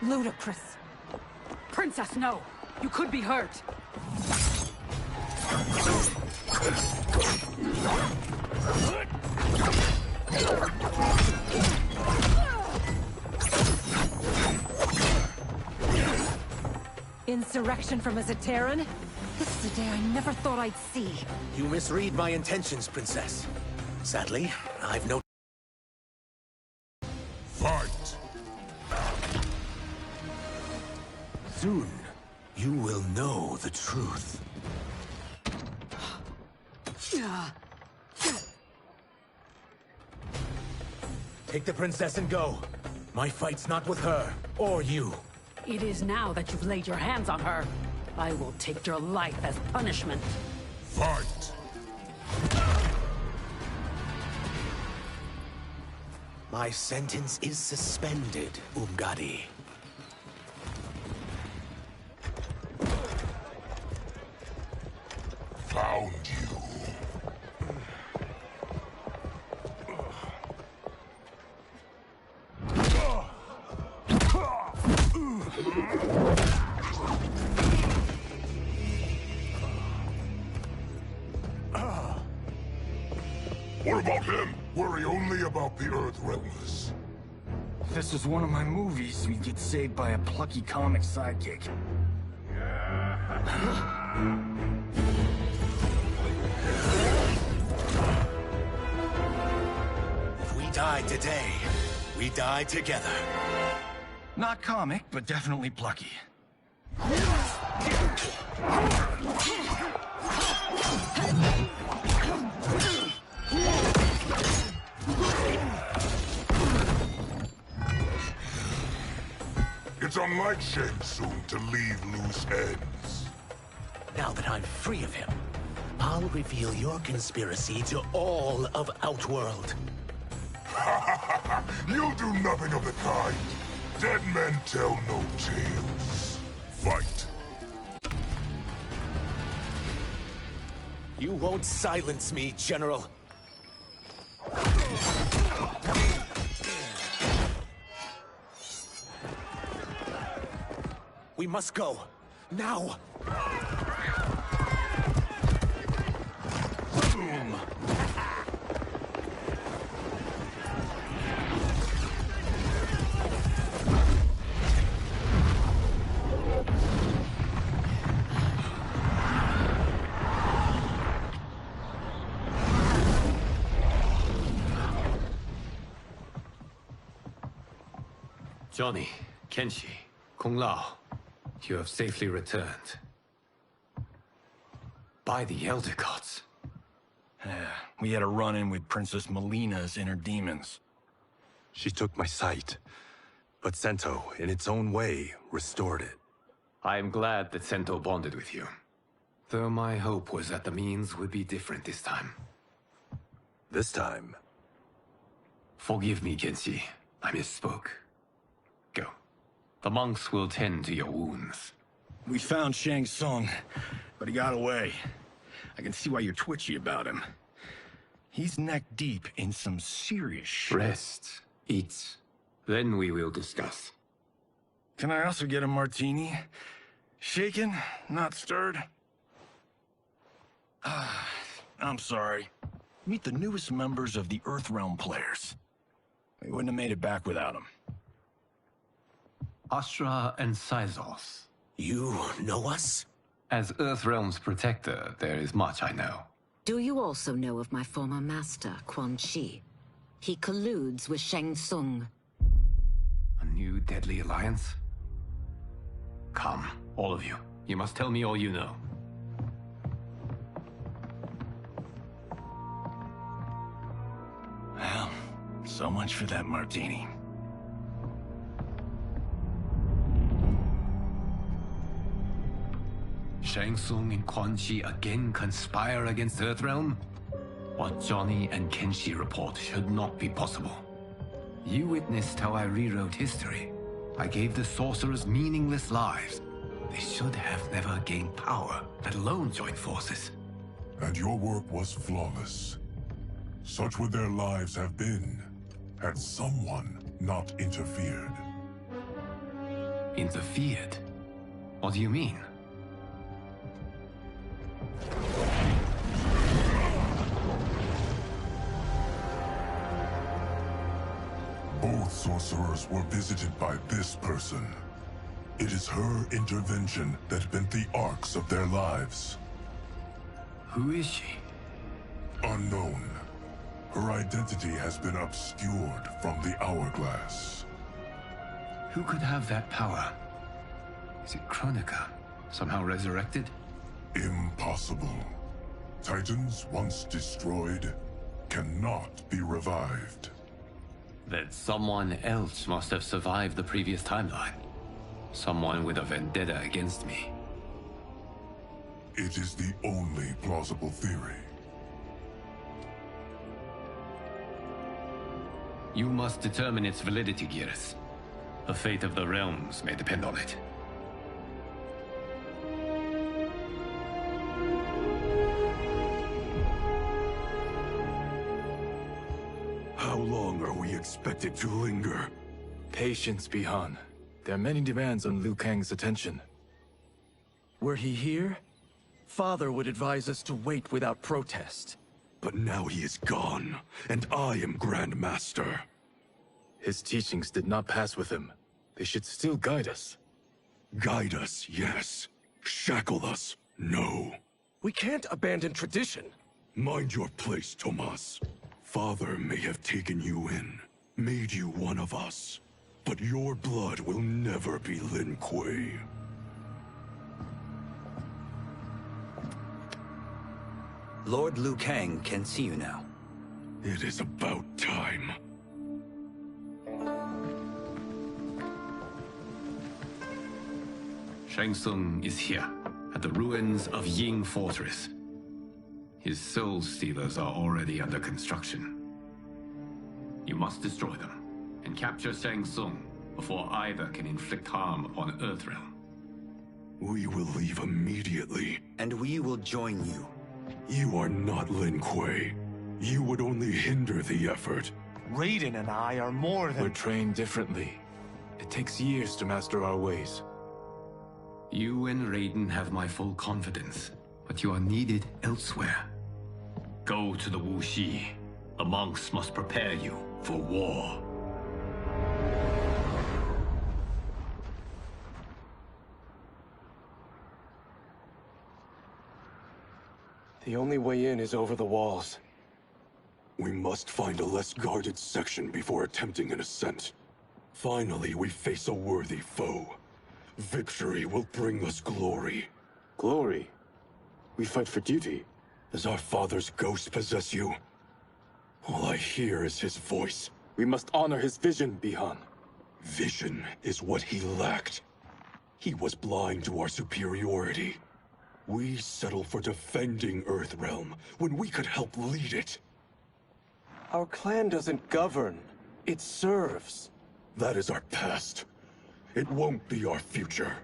Speaker 17: Ludicrous. Princess, no. You could be hurt. Insurrection from a Zaterran? This is a day I never thought I'd see.
Speaker 7: You misread my intentions, Princess. Sadly, I've no—
Speaker 2: Fight!
Speaker 7: Soon, you will know the truth. Take the princess and go. My fight's not with her, or you.
Speaker 18: It is now that you've laid your hands on her. I will take your life as punishment.
Speaker 2: Fight!
Speaker 7: My sentence is suspended, Umgadi.
Speaker 2: Found you. What about him? Worry only about the Earthrealmers.
Speaker 20: If this was one of my movies, we'd get saved by a plucky comic sidekick.
Speaker 7: If we die today, we die together.
Speaker 20: Not comic, but definitely plucky.
Speaker 2: It's unlike Shang Tsung to leave loose ends.
Speaker 7: Now that I'm free of him, I'll reveal your conspiracy to all of Outworld.
Speaker 2: You'll do nothing of the kind. Dead men tell no tales. Fight.
Speaker 7: You won't silence me, General. We must go. Now! Boom!
Speaker 1: Johnny, Kenshi, Kung Lao, you have safely returned. By the Elder Gods.
Speaker 11: We had a run-in with Princess Milena's inner demons.
Speaker 15: She took my sight, but Sento, in its own way, restored it.
Speaker 1: I am glad that Sento bonded with you. Though my hope was that the means would be different this time.
Speaker 15: This time?
Speaker 1: Forgive me, Kenshi. I misspoke. Go. The monks will tend to your wounds.
Speaker 11: We found Shang Tsung, but he got away. I can see why you're twitchy about him. He's neck-deep in some serious shit.
Speaker 1: Rest. Eat. Then we will discuss.
Speaker 11: Can I also get a martini? Shaken, not stirred? I'm sorry. Meet the newest members of the Earthrealm players. We wouldn't have made it back without them.
Speaker 1: Ashrah and Sizos.
Speaker 7: You know us?
Speaker 1: As Earthrealm's protector, there is much I know.
Speaker 10: Do you also know of my former master, Quan Chi? He colludes with Shang Tsung.
Speaker 1: A new deadly alliance? Come, all of you. You must tell me all you know.
Speaker 11: Well, so much for that martini.
Speaker 1: Shang Tsung and Quan Chi again conspire against Earthrealm? What Johnny and Kenshi report should not be possible. You witnessed how I rewrote history. I gave the sorcerers meaningless lives. They should have never gained power, let alone join forces.
Speaker 8: And your work was flawless. Such would their lives have been, had someone not interfered.
Speaker 1: Interfered? What do you mean?
Speaker 8: Both sorcerers were visited by this person. It is her intervention that bent the arcs of their lives.
Speaker 1: Who is she?
Speaker 8: Unknown. Her identity has been obscured from the hourglass.
Speaker 1: Who could have that power? Is it Kronika? Somehow resurrected?
Speaker 8: Impossible. Titans once destroyed cannot be revived.
Speaker 1: Then someone else must have survived the previous timeline. Someone with a vendetta against me.
Speaker 8: It is the only plausible theory.
Speaker 1: You must determine its validity, geras. The fate of the realms may depend on it.
Speaker 9: How long are we expected to linger?
Speaker 3: Patience, Bihan. There are many demands on Liu Kang's attention. Were he here, Father would advise us to wait without protest.
Speaker 9: But now he is gone, and I am Grand Master.
Speaker 3: His teachings did not pass with him. They should still guide us.
Speaker 9: Guide us, yes. Shackle us, no.
Speaker 3: We can't abandon tradition.
Speaker 9: Mind your place, Tomas. Father may have taken you in, made you one of us. But your blood will never be Lin Kuei.
Speaker 4: Lord Liu Kang can see you now.
Speaker 9: It is about time.
Speaker 1: Shang Tsung is here, at the ruins of Ying Fortress. His soul stealers are already under construction. You must destroy them, and capture Shang Tsung before either can inflict harm upon Earthrealm.
Speaker 9: We will leave immediately.
Speaker 4: And we will join you.
Speaker 9: You are not Lin Kuei. You would only hinder the effort.
Speaker 5: Raiden and I are more than—
Speaker 3: We're trained differently. It takes years to master our ways.
Speaker 1: You and Raiden have my full confidence, but you are needed elsewhere. Go to the Wuxi. The monks must prepare you for war.
Speaker 3: The only way in is over the walls.
Speaker 9: We must find a less guarded section before attempting an ascent. Finally, we face a worthy foe. Victory will bring us glory.
Speaker 3: Glory? We fight for duty.
Speaker 9: Does our father's ghost possess you? All I hear is his voice.
Speaker 3: We must honor his vision, Bi-Han.
Speaker 9: Vision is what he lacked. He was blind to our superiority. We settle for defending Earthrealm when we could help lead it.
Speaker 5: Our clan doesn't govern. It serves.
Speaker 9: That is our past. It won't be our future.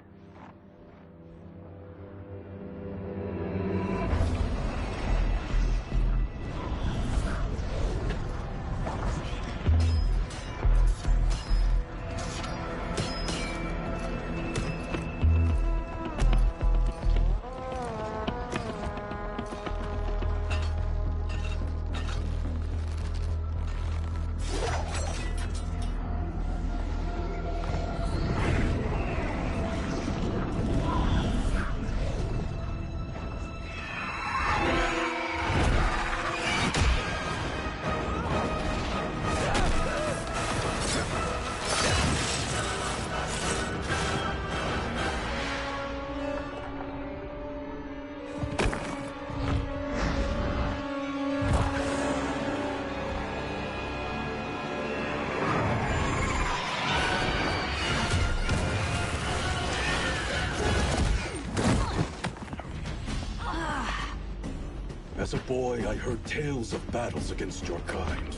Speaker 9: As a boy, I heard tales of battles against your kind.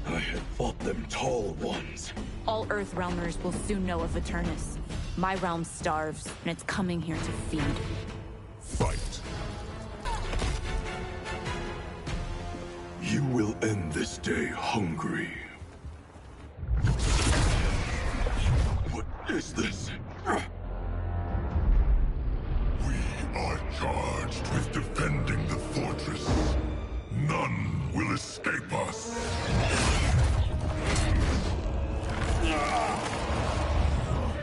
Speaker 9: I had fought them tall ones.
Speaker 12: All Earthrealmers will soon know of Eternus. My realm starves, and it's coming here to feed.
Speaker 2: Fight.
Speaker 9: You will end this day hungry. What is this?
Speaker 8: We are charged with defending the fortress. None will escape us.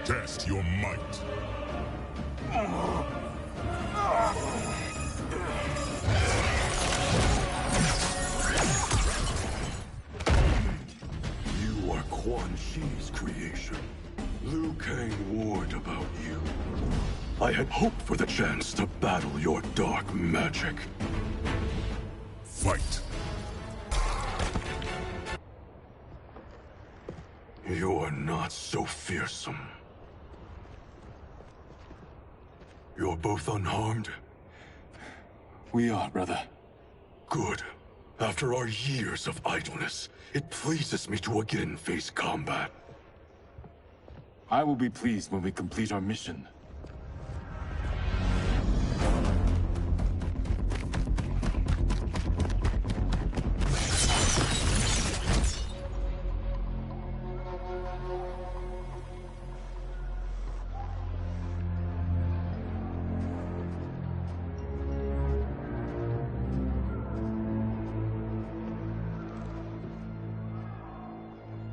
Speaker 8: Test your might.
Speaker 9: You are Quan Chi's creation. Liu Kang warned about you. I had hoped for the chance to battle your dark magic.
Speaker 8: Fight.
Speaker 9: You're not so fearsome. You're both unharmed?
Speaker 3: We are, brother.
Speaker 9: Good. After our years of idleness, it pleases me to again face combat.
Speaker 3: I will be pleased when we complete our mission.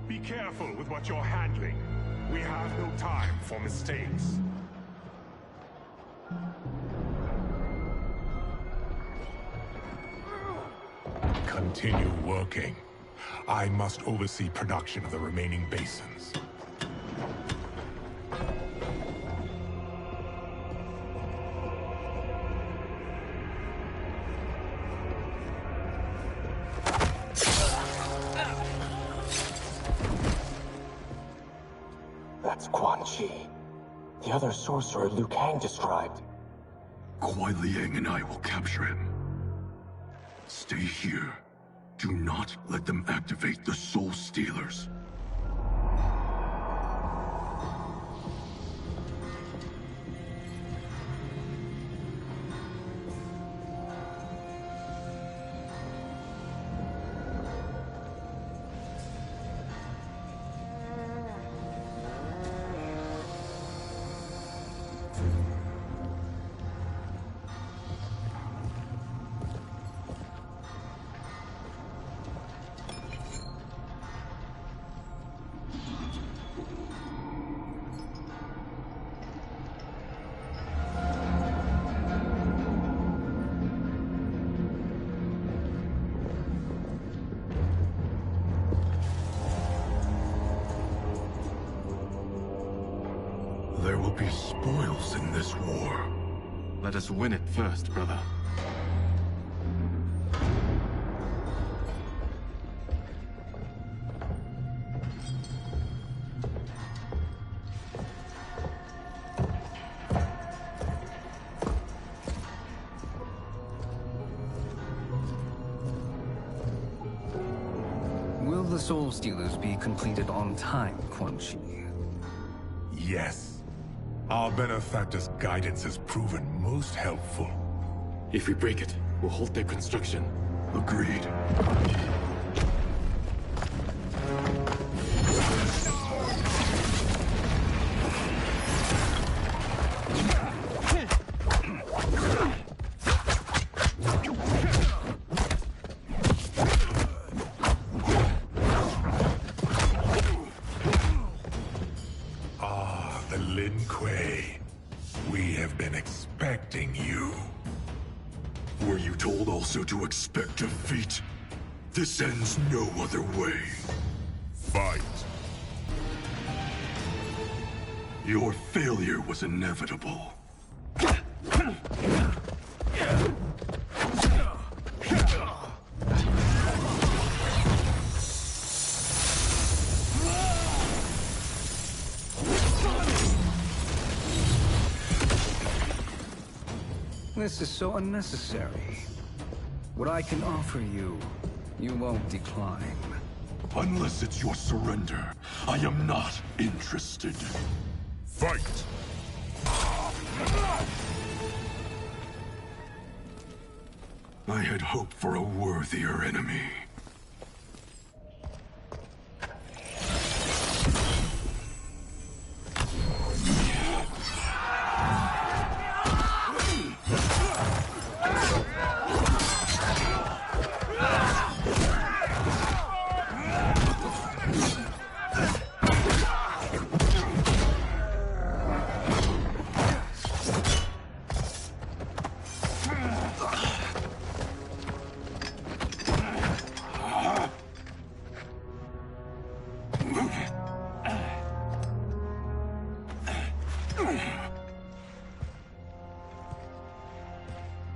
Speaker 13: Be careful with what you're handling. We have no time for mistakes. Continue working. I must oversee production of the remaining basins.
Speaker 14: That's Quan Chi. The other sorcerer Liu Kang described.
Speaker 9: Kuai Liang and I will capture him. Stay here. Do not let them activate the Soul Stealers. There will be spoils in this war.
Speaker 3: Let us win it first, brother.
Speaker 1: Will the Soul Stealers be completed on time, Kenshi?
Speaker 13: Yes. Our benefactor's guidance has proven most helpful.
Speaker 3: If we break it, we'll halt their construction.
Speaker 9: Agreed. To expect defeat. This ends no other way.
Speaker 13: Fight.
Speaker 9: Your failure was inevitable.
Speaker 1: This is so unnecessary. What I can offer you, you won't decline.
Speaker 9: Unless it's your surrender, I am not interested.
Speaker 13: Fight!
Speaker 9: I had hoped for a worthier enemy.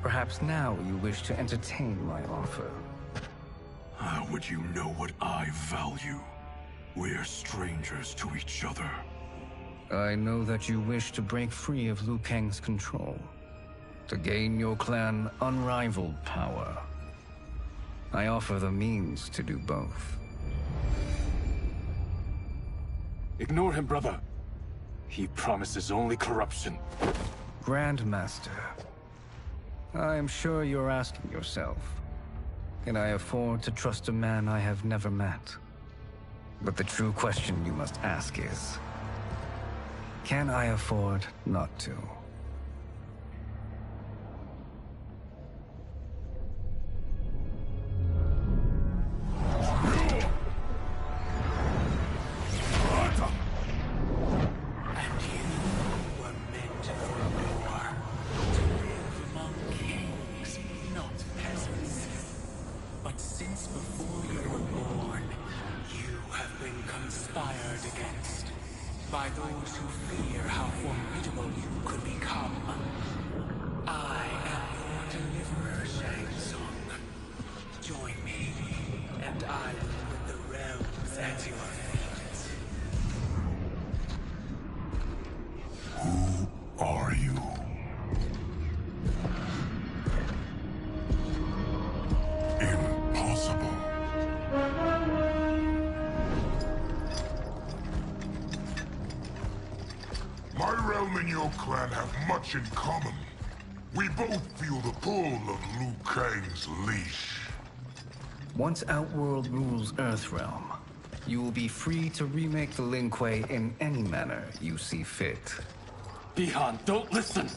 Speaker 1: Perhaps now you wish to entertain my offer.
Speaker 9: How would you know what I value? We're strangers to each other.
Speaker 1: I know that you wish to break free of Liu Kang's control, to gain your clan unrivaled power. I offer the means to do both.
Speaker 3: Ignore him, brother. He promises only corruption.
Speaker 1: Grandmaster, I am sure you're asking yourself, can I afford to trust a man I have never met? But the true question you must ask is, can I afford not to?
Speaker 6: By those who fear how formidable you could become. I am your deliverer, Shang. Join me, and I will put the realms at your feet.
Speaker 13: Who are you? Impossible.
Speaker 2: My realm and your clan have much in common. We both feel the pull of Liu Kang's leash.
Speaker 1: Once Outworld rules Earthrealm, you will be free to remake the Lin Kuei in any manner you see fit.
Speaker 3: Bihan, don't listen!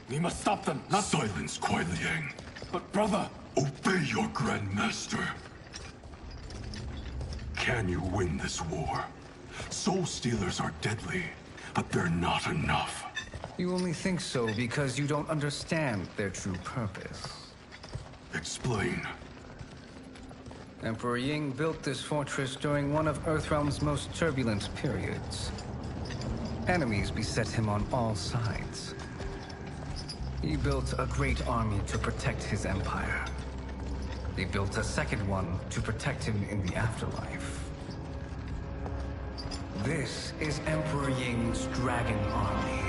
Speaker 3: We must stop them, not—
Speaker 9: Silence, Kuai Liang.
Speaker 3: But brother—
Speaker 9: Obey your Grandmaster. Can you win this war? Soul Stealers are deadly, but they're not enough.
Speaker 1: You only think so because you don't understand their true purpose.
Speaker 9: Explain.
Speaker 1: Emperor Ying built this fortress during one of Earthrealm's most turbulent periods.
Speaker 21: Enemies beset him on all sides. He built a great army to protect his empire. He built a second one to protect him in the afterlife. This is Emperor Ying's Dragon Army.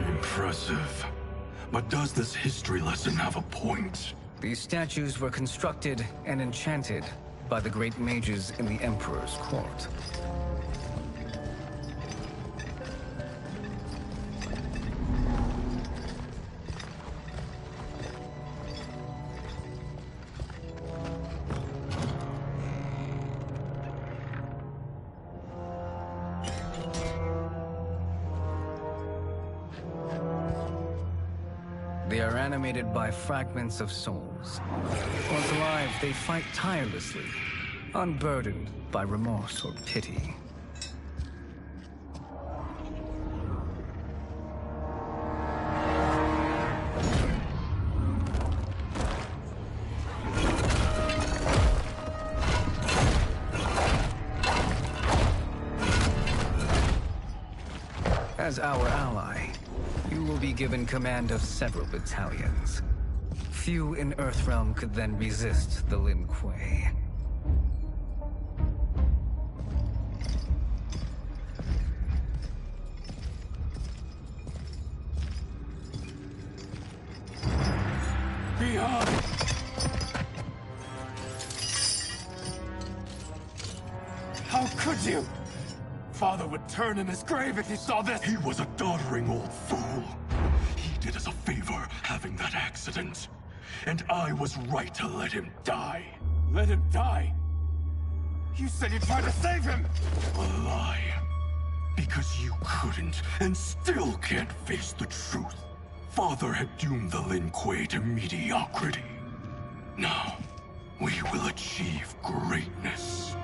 Speaker 9: Impressive. But does this history lesson have a point?
Speaker 21: These statues were constructed and enchanted by the great mages in the Emperor's court. They are animated by fragments of souls. Once alive, they fight tirelessly, unburdened by remorse or pity. As our ally, you will be given command of several battalions. Few in Earthrealm could then resist the Lin Kuei.
Speaker 9: Behind!
Speaker 5: How could you? Father would turn in his grave if he saw this!
Speaker 9: He was a doddering old fool. He did us a favor having that accident. And I was right to let him die.
Speaker 5: Let him die? You said you tried to save him!
Speaker 9: A lie. Because you couldn't, and still can't face the truth. Father had doomed the Lin Kuei to mediocrity. Now, we will achieve greatness.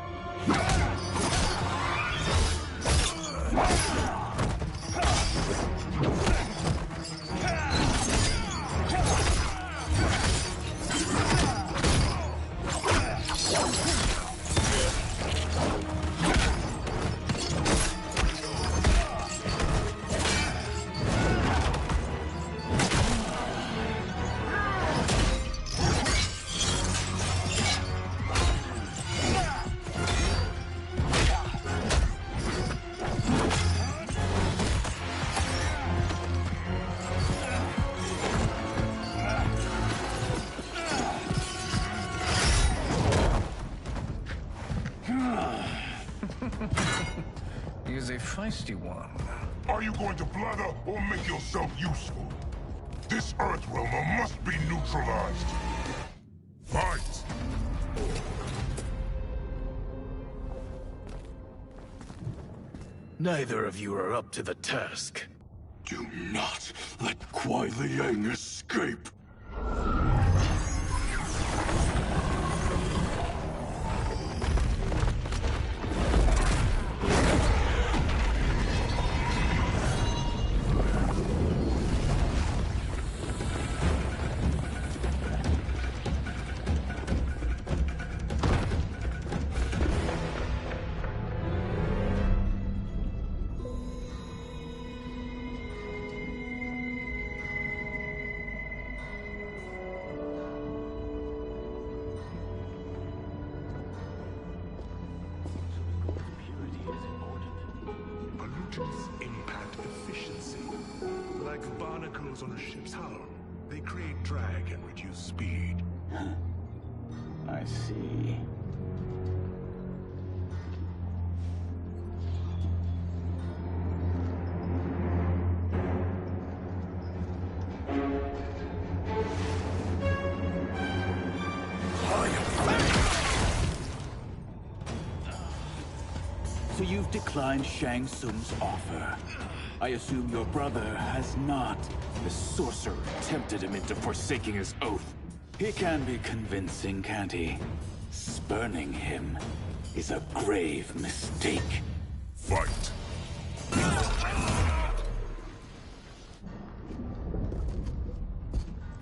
Speaker 21: He is a feisty one.
Speaker 2: Are you going to blather or make yourself useful? This Earthrealmer must be neutralized. Fight!
Speaker 3: Neither of you are up to the task.
Speaker 9: Do not let Kuai Liang escape.
Speaker 13: Impact efficiency. Like barnacles on a ship's hull. They create drag and reduce speed.
Speaker 22: I see. So you've declined Shang Tsung's offer. I assume your brother has not. The sorcerer tempted him into forsaking his oath. He can be convincing, can't he? Spurning him is a grave mistake.
Speaker 2: Fight!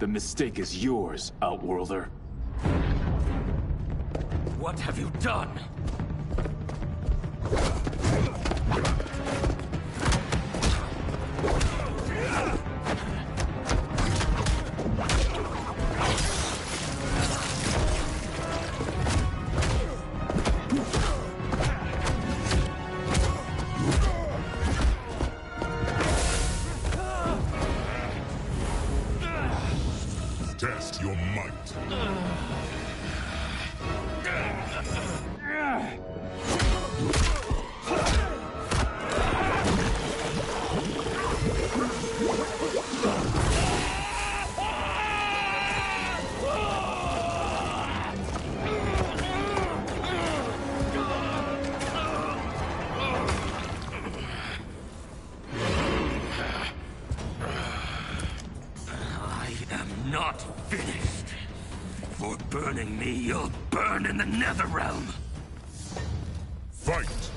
Speaker 22: The mistake is yours, Outworlder.
Speaker 7: What have you done?
Speaker 8: Test your might.
Speaker 7: Not finished. For burning me, you'll burn in the Netherrealm.
Speaker 8: Fight!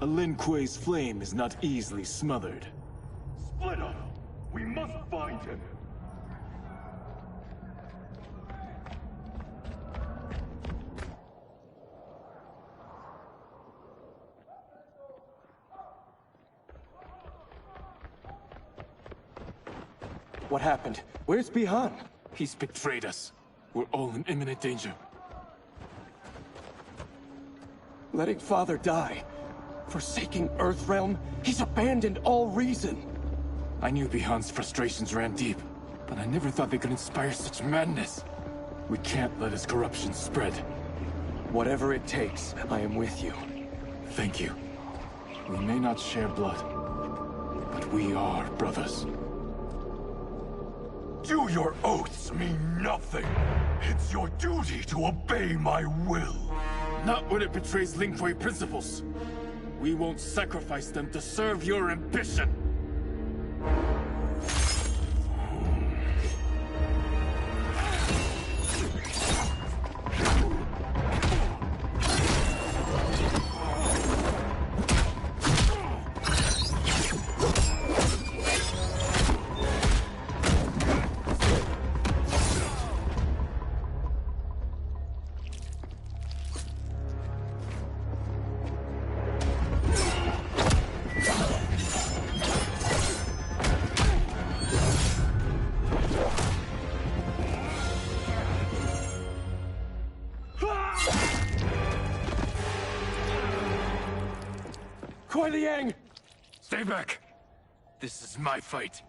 Speaker 22: A Lin Kuei's flame is not easily smothered.
Speaker 9: Split up! We must find him!
Speaker 3: What happened? Where's Bi-Han?
Speaker 22: He's betrayed us. We're all in imminent danger.
Speaker 3: Letting Father die. Forsaking Earthrealm. He's abandoned all reason.
Speaker 22: I knew Bi-Han's frustrations ran deep, but I never thought they could inspire such madness. We can't let his corruption spread.
Speaker 3: Whatever it takes, I am with you.
Speaker 22: Thank you. We may not share blood, but we are brothers.
Speaker 9: Do your oaths mean nothing? It's your duty to obey my will.
Speaker 22: Not when it betrays Lin Kuei principles. We won't sacrifice them to serve your ambition. Stay back! This is my fight.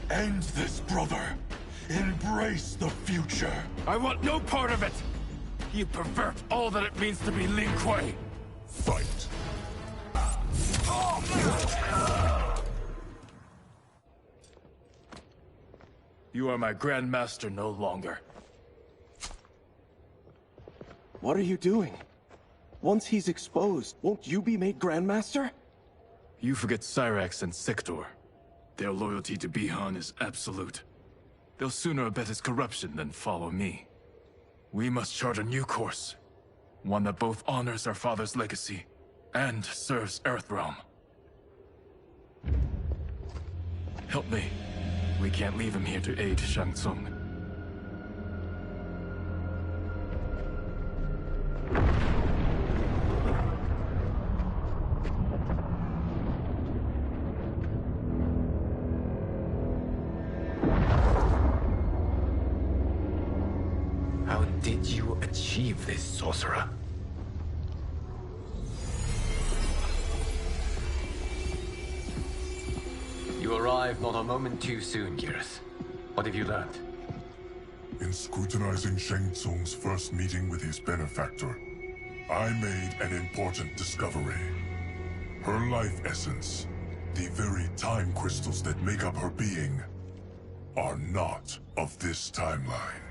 Speaker 9: End this, brother. Embrace the future.
Speaker 22: I want no part of it! You pervert all that it means to be Lin Kuei!
Speaker 8: Fight!
Speaker 22: You are my Grandmaster no longer.
Speaker 3: What are you doing? Once he's exposed, won't you be made Grandmaster?
Speaker 22: You forget Cyrax and Sector. Their loyalty to Bi-Han is absolute. They'll sooner abet his corruption than follow me. We must chart a new course. One that both honors our father's legacy and serves Earthrealm. Help me. We can't leave him here to aid Shang Tsung.
Speaker 1: How did you achieve this, sorcerer? You arrived not a moment too soon, geras. What have you learned?
Speaker 8: In scrutinizing Shang Tsung's first meeting with his benefactor, I made an important discovery. Her life essence, the very time crystals that make up her being, are not of this timeline.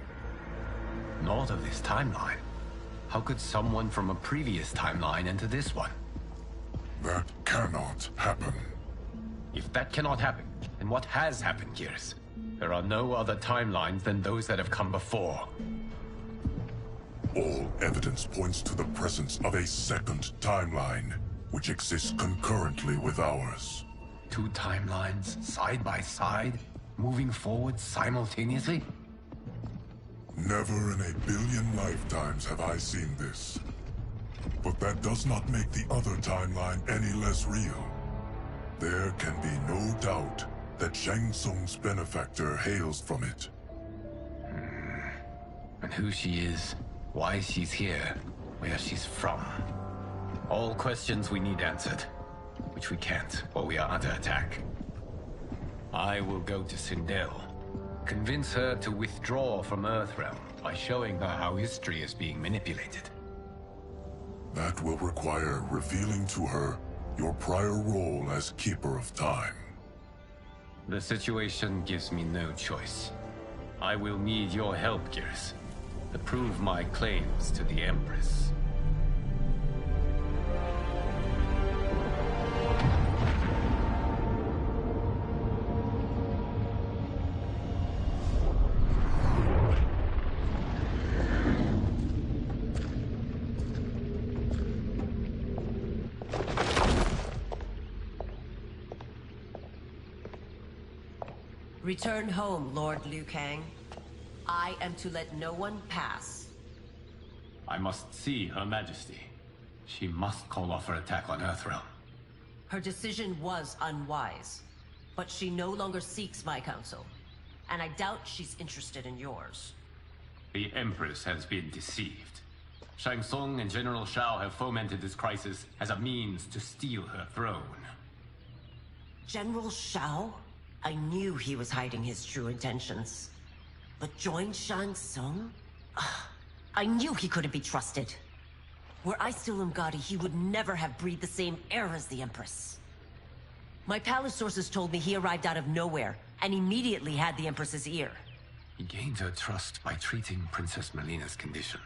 Speaker 1: Not of this timeline? How could someone from a previous timeline enter this one?
Speaker 8: That cannot happen.
Speaker 1: If that cannot happen, then what has happened, geras? There are no other timelines than those that have come before.
Speaker 8: All evidence points to the presence of a second timeline, which exists concurrently with ours.
Speaker 1: two timelines side by side, moving forward simultaneously?
Speaker 8: Never in a billion lifetimes have I seen this. But that does not make the other timeline any less real. There can be no doubt that Shang Tsung's benefactor hails from it.
Speaker 1: And who she is, why she's here, where she's from. All questions we need answered, which we can't while we are under attack. I will go to Sindel, convince her to withdraw from Earthrealm by showing her how history is being manipulated.
Speaker 8: That will require revealing to her your prior role as Keeper of Time.
Speaker 1: The situation gives me no choice. I will need your help, geras, to prove my claims to the Empress.
Speaker 16: Return home, Lord Liu Kang. I am to let no one pass.
Speaker 1: I must see Her Majesty. She must call off her attack on Earthrealm.
Speaker 16: Her decision was unwise, but she no longer seeks my counsel, and I doubt she's interested in yours.
Speaker 1: The Empress has been deceived. Shang Tsung and General Shao have fomented this crisis as a means to steal her throne.
Speaker 16: General Shao? I knew he was hiding his true intentions. But join Shang Tsung? I knew he couldn't be trusted. Were I still Umgadi, he would never have breathed the same air as the Empress. My palace sources told me he arrived out of nowhere, and immediately had the Empress's ear.
Speaker 1: He gained her trust by treating Princess Mileena's condition.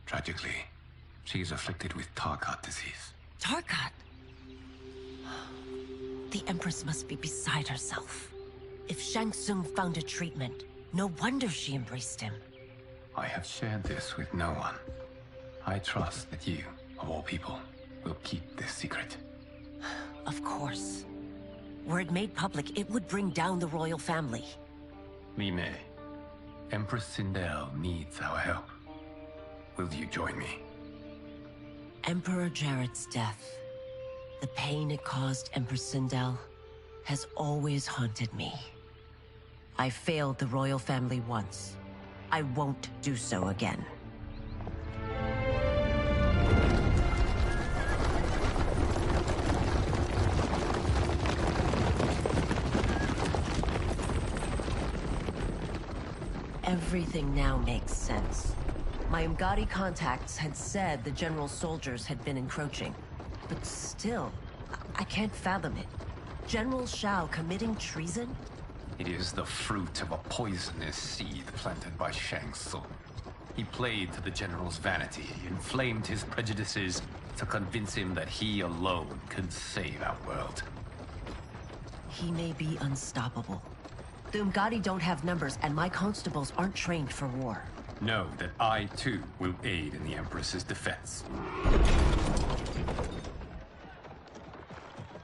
Speaker 1: Tragically, she is afflicted with Tarkat disease.
Speaker 16: Tarkat? The Empress must be beside herself. If Shang Tsung found a treatment, no wonder she embraced him.
Speaker 1: I have shared this with no one. I trust that you, of all people, will keep this secret.
Speaker 16: Of course. Were it made public, it would bring down the royal family.
Speaker 1: Li Mei, Empress Sindel needs our help. Will you join me?
Speaker 16: Emperor Jarrod's death, the pain it caused Empress Sindel, has always haunted me. I failed the royal family once. I won't do so again. Everything now makes sense. My Umgadi contacts had said the general soldiers had been encroaching. But still, I can't fathom it. General Shao committing treason?
Speaker 1: It is the fruit of a poisonous seed planted by Shang Tsung. He played to the general's vanity, inflamed his prejudices to convince him that he alone could save our world.
Speaker 16: He may be unstoppable. The Umgadi don't have numbers, and my constables aren't trained for war.
Speaker 1: Know that I, too, will aid in the Empress's defense.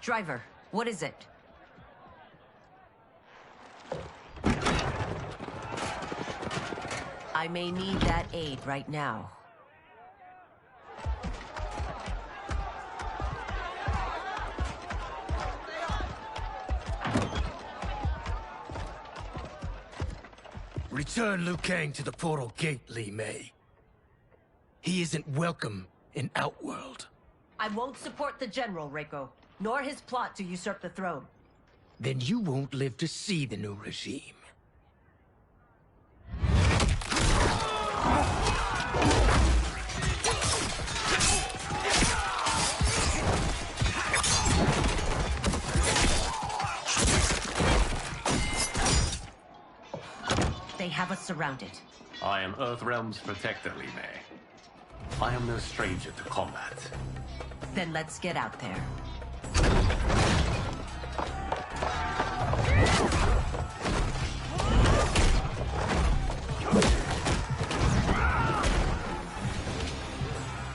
Speaker 16: Driver, what is it? I may need that aid right now.
Speaker 19: Return Liu Kang to the portal gate, Li Mei. He isn't welcome in Outworld.
Speaker 16: I won't support the General, Reiko, nor his plot to usurp the throne.
Speaker 19: Then you won't live to see the new regime.
Speaker 16: They have us surrounded.
Speaker 1: I am Earthrealm's protector, Li Mei. I am no stranger to combat.
Speaker 16: Then let's get out there.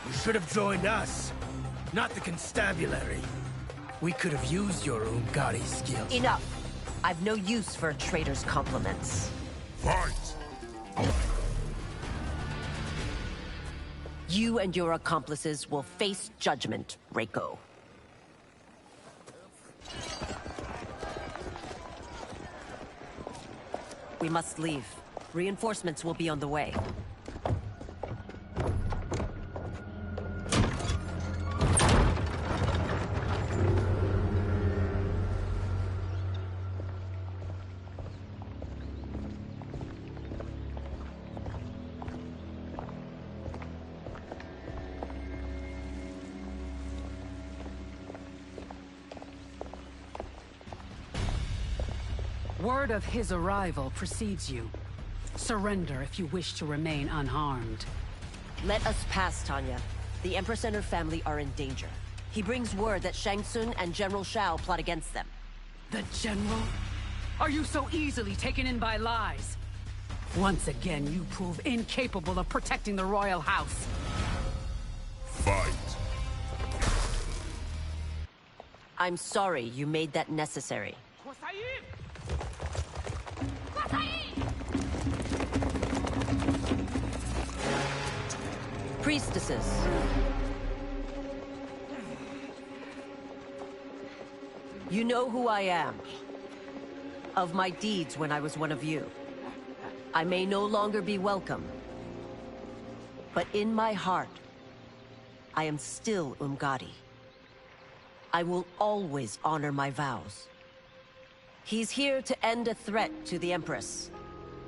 Speaker 19: You should have joined us, not the constabulary. We could have used your Umgadi skills.
Speaker 16: Enough! I've no use for a traitor's compliments.
Speaker 2: Fight!
Speaker 16: You and your accomplices will face judgment, Reiko. We must leave. Reinforcements will be on the way.
Speaker 17: Word of his arrival precedes you. Surrender if you wish to remain unharmed.
Speaker 16: Let us pass, Tanya. The Empress and her family are in danger. He brings word that Shang Tsung and General Shao plot against them.
Speaker 17: The General? Are you so easily taken in by lies? Once again, you prove incapable of protecting the royal house.
Speaker 2: Fight!
Speaker 16: I'm sorry you made that necessary. Priestesses. You know who I am. Of my deeds when I was one of you. I may no longer be welcome. But in my heart, I am still Umgadi. I will always honor my vows. He's here to end a threat to the Empress.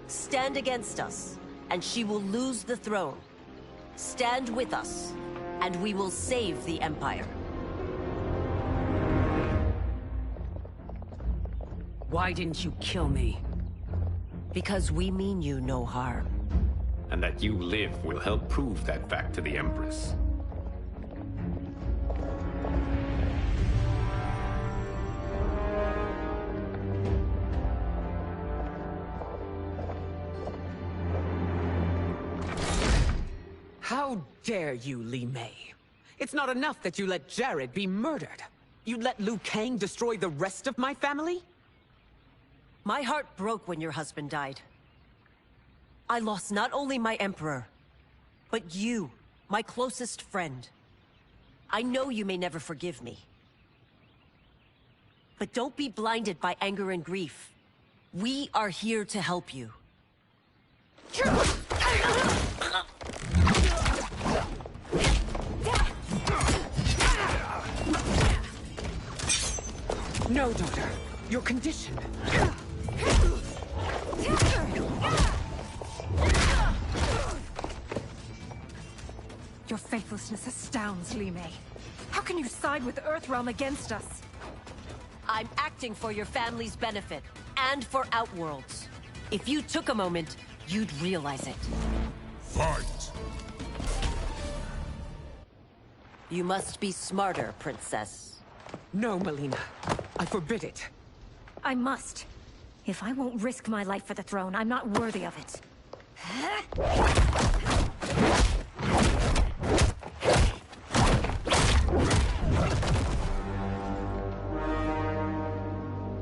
Speaker 16: Stand against us, and she will lose the throne. Stand with us, and we will save the Empire.
Speaker 17: Why didn't you kill me?
Speaker 16: Because we mean you no harm.
Speaker 1: And that you live will help prove that fact to the Empress.
Speaker 17: How dare you, Li Mei? It's not enough that you let Jarrod be murdered. You'd let Liu Kang destroy the rest of my family?
Speaker 16: My heart broke when your husband died. I lost not only my Emperor, but you, my closest friend. I know you may never forgive me. But don't be blinded by anger and grief. We are here to help you.
Speaker 17: No, daughter. Your condition.
Speaker 18: Your faithlessness astounds, Li Mei. How can you side with Earthrealm against us?
Speaker 16: I'm acting for your family's benefit, and for Outworld's. If you took a moment, you'd realize it.
Speaker 2: Fight!
Speaker 16: You must be smarter, Princess.
Speaker 17: No, Mileena. I forbid it.
Speaker 18: I must. If I won't risk my life for the throne, I'm not worthy of it.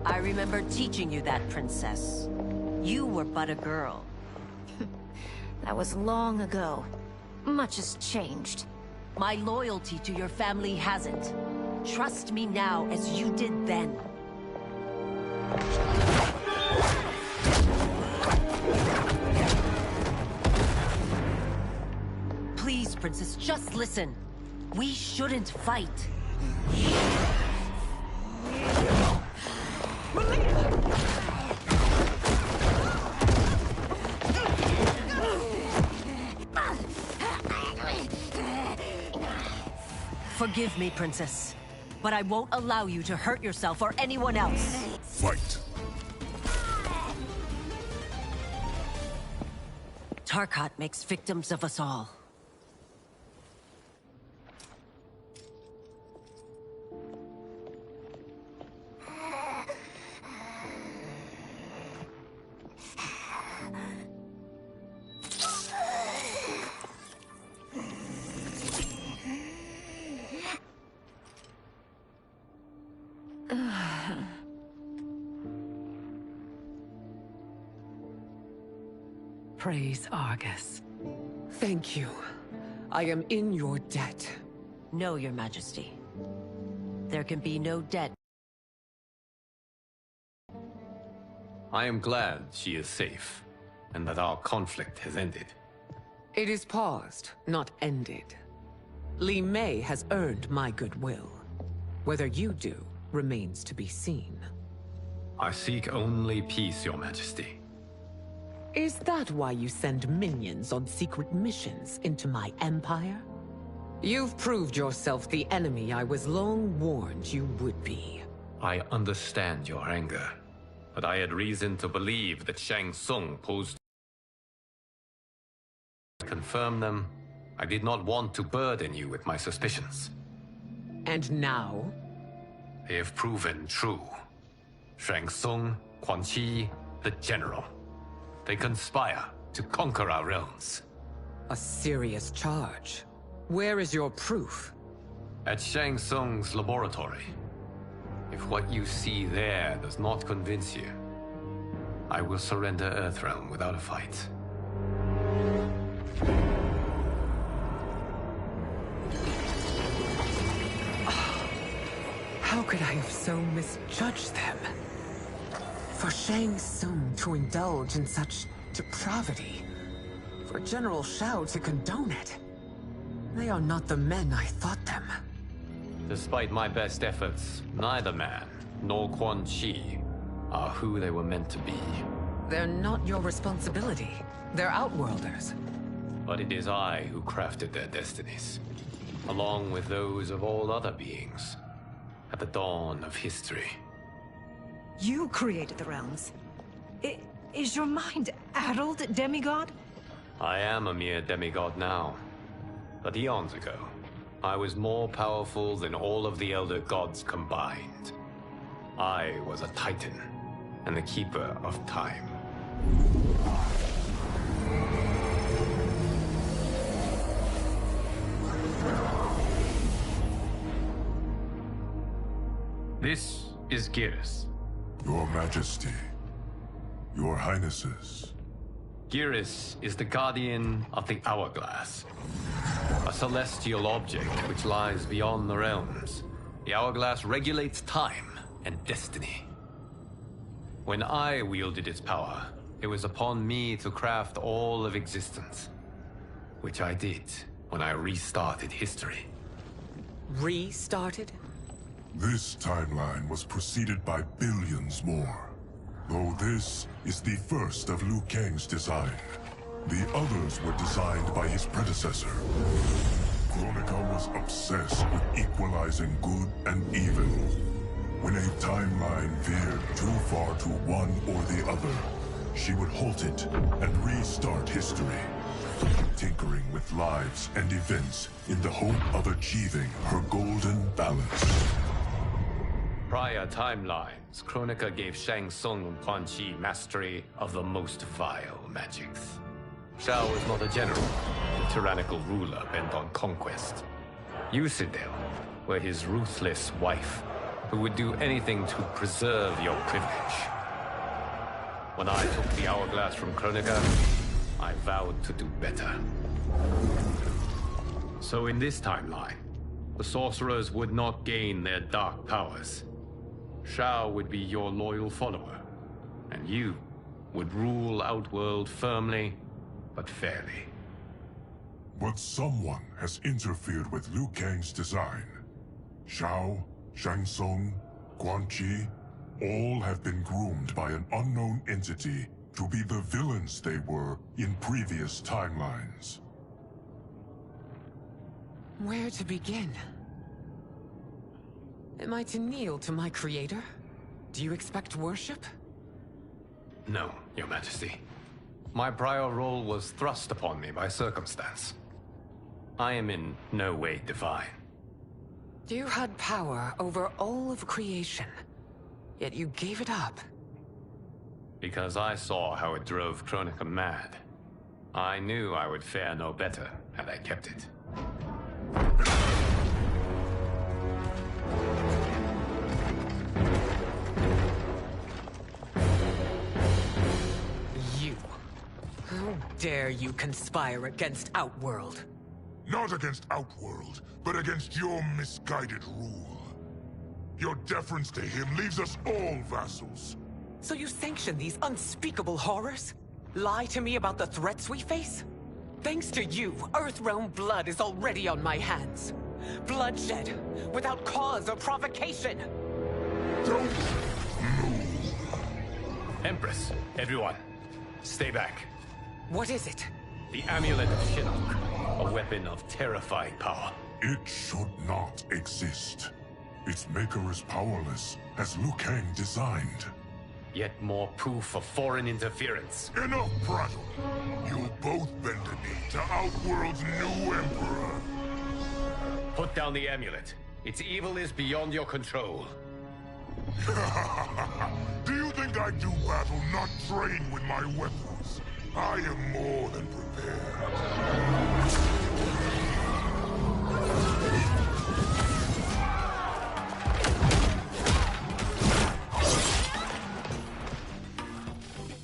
Speaker 16: I remember teaching you that, Princess. You were but a girl.
Speaker 18: That was long ago. Much has changed.
Speaker 16: My loyalty to your family hasn't. Trust me now as you did then. Please, Princess, just listen. We shouldn't fight. Forgive me, Princess, but I won't allow you to hurt yourself or anyone else.
Speaker 2: Fight!
Speaker 16: Tarkat makes victims of us all.
Speaker 17: praise Argus.
Speaker 15: Thank you. I am in your debt.
Speaker 16: No, Your Majesty. There can be no debt.
Speaker 1: I am glad she is safe, and that our conflict has ended.
Speaker 15: It is paused, not ended. Li Mei has earned my goodwill. Whether you do remains to be seen.
Speaker 1: I seek only peace, Your Majesty.
Speaker 15: Is that why you send minions on secret missions into my empire? You've proved yourself the enemy I was long warned you would be.
Speaker 1: I understand your anger, but I had reason to believe that Shang Tsung posed to confirm them. I did not want to burden you with my suspicions.
Speaker 15: And now?
Speaker 1: They have proven true. Shang Tsung, Quan Chi, the General. They conspire to conquer our realms.
Speaker 15: A serious charge. Where is your proof?
Speaker 1: At Shang Tsung's laboratory. If what you see there does not convince you, I will surrender Earthrealm without a fight.
Speaker 15: How could I have so misjudged them? For Shang Tsung to indulge in such depravity, for General Shao to condone it, they are not the men I thought them.
Speaker 1: Despite my best efforts, neither man nor Quan Chi are who they were meant to be.
Speaker 15: They're not your responsibility. They're outworlders.
Speaker 1: But it is I who crafted their destinies, along with those of all other beings, at the dawn of history.
Speaker 18: You created the realms. Is your mind addled, demigod?
Speaker 1: I am a mere demigod now. But eons ago, I was more powerful than all of the Elder Gods combined. I was a Titan, and the Keeper of Time. This is Geras.
Speaker 8: Your Majesty. Your Highnesses.
Speaker 1: Geras is the guardian of the Hourglass. A celestial object which lies beyond the realms. The Hourglass regulates time and destiny. When I wielded its power, it was upon me to craft all of existence. Which I did when I restarted history.
Speaker 15: Restarted?
Speaker 8: This timeline was preceded by billions more. Though this is the first of Liu Kang's design. The others were designed by his predecessor. Kronika was obsessed with equalizing good and evil. When a timeline veered too far to one or the other, she would halt it and restart history, tinkering with lives and events in the hope of achieving her golden balance.
Speaker 1: Prior timelines, Kronika gave Shang Tsung and Quan Chi mastery of the most vile magics. Shao was not a general, a tyrannical ruler bent on conquest. You, Sindel, were his ruthless wife, who would do anything to preserve your privilege. When I took the Hourglass from Kronika, I vowed to do better. So in this timeline, the sorcerers would not gain their dark powers. Shao would be your loyal follower, and you would rule Outworld firmly, but fairly.
Speaker 8: But someone has interfered with Liu Kang's design. Shao, Shang Tsung, Quan Chi, all have been groomed by an unknown entity to be the villains they were in previous timelines.
Speaker 15: Where to begin? Am I to kneel to my creator? Do you expect worship?
Speaker 1: No, Your Majesty. My prior role was thrust upon me by circumstance. I am in no way divine.
Speaker 15: You had power over all of creation, yet you gave it up.
Speaker 1: Because I saw how it drove Kronika mad. I knew I would fare no better had I kept it.
Speaker 15: You. How dare you conspire against Outworld?
Speaker 2: Not against Outworld, but against your misguided rule. Your deference to him leaves us all vassals.
Speaker 15: So you sanction these unspeakable horrors? Lie to me about the threats we face? Thanks to you, Earthrealm blood is already on my hands. Bloodshed, without cause or provocation.
Speaker 2: Don't
Speaker 1: Empress, everyone, stay back.
Speaker 15: What is it?
Speaker 1: The Amulet of Shinnok, a weapon of terrifying power.
Speaker 8: It should not exist. Its maker is powerless, as Liu Kang designed.
Speaker 1: Yet more proof of foreign interference.
Speaker 2: Enough prattle! You'll both bend a knee to Outworld's new emperor.
Speaker 1: Put down the amulet. Its evil is beyond your control.
Speaker 2: Do you think I do battle not trained with my weapons? I am more than prepared.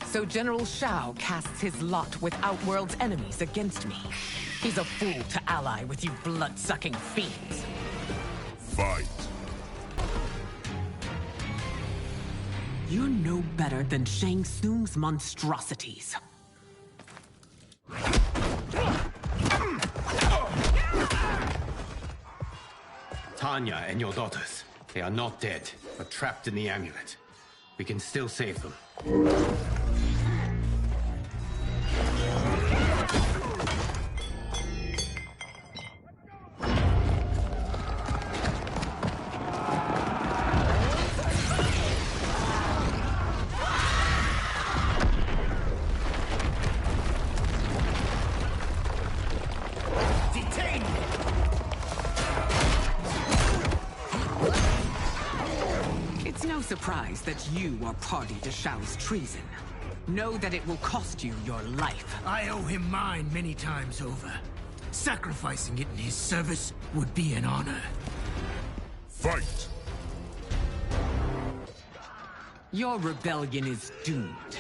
Speaker 15: So General Shao casts his lot with Outworld's enemies against me. He's a fool to ally with you blood-sucking fiends.
Speaker 2: Fight.
Speaker 15: You're no better than Shang Tsung's monstrosities.
Speaker 1: Tanya and your daughters, they are not dead, but trapped in the amulet. We can still save them.
Speaker 15: Surprised that you are party to Shao's treason. Know that it will cost you your life.
Speaker 19: I owe him mine many times over. Sacrificing it in his service would be an honor.
Speaker 2: Fight!
Speaker 15: Your rebellion is doomed.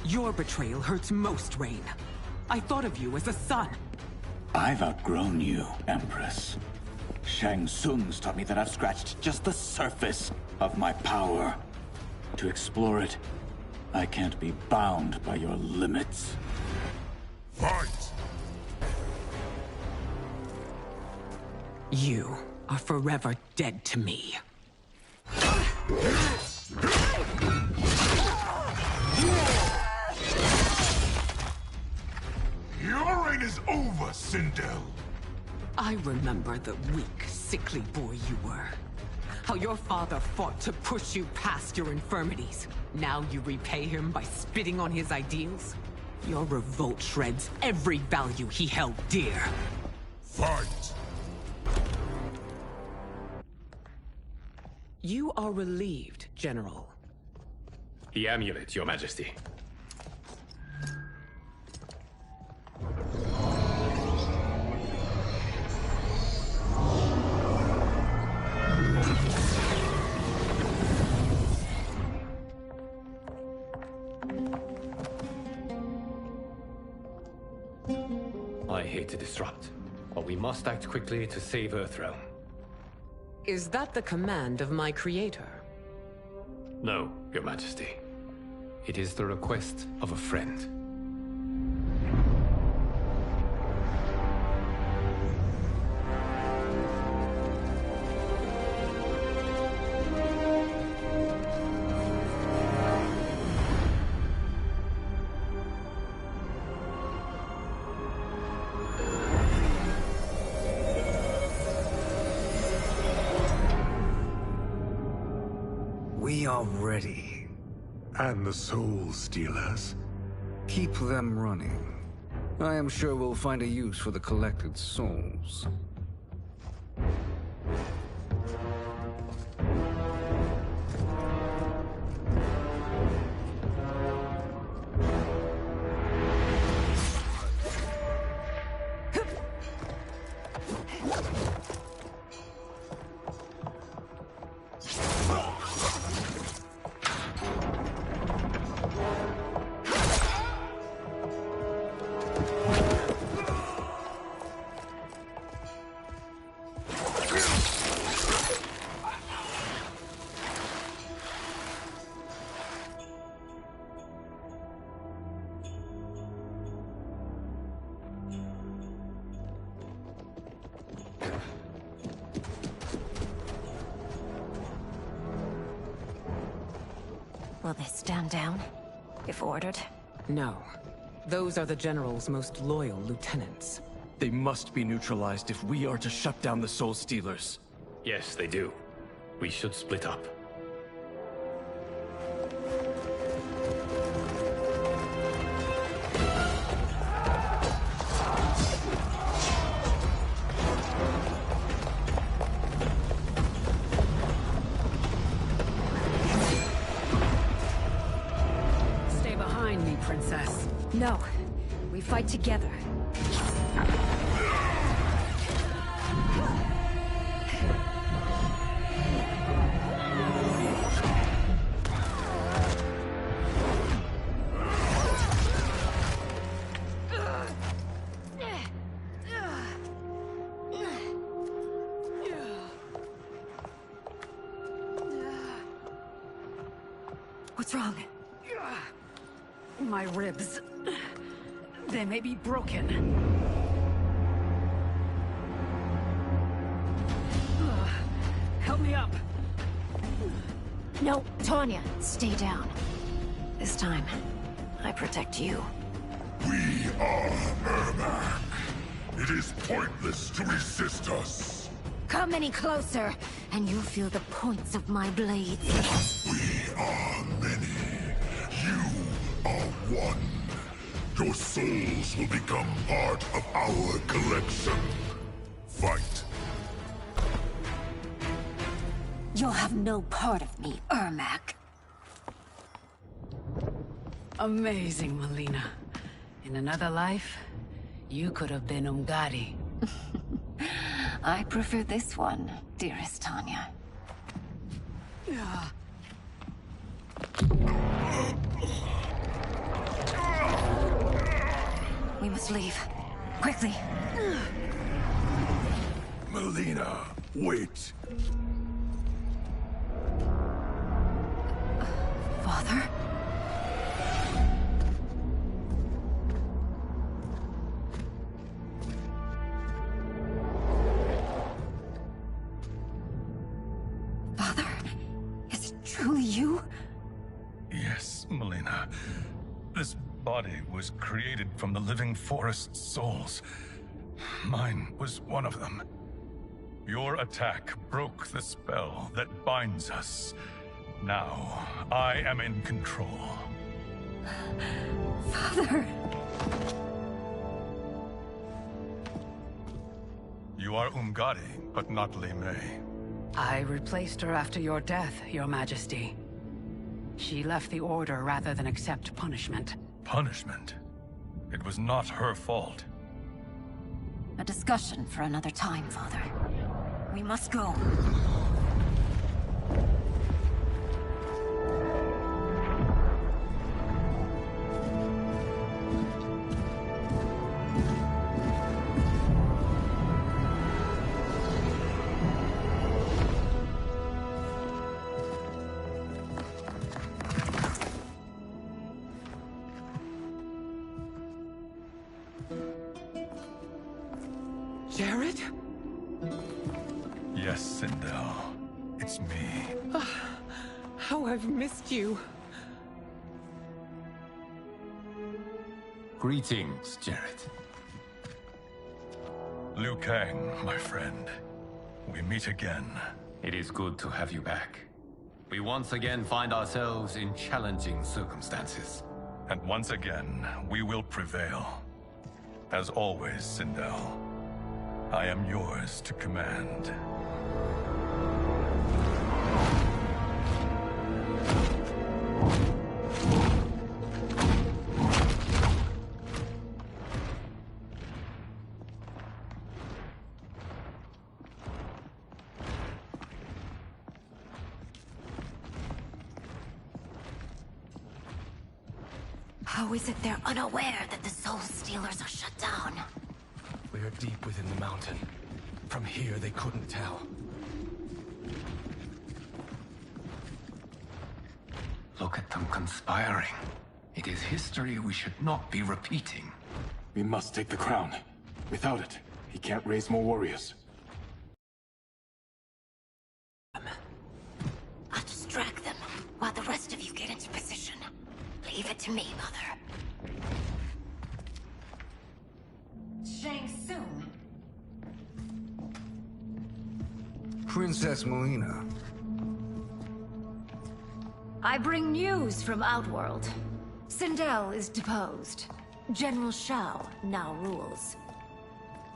Speaker 15: Your betrayal hurts most, Rain. I thought of you as a son.
Speaker 22: I've outgrown you, Empress. Shang Tsung's taught me that I've scratched just the surface of my power. To explore it, I can't be bound by your limits.
Speaker 2: Fight!
Speaker 15: You are forever dead to me.
Speaker 2: Your reign is over, Sindel!
Speaker 15: I remember the weak, sickly boy you were. How your father fought to push you past your infirmities. Now you repay him by spitting on his ideals? Your revolt shreds every value he held dear.
Speaker 2: Fight!
Speaker 15: You are relieved, General.
Speaker 1: The amulet, Your Majesty. I hate to disrupt, but we must act quickly to save Earthrealm.
Speaker 15: Is that the command of my creator?
Speaker 1: No, Your Majesty. It is the request of a friend.
Speaker 21: We are ready.
Speaker 13: And the Soul Stealers?
Speaker 21: Keep them running. I am sure we'll find a use for the collected souls.
Speaker 10: Will they stand down, if ordered?
Speaker 15: No. Those are the General's most loyal lieutenants.
Speaker 3: They must be neutralized if we are to shut down the Soul Stealers.
Speaker 19: Yes, they do. We should split up.
Speaker 17: Stay behind me, Princess.
Speaker 18: No. We fight together.
Speaker 17: What's wrong? My ribs. They may be broken. Help me up.
Speaker 10: No, Tanya, stay down. This time, I protect you.
Speaker 8: We are Ermac. It is pointless to resist us.
Speaker 10: Come any closer, and you'll feel the points of my blades.
Speaker 8: We are many. You are one. Your souls will become part of our collection. Fight.
Speaker 10: You'll have no part of me, Ermac.
Speaker 17: Amazing, Mileena. In another life, you could have been Umgadi.
Speaker 10: I prefer this one, dearest Tanya. We must leave. Quickly.
Speaker 8: Mileena, wait.
Speaker 10: Father? Father? Is it truly you?
Speaker 13: Yes, Mileena. This body was created from the living forest's souls. Mine was one of them. Your attack broke the spell that binds us. Now, I am in control.
Speaker 10: Father!
Speaker 13: You are Umgadi, but not Li Mei.
Speaker 17: I replaced her after your death, Your Majesty. She left the Order rather than accept punishment.
Speaker 13: Punishment? It was not her fault.
Speaker 10: A discussion for another time, Father. We must go.
Speaker 15: Jarrod?
Speaker 13: Yes, Sindel. It's me.
Speaker 15: How I've missed you.
Speaker 1: Greetings, Jarrod.
Speaker 13: Liu Kang, my friend. We meet again.
Speaker 1: It is good to have you back. We once again find ourselves in challenging circumstances.
Speaker 13: And once again, we will prevail. As always, Sindel, I am yours to command.
Speaker 10: How is it they're unaware that the Soul Stealers are shut down?
Speaker 3: We are deep within the mountain. From here, they couldn't tell.
Speaker 1: Look at them conspiring. It is history we should not be repeating.
Speaker 9: We must take the crown. Without it, he can't raise more warriors.
Speaker 10: I'll distract them while the rest of you get into position. Shang Tsung.
Speaker 21: Princess Mileena.
Speaker 10: I bring news from Outworld. Sindel is deposed. General Shao now rules.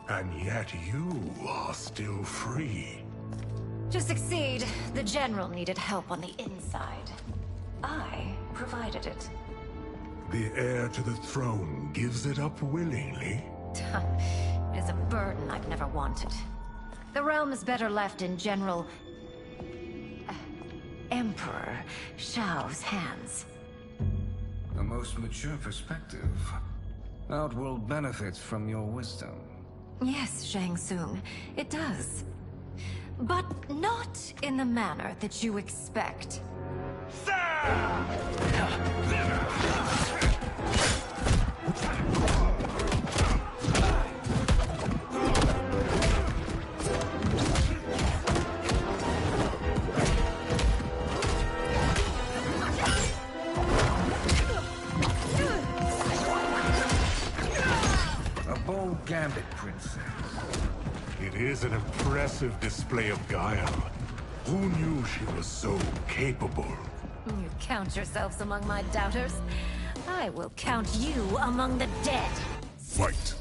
Speaker 2: And yet you are still free.
Speaker 10: To succeed, the General needed help on the inside. I provided it.
Speaker 2: The heir to the throne gives it up willingly.
Speaker 10: It is a burden I've never wanted. The realm is better left in General... Emperor Shao's hands.
Speaker 21: A most mature perspective. Outworld benefits from your wisdom.
Speaker 10: Yes, Shang Tsung, it does. But not in the manner that you expect.
Speaker 21: A bold gambit, Princess.
Speaker 2: It is an impressive display of guile. Who knew she was so capable?
Speaker 10: You count yourselves among my doubters. I will count you among the dead.
Speaker 2: Fight!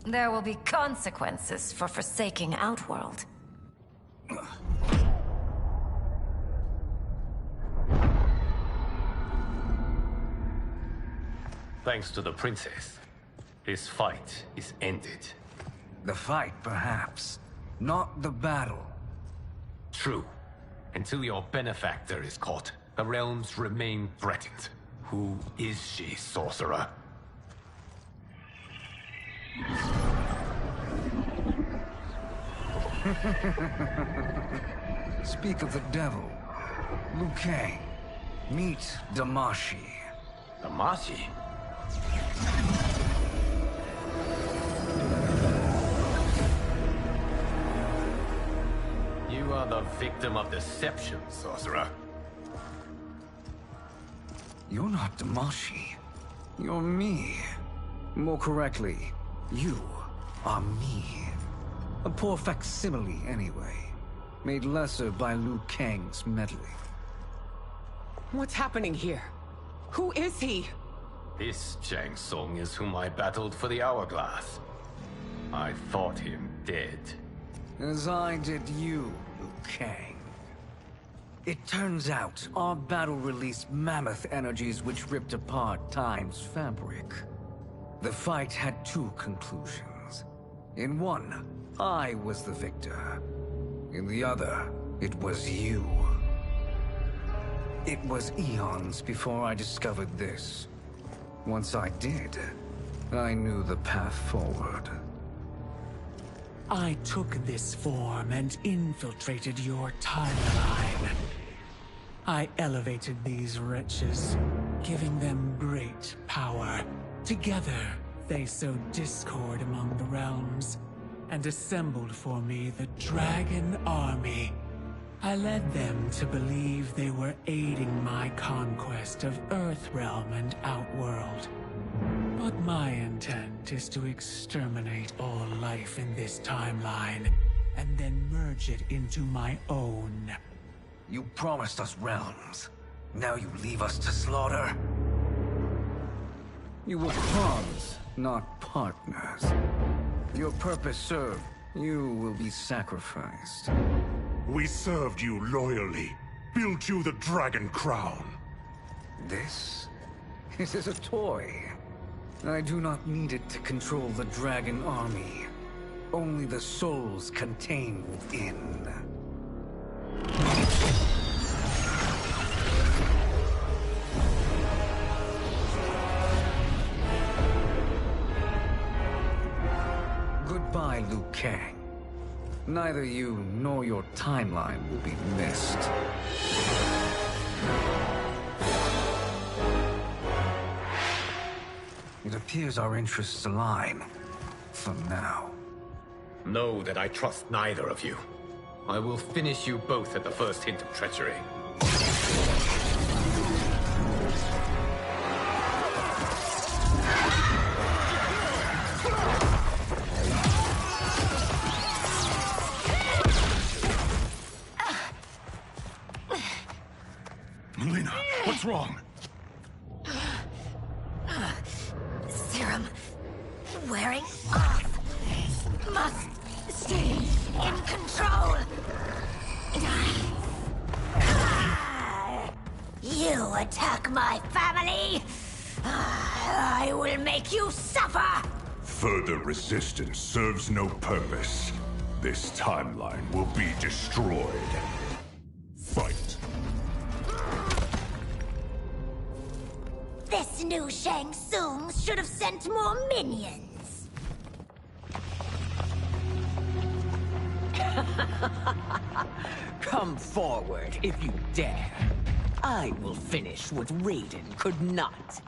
Speaker 10: There will be consequences for forsaking Outworld.
Speaker 1: Thanks to the princess, this fight is ended.
Speaker 21: The fight, perhaps. Not the battle.
Speaker 1: True. Until your benefactor is caught, the realms remain threatened. Who is she, sorcerer?
Speaker 21: Speak of the devil. Liu Kang. Meet Damashi.
Speaker 1: Damashi? You are the victim of deception, sorcerer.
Speaker 21: You're not Damashi. You're me. More correctly, you are me. A poor facsimile, anyway. Made lesser by Liu Kang's meddling.
Speaker 15: What's happening here? Who is he?
Speaker 1: This Shang Tsung is whom I battled for the Hourglass. I thought him dead.
Speaker 21: As I did you, Liu Kang. It turns out our battle released mammoth energies which ripped apart time's fabric. The fight had two conclusions. In one, I was the victor. In the other, it was you. It was eons before I discovered this. Once I did, I knew the path forward.
Speaker 6: I took this form and infiltrated your timeline. I elevated these wretches, giving them great power. Together, they sowed discord among the realms, and assembled for me the Dragon Army. I led them to believe they were aiding my conquest of Earthrealm and Outworld. But my intent is to exterminate all life in this timeline, and then merge it into my own.
Speaker 21: You promised us realms. Now you leave us to slaughter? You were pawns, not partners. Your purpose served. You will be sacrificed.
Speaker 2: We served you loyally, built you the Dragon Crown.
Speaker 21: This is a toy. I do not need it to control the Dragon Army. Only the souls contained within. Goodbye, Liu Kang. Neither you nor your timeline will be missed. It appears our interests align. For now.
Speaker 1: Know that I trust neither of you. I will finish you both at the first hint of treachery.
Speaker 13: wrong?
Speaker 10: Serum wearing off. Must stay in control. You attack my family, I will make you suffer!
Speaker 11: Further resistance serves no purpose. This timeline will be destroyed. Fight.
Speaker 10: This new Shang Tsung should have sent more minions.
Speaker 15: Come forward if you dare. I will finish what Raiden could not.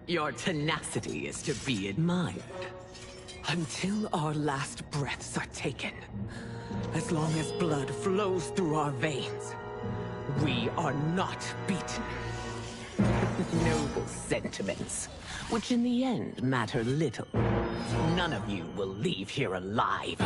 Speaker 15: Your tenacity is to be admired. Until our last breaths are taken, as long as blood flows through our veins, we are not beaten. Noble sentiments, which in the end matter little. None of you will leave here alive.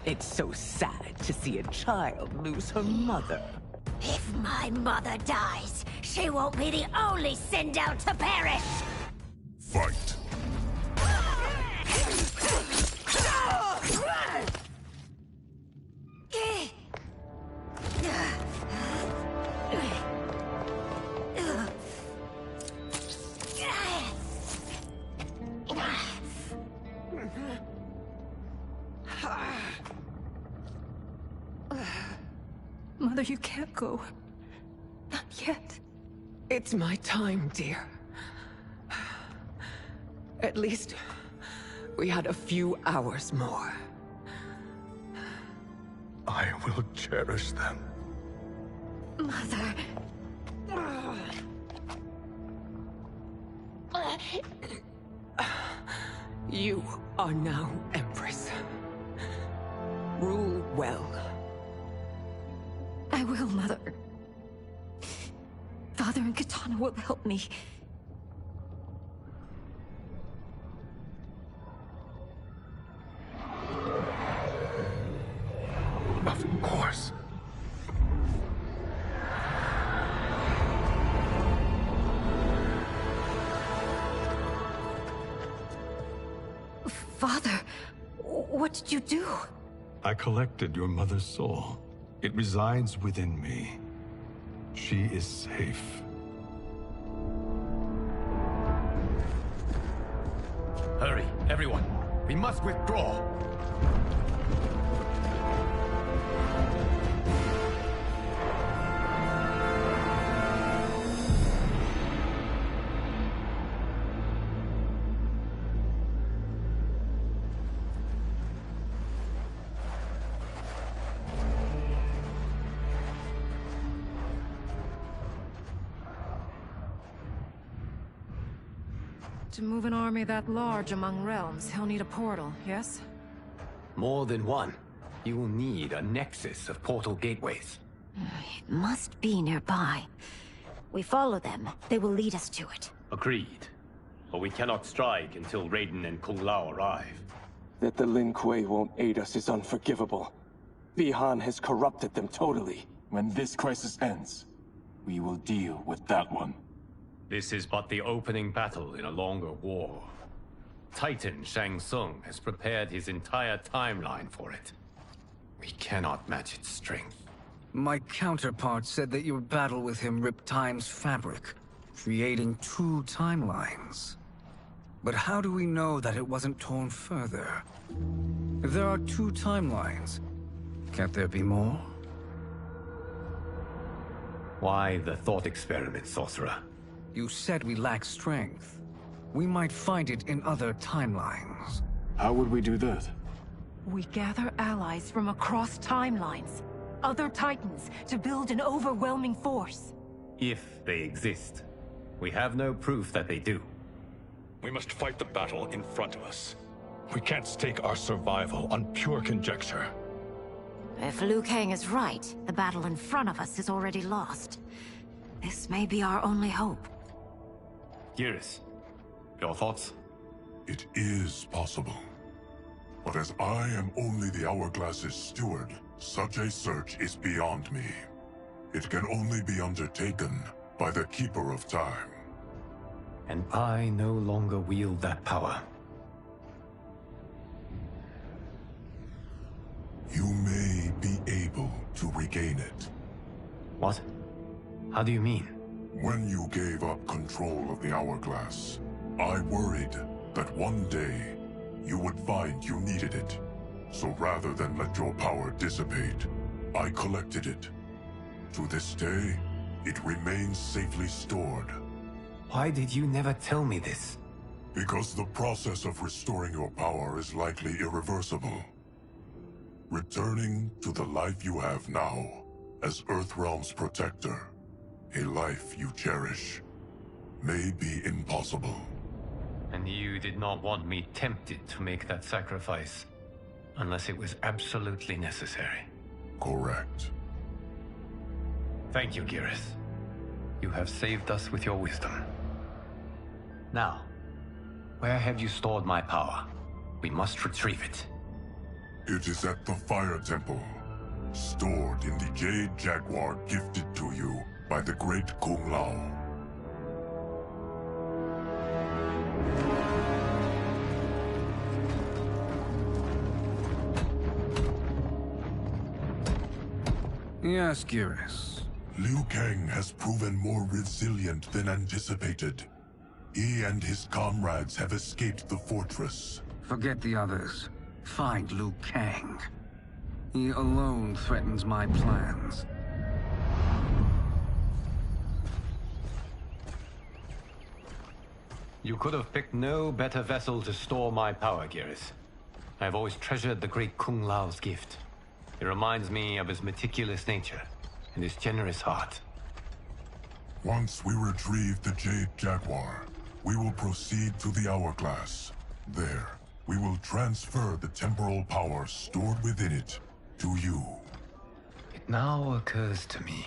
Speaker 15: It's so sad to see a child lose her mother.
Speaker 10: If my mother dies, she won't be the only Sindel to perish!
Speaker 11: Fight.
Speaker 18: Mother, you can't go. Not yet.
Speaker 15: It's my time, dear. At least, we had a few hours more.
Speaker 13: I will cherish them.
Speaker 10: Mother...
Speaker 15: You are now Empress. Rule well.
Speaker 18: I will, Mother. Father and Kitana will help me.
Speaker 13: Of course.
Speaker 18: Father, what did you do?
Speaker 13: I collected your mother's soul. It resides within me. She is safe.
Speaker 1: Hurry, everyone. We must withdraw.
Speaker 18: To move an army that large among realms, he'll need a portal, yes?
Speaker 1: More than one. You will need a nexus of portal gateways.
Speaker 10: It must be nearby. We follow them, they will lead us to it.
Speaker 20: Agreed. But we cannot strike until Raiden and Kung Lao arrive.
Speaker 14: That the Lin Kuei won't aid us is unforgivable. Bi-Han has corrupted them totally.
Speaker 9: When this crisis ends, we will deal with that one.
Speaker 20: This is but the opening battle in a longer war. Titan Shang Tsung has prepared his entire timeline for it. We cannot match its strength.
Speaker 21: My counterpart said that your battle with him ripped time's fabric, creating 2 timelines. But how do we know that it wasn't torn further? If there are 2 timelines, can't there be more?
Speaker 20: Why the thought experiment, sorcerer?
Speaker 21: You said we lack strength. We might find it in other timelines.
Speaker 14: How would we do that?
Speaker 18: We gather allies from across timelines, other titans, to build an overwhelming force.
Speaker 20: If they exist. We have no proof that they do.
Speaker 13: We must fight the battle in front of us. We can't stake our survival on pure conjecture.
Speaker 10: If Liu Kang is right, the battle in front of us is already lost. This may be our only hope.
Speaker 20: Geras, your thoughts?
Speaker 8: It is possible. But as I am only the Hourglass's steward, such a search is beyond me. It can only be undertaken by the Keeper of Time.
Speaker 1: And I no longer wield that power.
Speaker 8: You may be able to regain it.
Speaker 1: What? How do you mean?
Speaker 8: When you gave up control of the Hourglass, I worried that one day you would find you needed it. So rather than let your power dissipate, I collected it. To this day, it remains safely stored.
Speaker 1: Why did you never tell me this?
Speaker 8: Because the process of restoring your power is likely irreversible. Returning to the life you have now, as Earthrealm's protector, a life you cherish, may be impossible.
Speaker 1: And you did not want me tempted to make that sacrifice, unless it was absolutely necessary.
Speaker 8: Correct.
Speaker 1: Thank you, Geras. You have saved us with your wisdom. Now, where have you stored my power? We must retrieve it.
Speaker 8: It is at the Fire Temple, stored in the Jade Jaguar gifted to you by the great Kung Lao.
Speaker 21: Yes, Geras.
Speaker 8: Liu Kang has proven more resilient than anticipated. He and his comrades have escaped the fortress.
Speaker 21: Forget the others. Find Liu Kang. He alone threatens my plans.
Speaker 1: You could have picked no better vessel to store my power, Geras. I've always treasured the great Kung Lao's gift. It reminds me of his meticulous nature and his generous heart.
Speaker 8: Once we retrieve the Jade Jaguar, we will proceed to the Hourglass. There, we will transfer the temporal power stored within it to you.
Speaker 1: It now occurs to me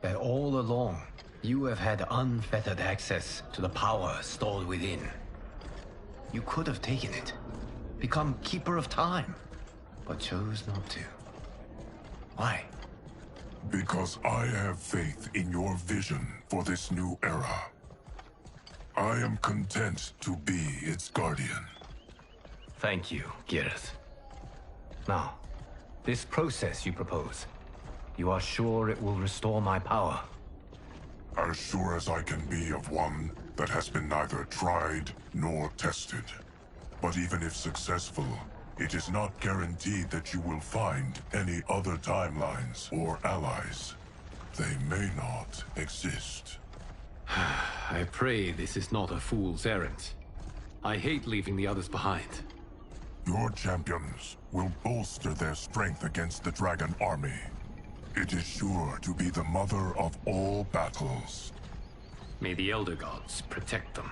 Speaker 1: that all along, you have had unfettered access to the power stored within. You could have taken it, become Keeper of Time, but chose not to. Why?
Speaker 8: Because I have faith in your vision for this new era. I am content to be its guardian.
Speaker 1: Thank you, Geras. Now, this process you propose, you are sure it will restore my power?
Speaker 8: As sure as I can be of one that has been neither tried nor tested. But even if successful, it is not guaranteed that you will find any other timelines or allies. They may not exist.
Speaker 1: I pray this is not a fool's errand. I hate leaving the others behind.
Speaker 8: Your champions will bolster their strength against the Dragon Army. It is sure to be the mother of all battles.
Speaker 1: May the Elder Gods protect them.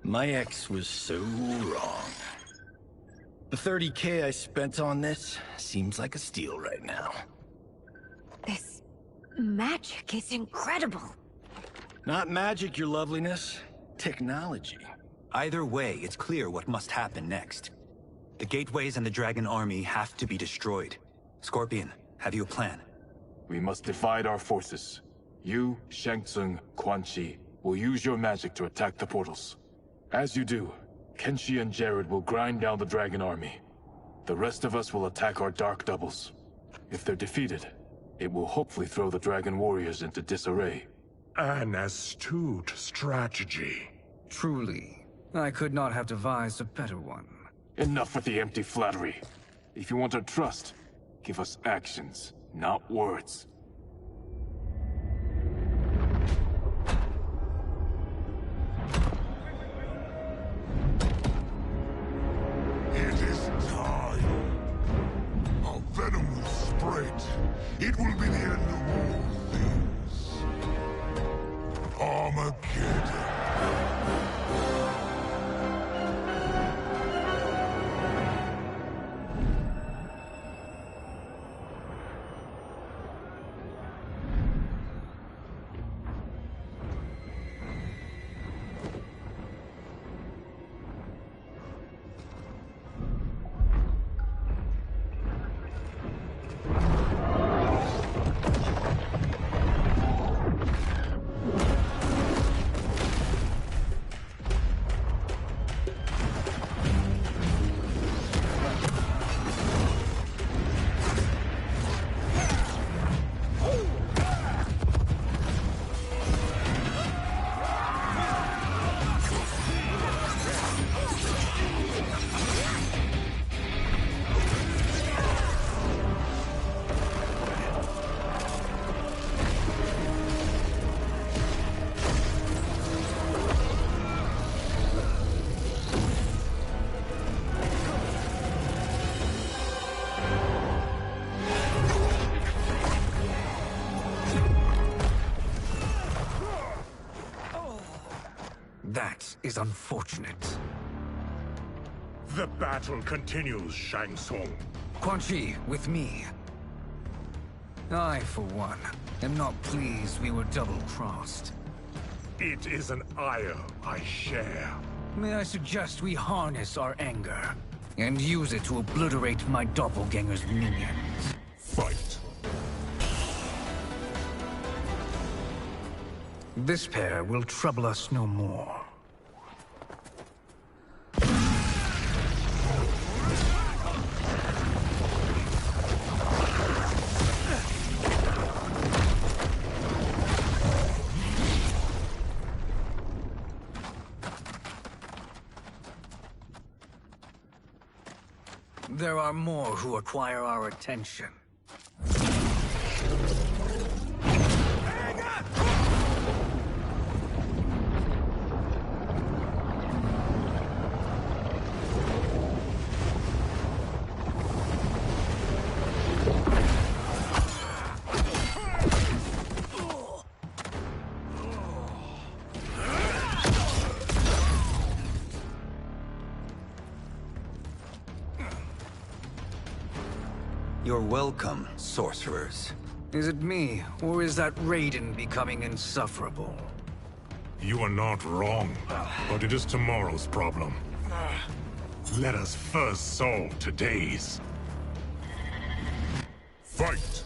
Speaker 19: My ex was so wrong. The 30K I spent on this seems like a steal right now.
Speaker 10: This magic is incredible.
Speaker 19: Not magic, your loveliness. Technology.
Speaker 4: Either way, it's clear what must happen next. The gateways and the dragon army have to be destroyed. Scorpion, have you a plan?
Speaker 3: We must divide our forces. You, Shang Tsung, Quan Chi, will use your magic to attack the portals. As you do, Kenshi and Jarrod will grind down the dragon army. The rest of us will attack our dark doubles. If they're defeated, it will hopefully throw the dragon warriors into disarray.
Speaker 11: An astute strategy.
Speaker 21: Truly, I could not have devised a better one.
Speaker 3: Enough with the empty flattery. If you want our trust, give us actions, not words.
Speaker 2: It is time. Our venom will spread. It will be the end of all things. Armageddon.
Speaker 21: That is unfortunate.
Speaker 11: The battle continues, Shang Tsung.
Speaker 21: Quan Chi, with me. I, for one, am not pleased we were double-crossed.
Speaker 11: It is an ire I share.
Speaker 21: May I suggest we harness our anger and use it to obliterate my doppelganger's minions?
Speaker 11: Fight.
Speaker 21: This pair will trouble us no more. There are more who require our attention.
Speaker 4: You're welcome, sorcerers.
Speaker 21: Is it me, or is that Raiden becoming insufferable?
Speaker 11: You are not wrong, but it is tomorrow's problem. Let us first solve today's. Fight!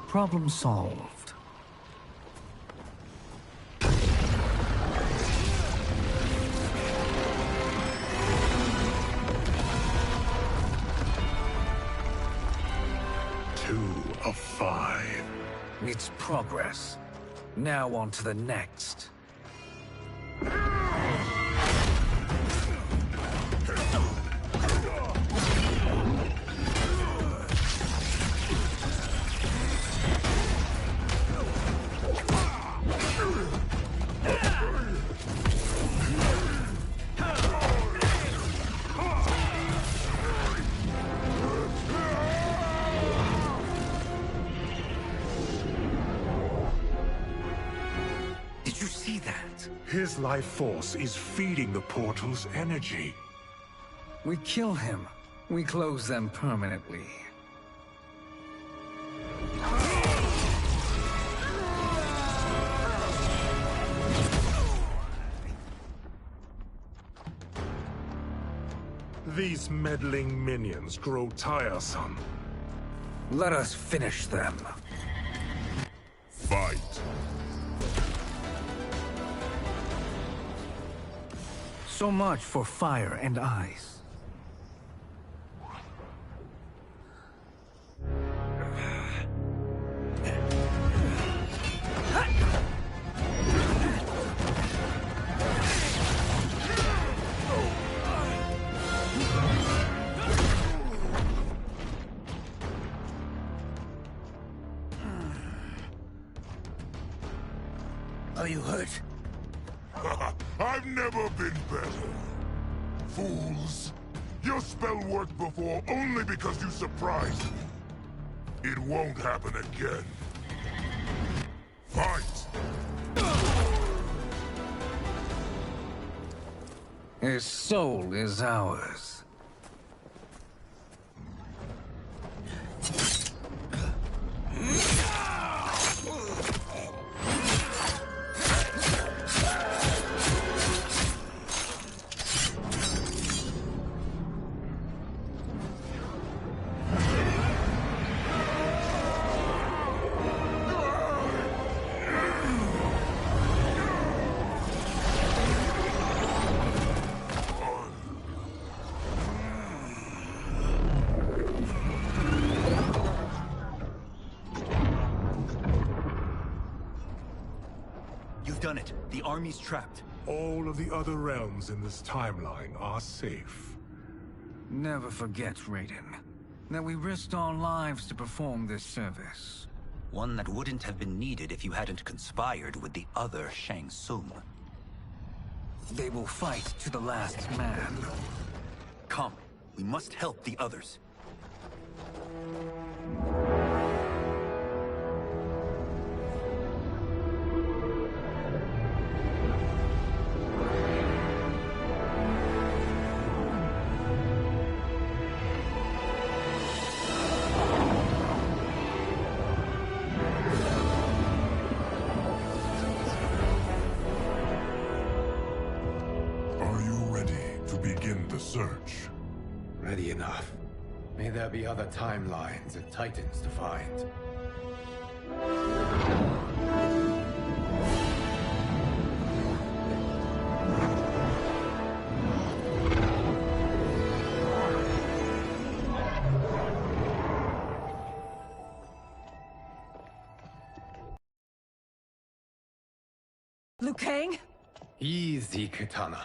Speaker 21: Problem solved.
Speaker 11: Of 5.
Speaker 21: It's progress. Now on to the next.
Speaker 11: His life force is feeding the portal's energy.
Speaker 21: We kill him. We close them permanently.
Speaker 11: These meddling minions grow tiresome.
Speaker 21: Let us finish them.
Speaker 8: Fight.
Speaker 21: So much for fire and ice.
Speaker 19: Are you hurt?
Speaker 2: I've never been better. Fools! Your spell worked before only because you surprised me. It won't happen again. Fight!
Speaker 21: His soul is ours.
Speaker 4: Done it. The army's trapped.
Speaker 11: All of the other realms in this timeline are safe.
Speaker 21: Never forget, Raiden, that we risked our lives to perform this service.
Speaker 4: One that wouldn't have been needed if you hadn't conspired with the other Shang Tsung.
Speaker 21: They will fight to the last man.
Speaker 4: Come, we must help the others.
Speaker 8: Search.
Speaker 1: Ready enough. May there be other timelines and titans to find.
Speaker 18: Liu Kang?
Speaker 1: Easy, Kitana.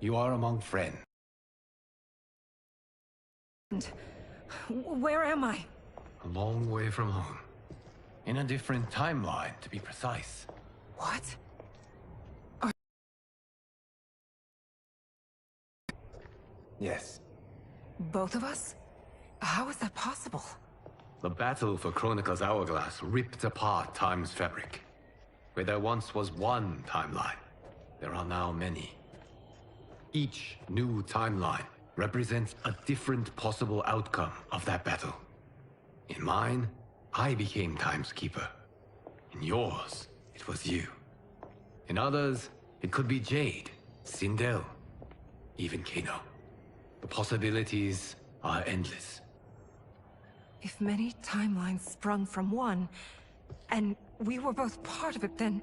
Speaker 1: You are among friends.
Speaker 18: Where am I?
Speaker 1: A long way from home. In a different timeline, to be precise.
Speaker 18: What?
Speaker 1: Yes.
Speaker 18: Both of us? How is that possible?
Speaker 1: The battle for Kronika's hourglass ripped apart time's fabric. Where there once was one timeline, there are now many. Each new timeline represents a different possible outcome of that battle. In mine, I became Time's Keeper. In yours, it was you. In others, it could be Jade, Sindel, even Kano. The possibilities are endless.
Speaker 18: If many timelines sprung from one, and we were both part of it, then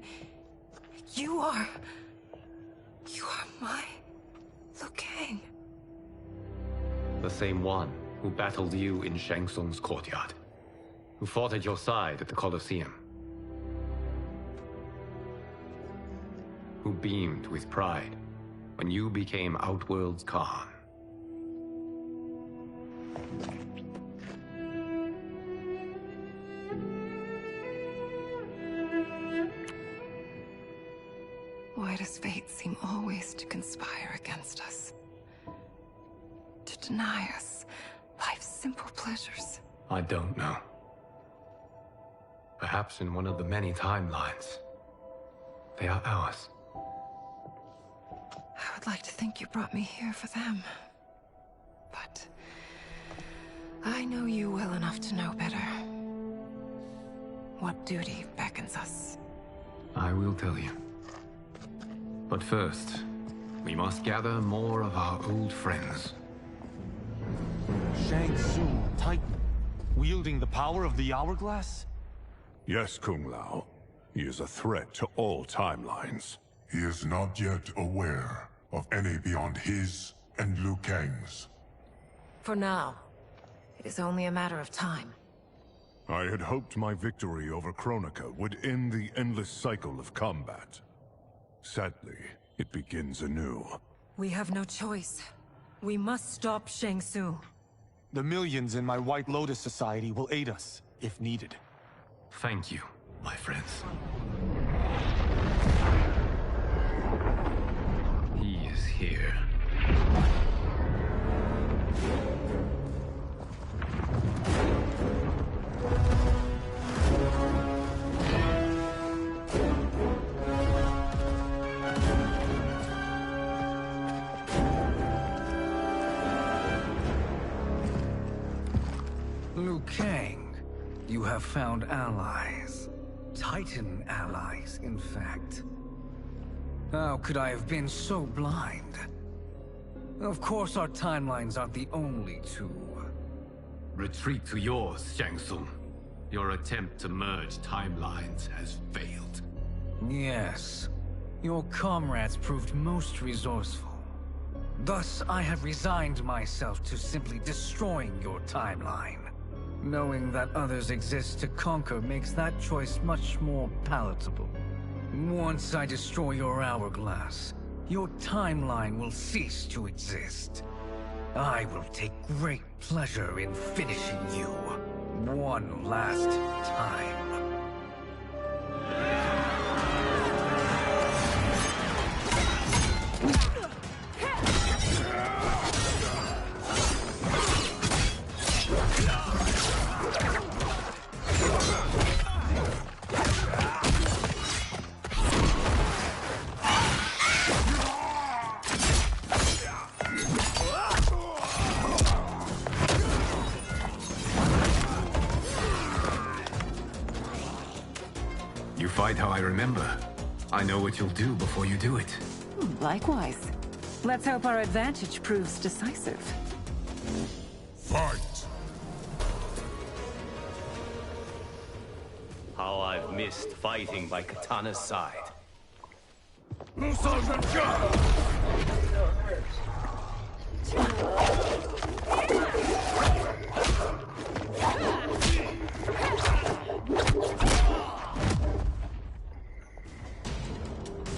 Speaker 18: you are my Liu Kang.
Speaker 1: The same one who battled you in Shang Tsung's courtyard. Who fought at your side at the Colosseum. Who beamed with pride when you became Outworld's Khan.
Speaker 18: Why does fate seem always to conspire against us? To deny us life's simple pleasures?
Speaker 1: I don't know. Perhaps in one of the many timelines, they are ours.
Speaker 18: like to think you brought me here for them. But I know you well enough to know better. What duty beckons us?
Speaker 1: I will tell you. But first, we must gather more of our old friends.
Speaker 5: Shang Tsung, Titan, wielding the power of the hourglass?
Speaker 8: Yes, Kung Lao. He is a threat to all timelines. He is not yet aware of any beyond his and Liu Kang's.
Speaker 18: For now, it is only a matter of time.
Speaker 8: I had hoped my victory over Kronika would end the endless cycle of combat. Sadly, it begins anew.
Speaker 15: We have no choice. We must stop Shang Tsung.
Speaker 5: The millions in my White Lotus Society will aid us, if needed.
Speaker 1: Thank you, my friends. He is here.
Speaker 21: Liu Kang, you have found allies. Titan allies, in fact. How could I have been so blind? Of course our timelines aren't the only two.
Speaker 1: Retreat to yours, Shang Tsung. Your attempt to merge timelines has failed.
Speaker 21: Yes. Your comrades proved most resourceful. Thus, I have resigned myself to simply destroying your timeline. Knowing that others exist to conquer makes that choice much more palatable. Once I destroy your hourglass, your timeline will cease to exist. I will take great pleasure in finishing you one last time.
Speaker 1: Fight how I remember. I know what you'll do before you do it.
Speaker 17: Likewise. Let's hope our advantage proves decisive.
Speaker 8: Fight!
Speaker 20: How I've missed fighting by Kitana's side.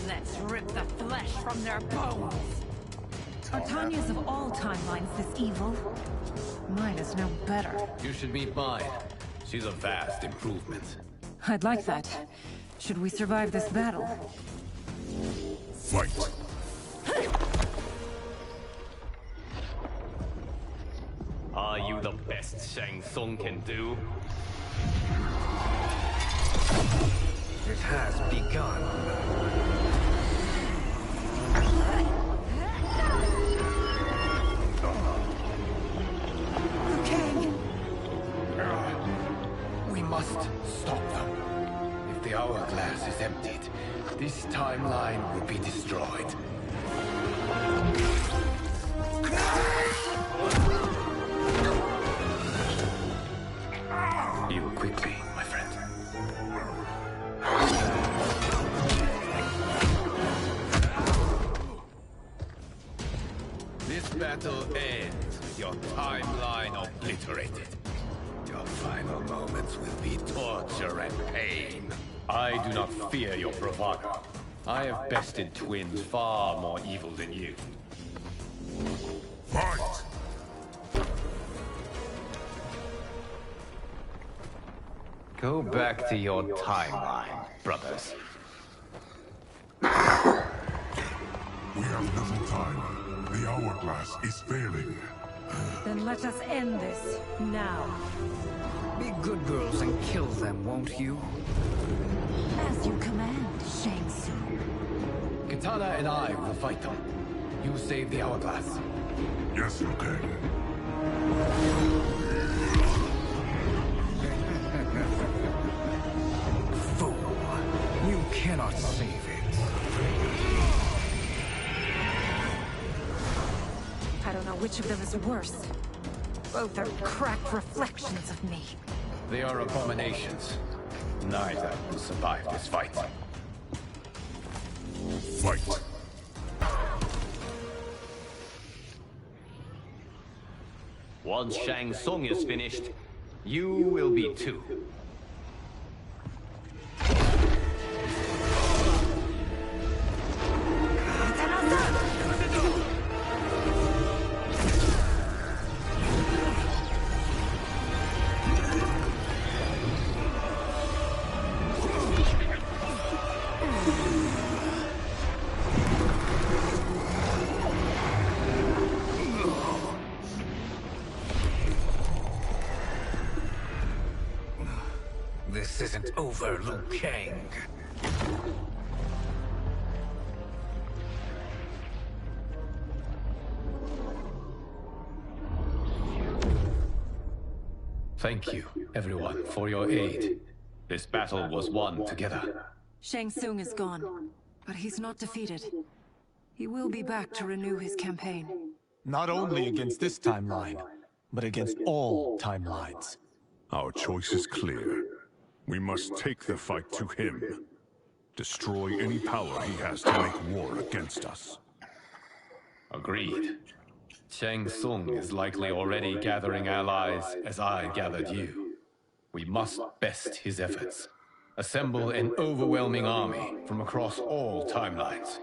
Speaker 17: Let's rip the flesh from their bones! Are Tanya's of all timelines this evil? Mine is no better.
Speaker 1: You should meet mine. She's a vast improvement.
Speaker 17: I'd like that. Should we survive this battle?
Speaker 8: Fight!
Speaker 20: Are you the best Shang Tsung can do?
Speaker 21: It has begun.
Speaker 1: We must stop them. If the hourglass is emptied, this timeline will be destroyed. Heal quickly, my friend. This battle ends with your timeline obliterated. Your final moments will be torture and pain. I do not fear your bravado. I have bested twins far more evil than you.
Speaker 8: Fight!
Speaker 1: Go back to your timeline, brothers.
Speaker 8: We have little time. The hourglass is failing.
Speaker 17: Then let us end this, now.
Speaker 21: Be good girls and kill them, won't you?
Speaker 10: As you command, Shang Tsung.
Speaker 1: Kitana and I will fight them. You saved the hourglass.
Speaker 8: Yes, Liu Kang.
Speaker 21: Fool. You cannot save it.
Speaker 10: I don't know which of them is worse. Both are cracked reflections of me.
Speaker 1: They are abominations. Neither will survive this fight.
Speaker 8: Fight.
Speaker 20: Once Shang Tsung is finished, you will be too.
Speaker 21: This isn't over, Liu Kang.
Speaker 1: Thank you, everyone, for your aid. This battle was won together.
Speaker 7: Shang Tsung is gone, but he's not defeated. He will be back to renew his campaign.
Speaker 5: Not only against this timeline, but against all timelines.
Speaker 11: Our choice is clear. We must take the fight to him. Destroy any power he has to make war against us.
Speaker 1: Agreed. Shang Tsung is likely already gathering allies as I gathered you. We must best his efforts. Assemble an overwhelming army from across all timelines.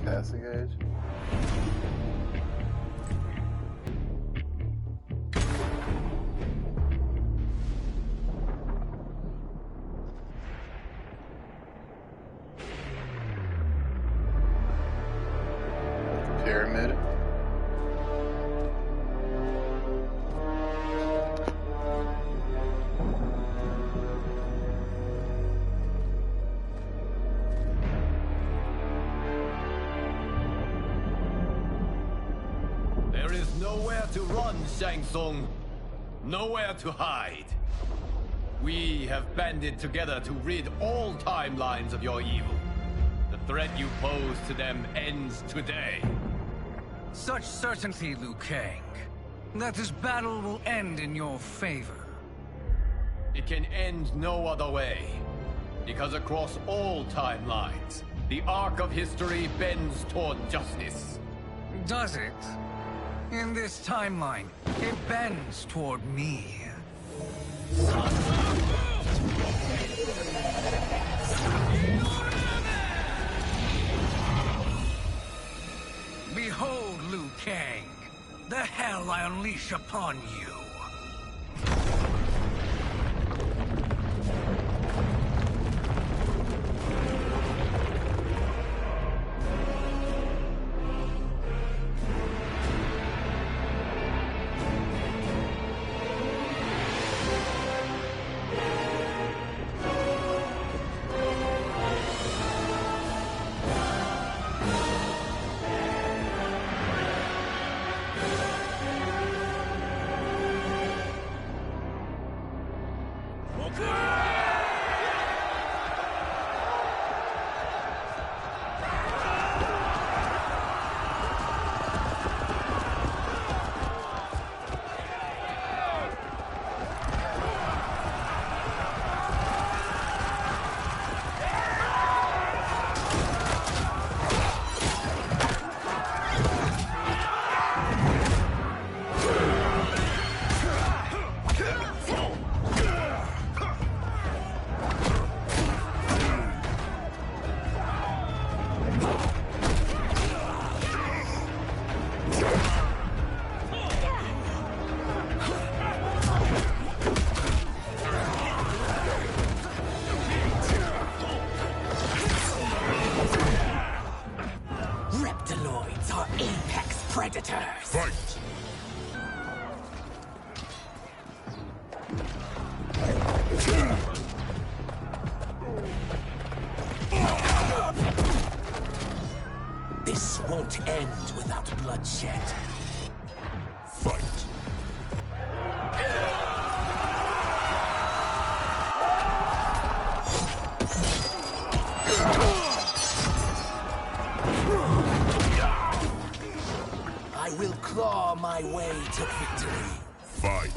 Speaker 12: Casting age. Pyramid.
Speaker 1: There is nowhere to run, Shang Tsung. Nowhere to hide. We have banded together to rid all timelines of your evil. The threat you pose to them ends today.
Speaker 21: Such certainty, Liu Kang, that this battle will end in your favor.
Speaker 1: It can end no other way. Because across all timelines, the arc of history bends toward justice.
Speaker 21: Does it? In this timeline, it bends toward me. Behold, Liu Kang, the hell I unleash upon you.
Speaker 16: are apex predators!
Speaker 2: Fight!
Speaker 16: This won't end without bloodshed.
Speaker 2: Fight!
Speaker 16: I will claw my way to victory.
Speaker 2: Fight!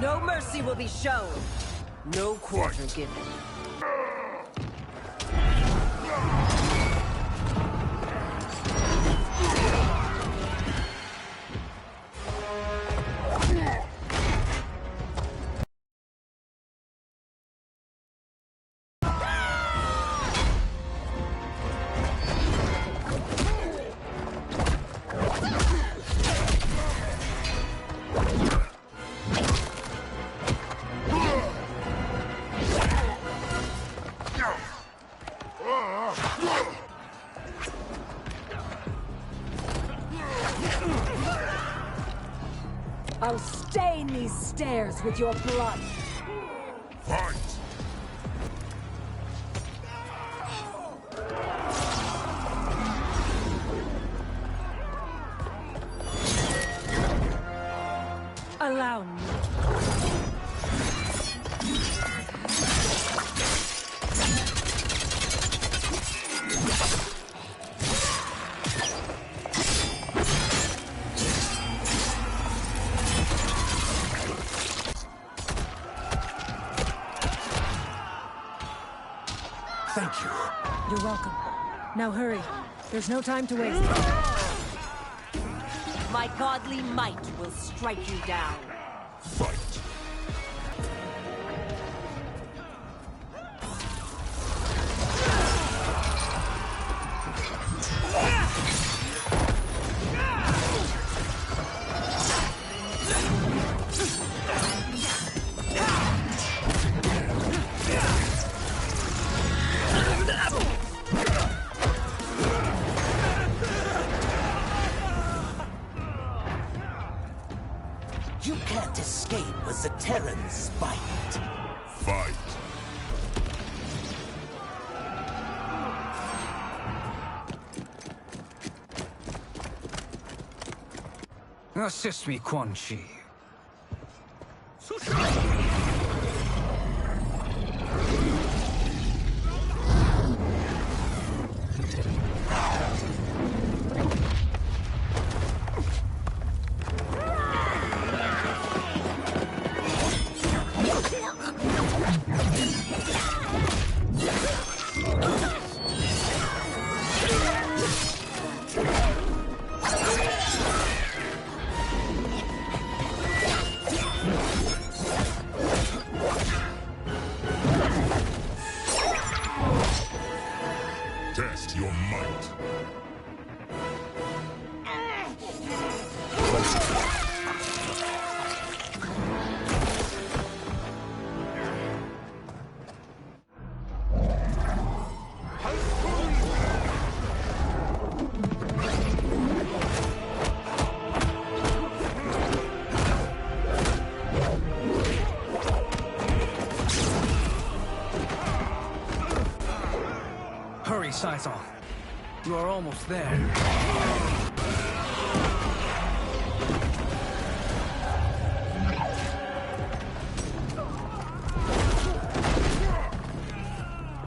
Speaker 22: No mercy will be shown. No quarter given. I'll stain these stairs with your blood.
Speaker 2: Fight!
Speaker 22: Allow me.
Speaker 16: Thank you.
Speaker 22: You're welcome. Now hurry. There's no time to waste. My godly might will strike you down.
Speaker 2: Fight!
Speaker 16: You can't escape a Zaterran's bite.
Speaker 2: Fight!
Speaker 21: Assist me, Quan Chi.
Speaker 2: Test your might.
Speaker 21: Hurry, Saison. You are almost there.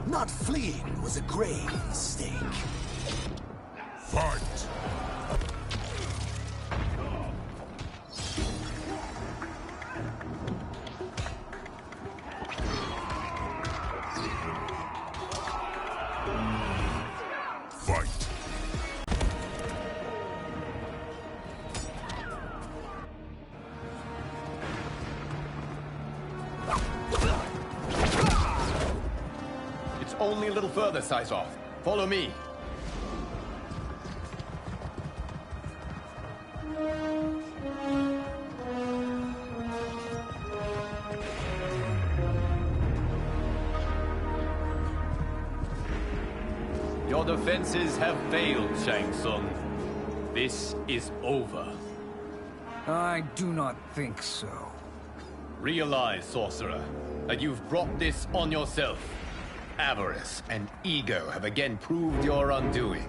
Speaker 16: Not fleeing was a grave mistake.
Speaker 2: Fight!
Speaker 20: only a little further, Sizoth. Follow me. Your defenses have failed, Shang Tsung. This is over.
Speaker 21: I do not think so.
Speaker 20: Realize, sorcerer, that you've brought this on yourself. Avarice and ego have again proved your undoing.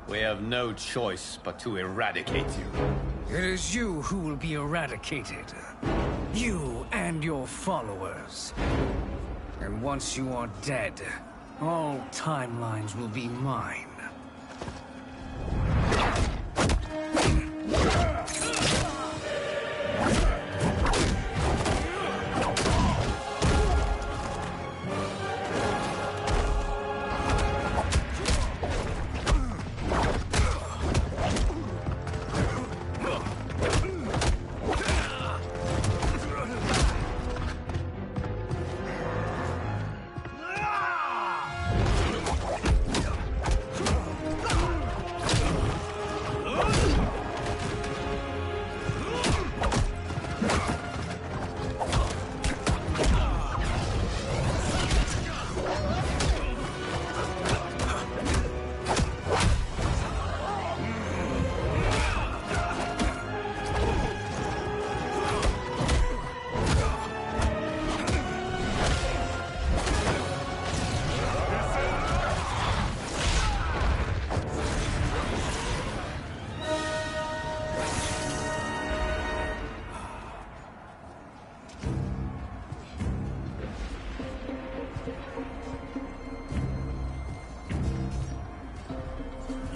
Speaker 20: We have no choice but to eradicate you.
Speaker 21: It is you who will be eradicated. You and your followers. And once you are dead, all timelines will be mine.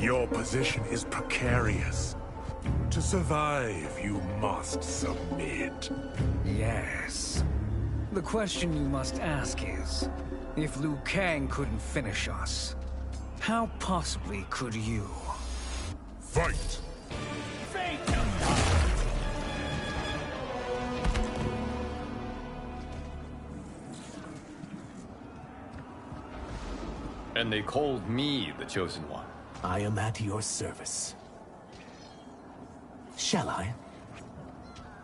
Speaker 11: Your position is precarious. To survive, you must submit.
Speaker 21: Yes. The question you must ask is, if Liu Kang couldn't finish us, how possibly could you?
Speaker 11: Fight!
Speaker 20: And they called me the Chosen One.
Speaker 16: I am at your service. Shall I?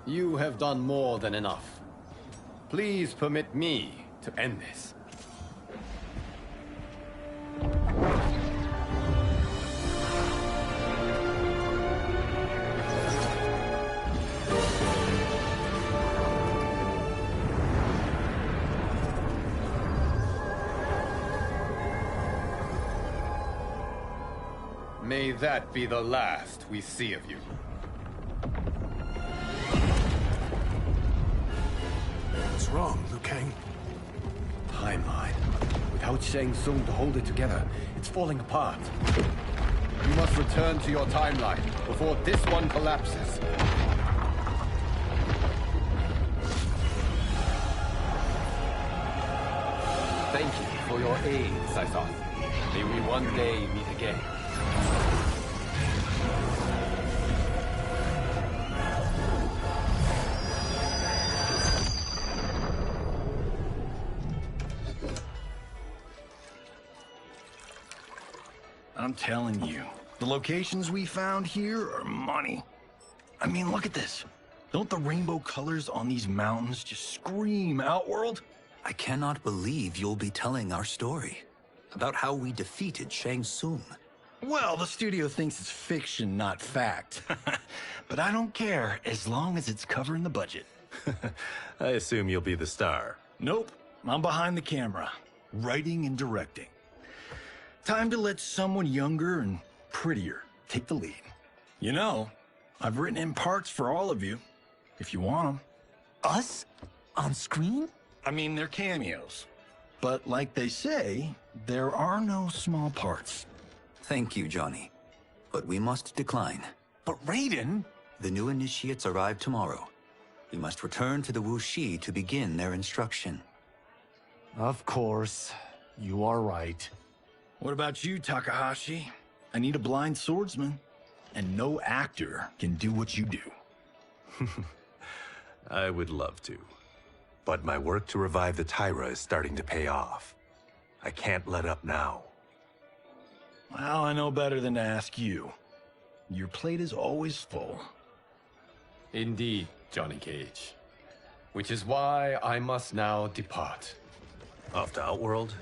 Speaker 20: You have done more than enough. Please permit me to end this. May that be the last we see of you.
Speaker 11: What's wrong, Liu Kang?
Speaker 20: Timeline. Without Shang Tsung to hold it together, it's falling apart. You must return to your timeline before this one collapses. Thank you for your aid, Sizoth. May we one day meet again.
Speaker 19: I'm telling you, the locations we found here are money. I mean, look at this. Don't the rainbow colors on these mountains just scream Outworld?
Speaker 4: I cannot believe you'll be telling our story about how we defeated Shang Tsung.
Speaker 19: Well, the studio thinks it's fiction, not fact. But I don't care, as long as it's covering the budget.
Speaker 6: I assume you'll be the star.
Speaker 19: Nope, I'm behind the camera, writing and directing. Time to let someone younger and prettier take the lead. You know, I've written in parts for all of you, if you want them.
Speaker 16: Us? On screen?
Speaker 19: I mean, they're cameos. But like they say, there are no small parts.
Speaker 4: Thank you, Johnny. But we must decline.
Speaker 16: But Raiden?
Speaker 4: The new initiates arrive tomorrow. We must return to the Wuxi to begin their instruction.
Speaker 5: Of course. You are right.
Speaker 19: What about you, Takahashi? I need a blind swordsman. And no actor can do what you do.
Speaker 6: I would love to. But my work to revive the Tyra is starting to pay off.
Speaker 11: I can't let up now.
Speaker 19: Well, I know better than to ask you. Your plate is always full.
Speaker 20: Indeed, Johnny Cage. Which is why I must now depart.
Speaker 6: Off to Outworld?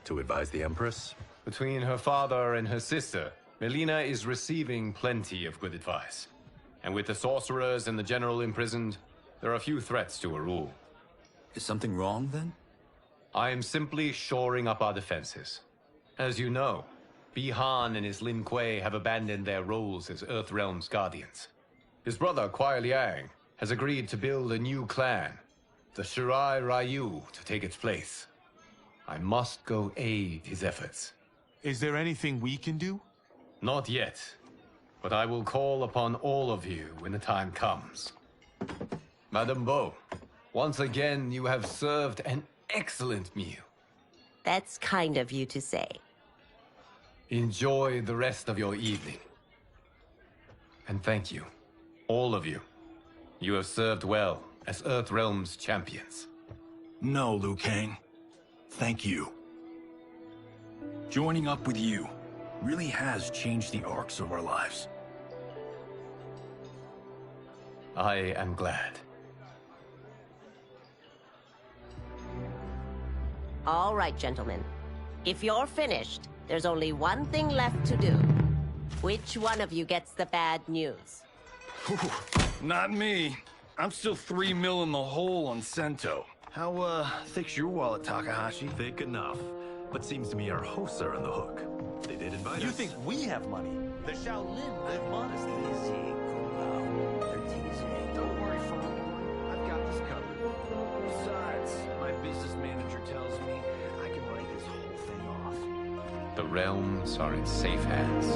Speaker 6: To advise the Empress?
Speaker 20: Between her father and her sister, Mileena is receiving plenty of good advice. And with the sorcerers and the general imprisoned, there are few threats to her rule.
Speaker 4: Is something wrong, then?
Speaker 20: I am simply shoring up our defenses. As you know, Bi-Han and his Lin Kuei have abandoned their roles as Earthrealm's guardians. His brother, Kuai Liang, has agreed to build a new clan, the Shirai Ryu, to take its place. I must go aid his efforts.
Speaker 5: Is there anything we can do?
Speaker 20: Not yet, but I will call upon all of you when the time comes. Madame Bo, once again you have served an excellent meal.
Speaker 9: That's kind of you to say.
Speaker 20: Enjoy the rest of your evening. And thank you, all of you. You have served well as Earthrealm's champions.
Speaker 19: No, Liu Kang. Thank you. Joining up with you really has changed the arcs of our lives.
Speaker 20: I am glad.
Speaker 9: All right, gentlemen. If you're finished, there's only one thing left to do. Which one of you gets the bad news?
Speaker 19: Not me. I'm still 3 mil in the hole on Sento. How, thick's your wallet, Takahashi?
Speaker 6: Thick enough. But seems to me our hosts are on the hook. They did invite us.
Speaker 5: You think we have money? The Shaolin live modestly.
Speaker 14: Kung Lao. They're teasing. Don't worry, Father. I've got this covered. Besides, my business manager tells me I can write this whole thing off.
Speaker 20: The realms are in safe hands.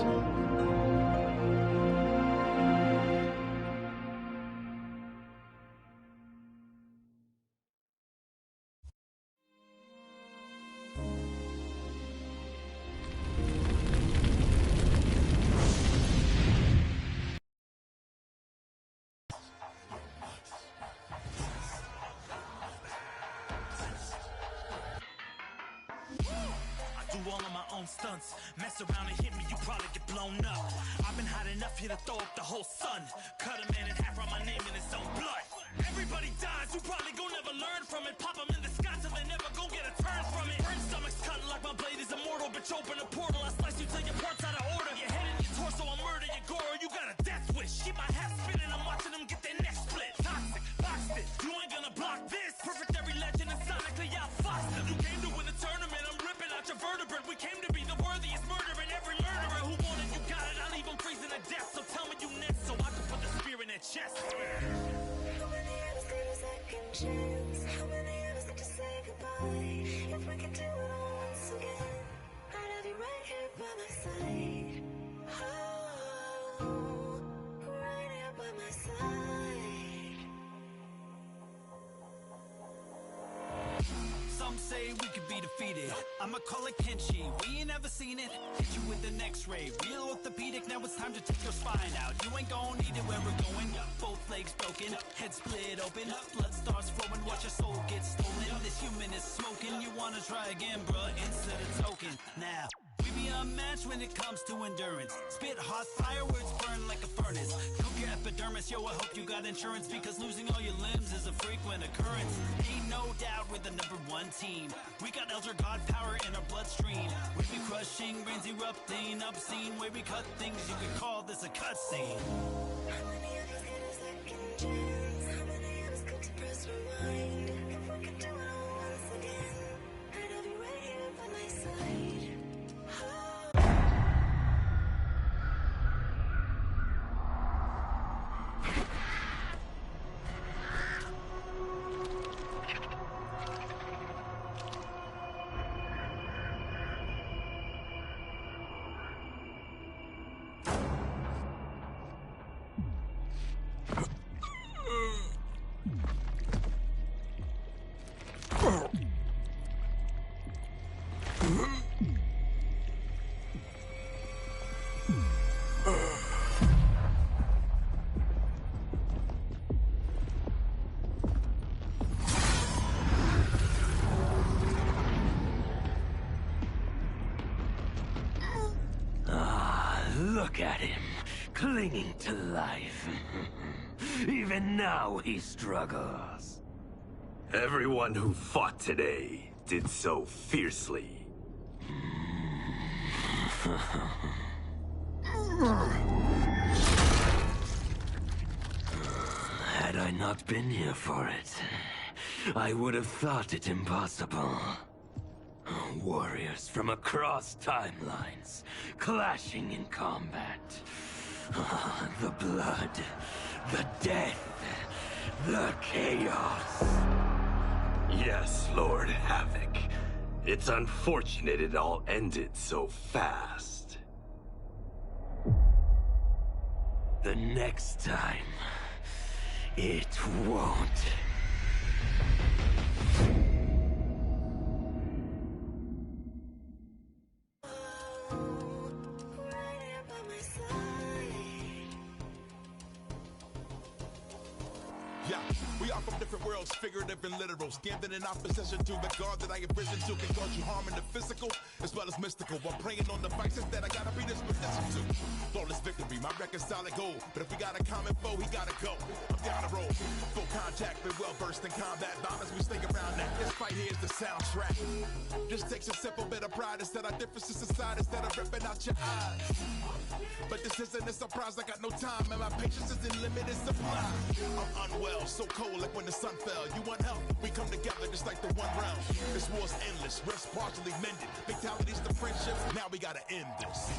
Speaker 23: All of my own stunts. Mess around and hit me, you probably get blown up. I've been hot enough here to throw up the whole sun. Cut a man in half, write my name in his own blood. Everybody dies, you probably gon' never learn from it. Pop them in the sky till they never gon' get a turn from it. Burn stomachs cutting like my blade is immortal. Bitch, open a portal, I slice you till your parts out of order. Your head and your torso, I murder your gore. You got a death wish. Keep my hat spinning, I'm watching them get their neck split. Toxic, boxed it, you ain't gonna block this. Perfect every legend and sonically outfoxed them. You came to win the tournament, I'm ripping out your vertebrae. We came to be the worthiest murderer, and every murderer who wanted you got it. I'll leave them freezing to death, so tell me you next, so I can put the spear in their chest.
Speaker 24: How many of us need a second chance? How many of us need to say goodbye? If we could do it all once again, I'd have you right here by my side. Oh, right here by my side.
Speaker 23: Some say we could be defeated. I'ma call it Kenshi. We ain't ever seen it. Hit you with an X-ray. Real orthopedic. Now it's time to take your spine out. You ain't gon' need it where we're going. Both legs broken. Head split open. Blood starts flowing. Watch your soul get stolen. This human is smoking. You wanna try again, bruh? Instead of token. Now. We be unmatched when it comes to endurance. Spit hot fireworks burn like a furnace. Cook your epidermis, yo, I hope you got insurance, because losing all your limbs is a frequent occurrence. Ain't no doubt we're the #1 team. We got Elder God power in our bloodstream. We be crushing, brains erupting, obscene. Way we cut things, you could call this a cutscene.
Speaker 24: How many of us need a second chance? How many of us could press rewind? If we could do it all once again, I'd have you right here by my side.
Speaker 3: Look at him, clinging to life. Even now he struggles.
Speaker 6: Everyone who fought today did so fiercely.
Speaker 3: Had I not been here for it, I would have thought it impossible. Warriors from across timelines, clashing in combat. The blood, the death, the chaos.
Speaker 6: Yes, Lord Havik. It's unfortunate it all ended so fast.
Speaker 3: The next time, it won't.
Speaker 13: Yeah, we are from different worlds, figurative and literal. Standing in opposition to the God that I have risen to can cause you harm in the physical as well as mystical. While praying on the vices that I gotta be disposition to. Flawless victory, my record's solid gold. But if we got a common foe, he gotta go. I'm down the road. Full contact, been well versed in combat. Bombers, we stay around that. This fight here is the soundtrack. Just takes a simple bit of pride instead of differences aside instead of ripping out your eyes. But this isn't a surprise, I got no time and my patience is in limited supply. I'm unwell, so cold like when the sun fell. You want help? We come together just like the one round. This war's endless, rest partially mended. Fatalities to friendship, now we gotta end this.